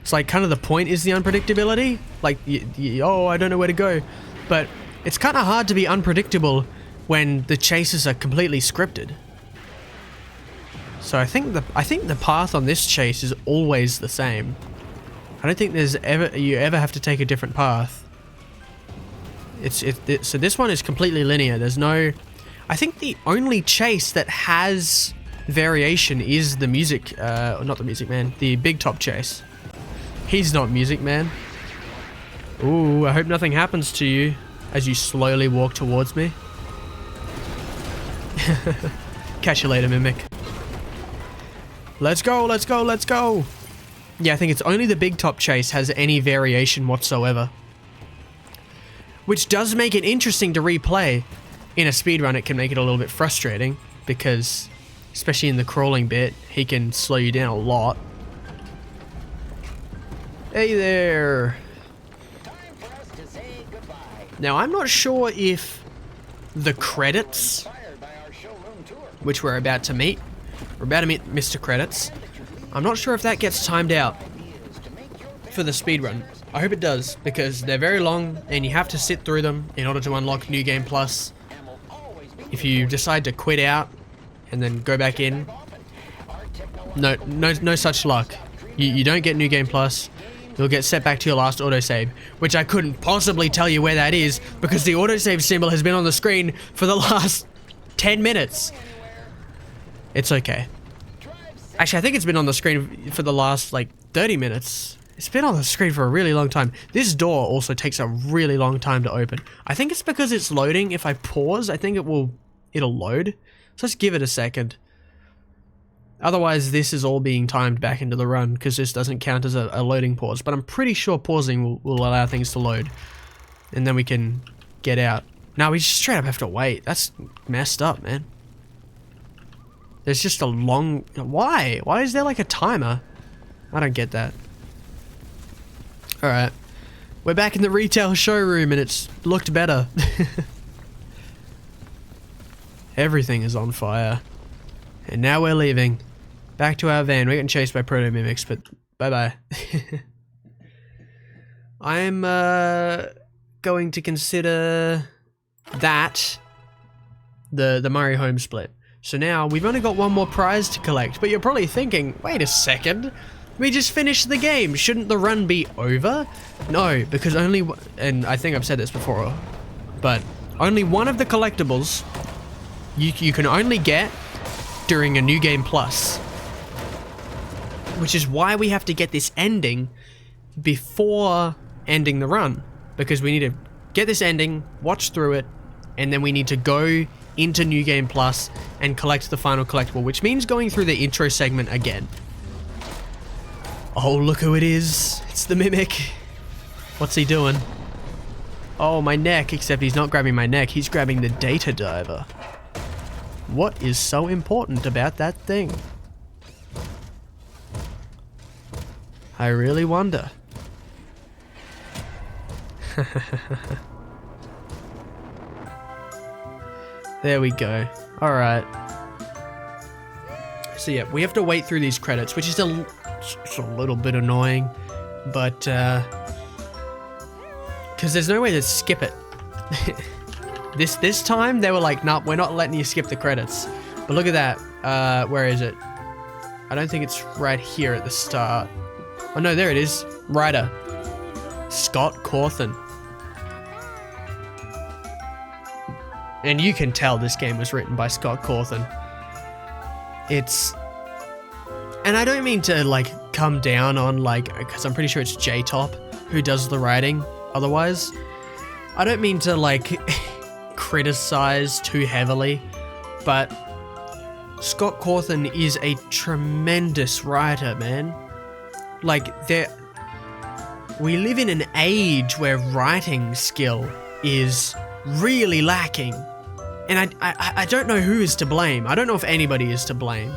It's like, kind of the point is the unpredictability. Like, oh, I don't know where to go. But it's kind of hard to be unpredictable when the chases are completely scripted. So I think the path on this chase is always the same. I don't think you ever have to take a different path. So this one is completely linear. There's no... I think the only chase that has variation is the music... not the Music Man. The Big Top chase. He's not Music Man. Ooh, I hope nothing happens to you as you slowly walk towards me. Catch you later, Mimic. Let's go, let's go, let's go! Yeah, I think it's only the Big Top chase has any variation whatsoever. Which does make it interesting to replay. In a speedrun, it can make it a little bit frustrating, because, especially in the crawling bit, he can slow you down a lot. Hey there! Time for us to say goodbye. Now, I'm not sure if the credits, Inspired by our showroom tour. which we're about to meet Mr. Credits, I'm not sure if that gets timed out for the speedrun. I hope it does, because they're very long, and you have to sit through them in order to unlock New Game Plus. If you decide to quit out, and then go back in, no such luck. You don't get New Game Plus. You'll get set back to your last autosave, which I couldn't possibly tell you where that is, because the autosave symbol has been on the screen for the last 10 minutes. It's okay. Actually, I think it's been on the screen for the last, like, 30 minutes. It's been on the screen for a really long time. This door also takes a really long time to open. I think it's because it's loading. If I pause, I think it'll load. So let's give it a second. Otherwise, this is all being timed back into the run, because this doesn't count as a loading pause. But I'm pretty sure pausing will allow things to load. And then we can get out. Now we just straight up have to wait. That's messed up, man. There's just a long... Why? Why is there like a timer? I don't get that. Alright. We're back in the retail showroom and it's looked better. Everything is on fire. And now we're leaving. Back to our van. We're getting chased by proto-mimics, but bye-bye. I'm going to consider that the Murray home split. So now we've only got one more prize to collect, but you're probably thinking, wait a second, we just finished the game. Shouldn't the run be over? No, because only, and I think I've said this before, but only one of the collectibles you can only get during a New Game Plus. Which is why we have to get this ending before ending the run. Because we need to get this ending, watch through it, and then we need to go into New Game Plus and collect the final collectible, which means going through the intro segment again. Oh, look who it is. It's the Mimic. What's he doing? Oh, my neck, except he's not grabbing my neck, he's grabbing the data diver. What is so important about that thing? I really wonder. There we go. Alright. So yeah, we have to wait through these credits, which is it's a little bit annoying, but because there's no way to skip it. This time they were like, nah, we're not letting you skip the credits. But look at that. Where is it? I don't think it's right here at the start. Oh no, there it is. Writer. Scott Cawthon. And you can tell this game was written by Scott Cawthon. It's... And I don't mean to, like, come down on, like... Because I'm pretty sure it's J-Top who does the writing otherwise. I don't mean to, like, criticize too heavily. But Scott Cawthon is a tremendous writer, man. Like, we live in an age where writing skill is really lacking. And I don't know who is to blame. I don't know if anybody is to blame.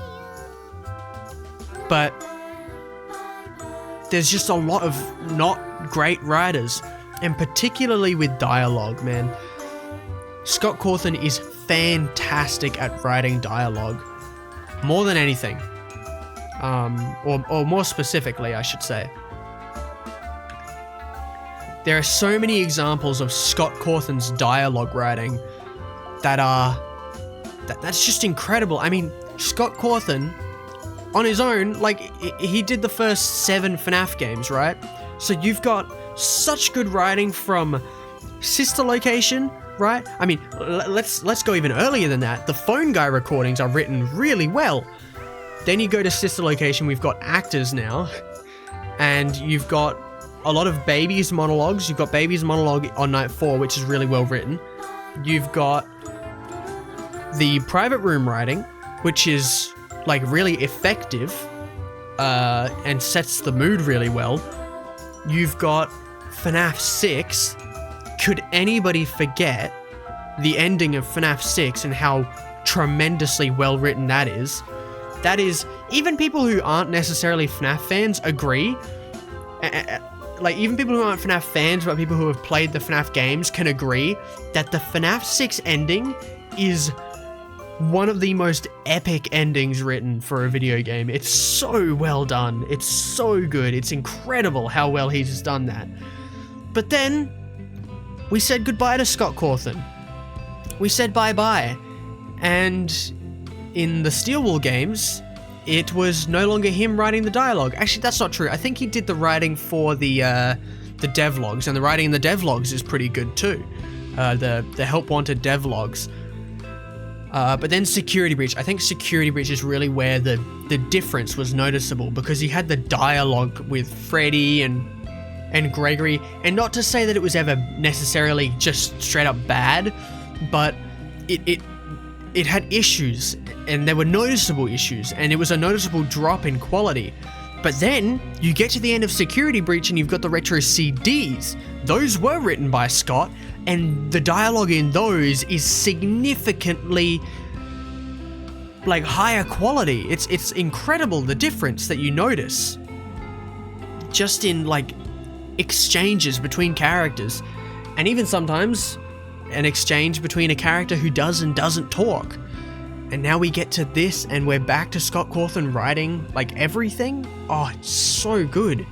But there's just a lot of not great writers. And particularly with dialogue, man. Scott Cawthon is fantastic at writing dialogue. More than anything. Or more specifically, I should say. There are so many examples of Scott Cawthon's dialogue writing that's just incredible. I mean, Scott Cawthon, on his own, like, he did the first 7 FNAF games, right? So you've got such good writing from Sister Location, right? I mean, let's go even earlier than that. The Phone Guy recordings are written really well. Then you go to Sister Location, we've got actors now, and you've got a lot of Baby's monologues. You've got Baby's monologue on night 4, which is really well written. You've got the private room writing, which is like really effective and sets the mood really well. You've got FNAF 6. Could anybody forget the ending of FNAF 6 and how tremendously well written that is? That is, even people who aren't necessarily FNAF fans agree. Like, even people who aren't FNAF fans, but people who have played the FNAF games can agree that the FNAF 6 ending is one of the most epic endings written for a video game. It's so well done. It's so good. It's incredible how well he's done that. But then, we said goodbye to Scott Cawthon. We said bye-bye. And in the Steelwall games, it was no longer him writing the dialogue. Actually, that's not true. I think he did the writing for the devlogs, and the writing in the devlogs is pretty good too. The Help Wanted devlogs. But then Security Breach. I think Security Breach is really where the difference was noticeable, because he had the dialogue with Freddy and Gregory, and not to say that it was ever necessarily just straight up bad, but it had issues, and there were noticeable issues, and it was a noticeable drop in quality. But then you get to the end of Security Breach and you've got the retro CDs. Those were written by Scott, and the dialogue in those is significantly like higher quality. It's incredible, the difference that you notice just in like exchanges between characters, and even sometimes an exchange between a character who does and doesn't talk. And now we get to this, and we're back to Scott Cawthon writing like everything. Oh, it's so good.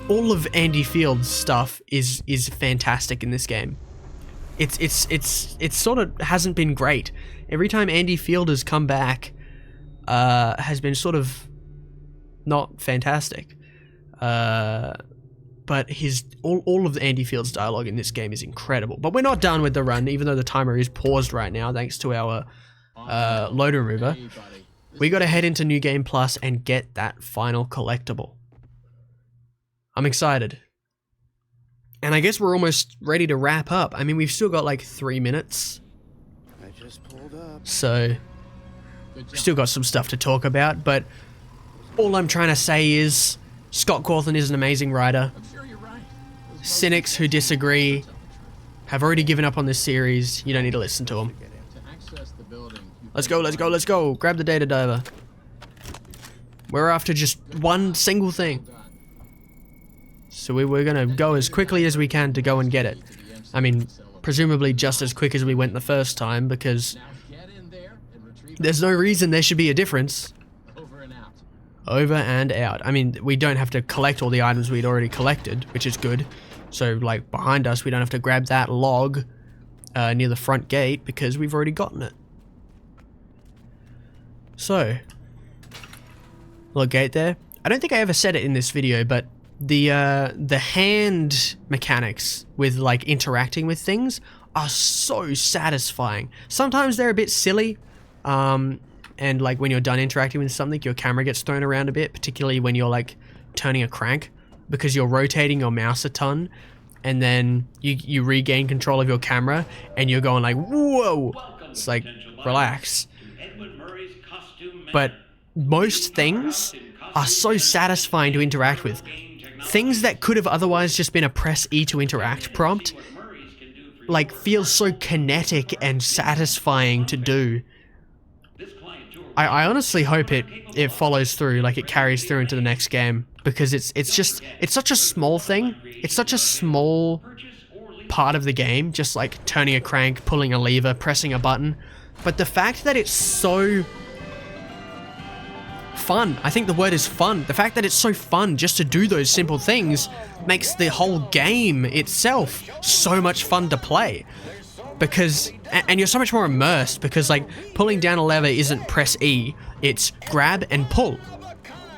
All of Andy Field's stuff is fantastic in this game. It's sort of hasn't been great. Every time Andy Field has come back, has been sort of not fantastic. But all of Andy Field's dialogue in this game is incredible. But we're not done with the run, even though the timer is paused right now, thanks to our load remover. We got to head into New Game Plus and get that final collectible. I'm excited. And I guess we're almost ready to wrap up. I mean, we've still got like 3 minutes. I just pulled up. So, we've still got some stuff to talk about, but all I'm trying to say is Scott Cawthon is an amazing writer. Cynics who disagree have already given up on this series. You don't need to listen to them. Let's go, let's go, let's go. Grab the data diver. We're after just one single thing. So we're going to go as quickly as we can to go and get it. I mean, presumably just as quick as we went the first time, because there's no reason there should be a difference. Over and out. I mean, we don't have to collect all the items we'd already collected, which is good. So, like, behind us, we don't have to grab that log near the front gate, because we've already gotten it. So, little gate there. I don't think I ever said it in this video, but the hand mechanics with, like, interacting with things are so satisfying. Sometimes they're a bit silly, and like when you're done interacting with something, your camera gets thrown around a bit, particularly when you're like turning a crank, because you're rotating your mouse a ton, and then you regain control of your camera and you're going like, whoa, it's like, relax. But most things are so satisfying to interact with. Things that could have otherwise just been a press E to interact prompt, like, feels so kinetic and satisfying to do. I honestly hope it follows through, like it carries through into the next game, because it's such a small thing. It's such a small part of the game, just like turning a crank, pulling a lever, pressing a button. But the fact that it's so fun, I think the word is fun. The fact that it's so fun just to do those simple things makes the whole game itself so much fun to play. Because, and you're so much more immersed, because like pulling down a lever isn't press E, it's grab and pull.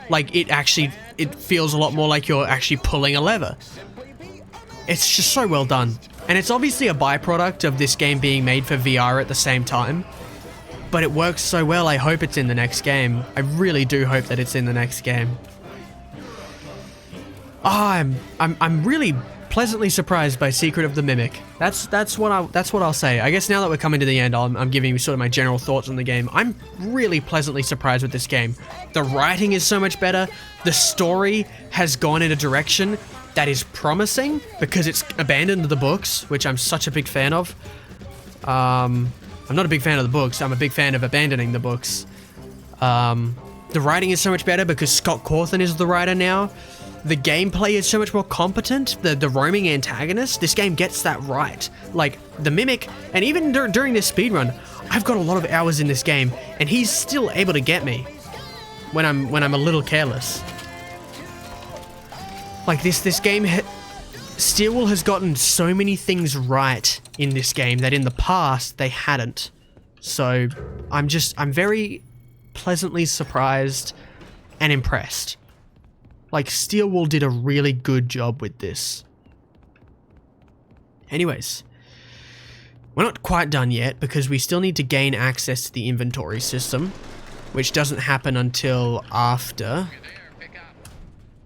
Like, it feels a lot more like you're actually pulling a lever. It's just so well done. And it's obviously a byproduct of this game being made for VR at the same time. But it works so well, I hope it's in the next game. I really do hope that it's in the next game. Oh, I'm really pleasantly surprised by Secret of the Mimic. That's what I'll say. I guess now that we're coming to the end, I'm giving you sort of my general thoughts on the game. I'm really pleasantly surprised with this game. The writing is so much better. The story has gone in a direction that is promising because it's abandoned the books, which I'm such a big fan of. I'm not a big fan of the books. I'm a big fan of abandoning the books. The writing is so much better because Scott Cawthon is the writer now. The gameplay is so much more competent. The roaming antagonist, this game gets that right. Like, the Mimic, and even during this speedrun, I've got a lot of hours in this game, and he's still able to get me when I'm a little careless. Like, this game, Steelwool has gotten so many things right in this game that in the past they hadn't. So, I'm very pleasantly surprised and impressed. Like, Steelwool did a really good job with this. Anyways, we're not quite done yet because we still need to gain access to the inventory system, which doesn't happen until after.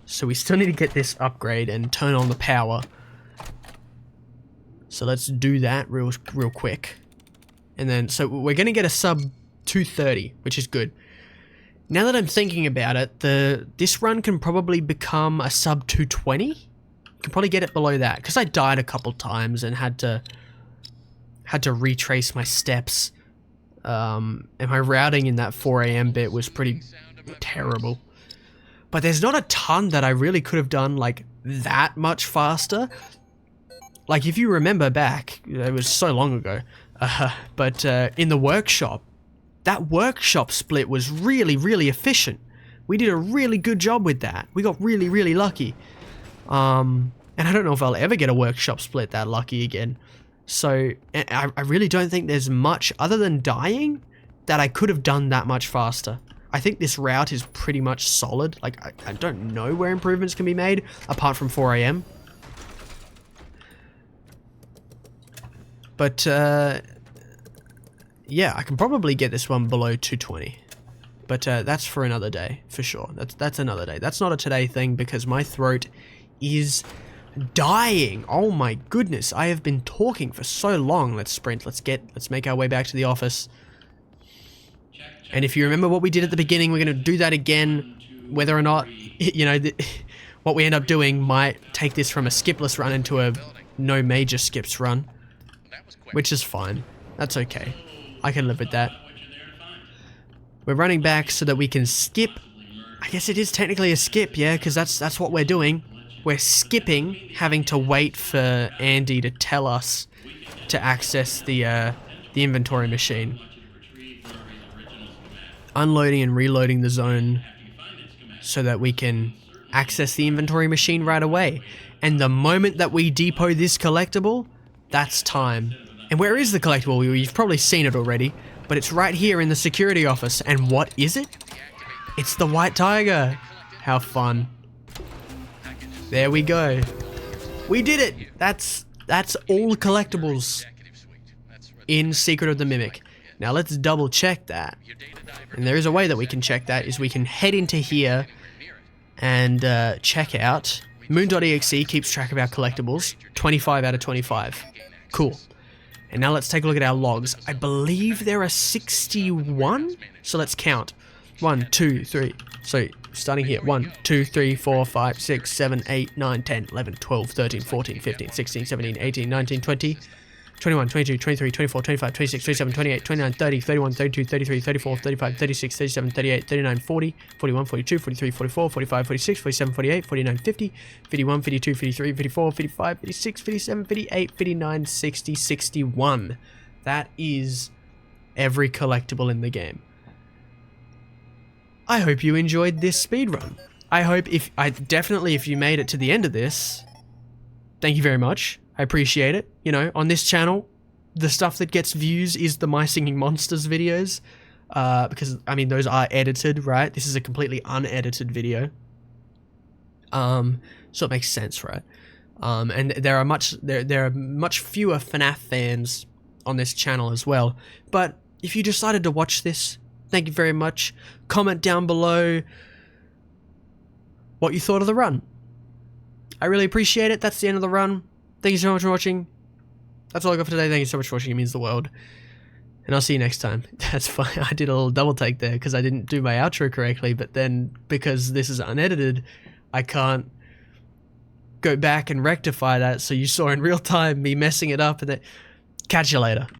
So we still need to get this upgrade and turn on the power. So let's do that real quick. And then, so we're going to get a sub 230, which is good. Now that I'm thinking about it, this run can probably become a sub 220. You can probably get it below that because I died a couple times and had to retrace my steps. And my routing in that 4 AM bit was pretty terrible. But there's not a ton that I really could have done like that much faster. Like if you remember back, it was so long ago. But in the workshop. That workshop split was really, really efficient. We did a really good job with that. We got really, really lucky. And I don't know if I'll ever get a workshop split that lucky again. So I really don't think there's much other than dying that I could have done that much faster. I think this route is pretty much solid. Like I don't know where improvements can be made apart from 4 AM. But yeah, I can probably get this one below 220. But that's for another day, for sure. That's another day. That's not a today thing because my throat is dying. Oh my goodness, I have been talking for so long. Let's sprint, let's make our way back to the office. And if you remember what we did at the beginning, we're going to do that again. Whether or not, you know, what we end up doing might take this from a skipless run into a no major skips run. Which is fine. That's okay. I can live with that. We're running back so that we can skip. I guess it is technically a skip, yeah, because that's what we're doing. We're skipping having to wait for Andy to tell us to access the inventory machine. Unloading and reloading the zone so that we can access the inventory machine right away. And the moment that we depot this collectible, that's time. And where is the collectible? You've probably seen it already, but it's right here in the security office. And what is it? It's the white tiger. How fun. There we go. We did it. That's all collectibles in Secret of the Mimic. Now let's double check that. And there is a way that we can check that, is we can head into here and check out. Moon.exe keeps track of our collectibles. 25 out of 25. Cool. And now let's take a look at our logs. I believe there are 61? So let's count. 1, 2, 3. So starting here. 1, 2, 3, 4, 5, 6, 7, 8, 9, 10, 11, 12, 13, 14, 15, 16, 17, 18, 19, 20, 21, 22, 23, 24, 25, 26, 27, 28, 29, 30, 31, 32, 33, 34, 35, 36, 37, 38, 39, 40, 41, 42, 43, 44, 45, 46, 47, 48, 49, 50, 51, 52, 53, 54, 55, 56, 57, 58, 59, 60, 61. That is every collectible in the game. I hope you enjoyed this speedrun. Definitely if you made it to the end of this, thank you very much. I appreciate it. You know, on this channel, the stuff that gets views is the My Singing Monsters videos. because I mean those are edited, right? This is a completely unedited video. So it makes sense, right? And there are much fewer FNAF fans on this channel as well. But if you decided to watch this, thank you very much. Comment down below what you thought of the run. I really appreciate it. That's the end of the run. Thank you so much for watching. That's all I got for today. Thank you so much for watching. It means the world. And I'll see you next time. That's fine. I did a little double take there because I didn't do my outro correctly. But then because this is unedited, I can't go back and rectify that. So you saw in real time me messing it up. And then catch you later.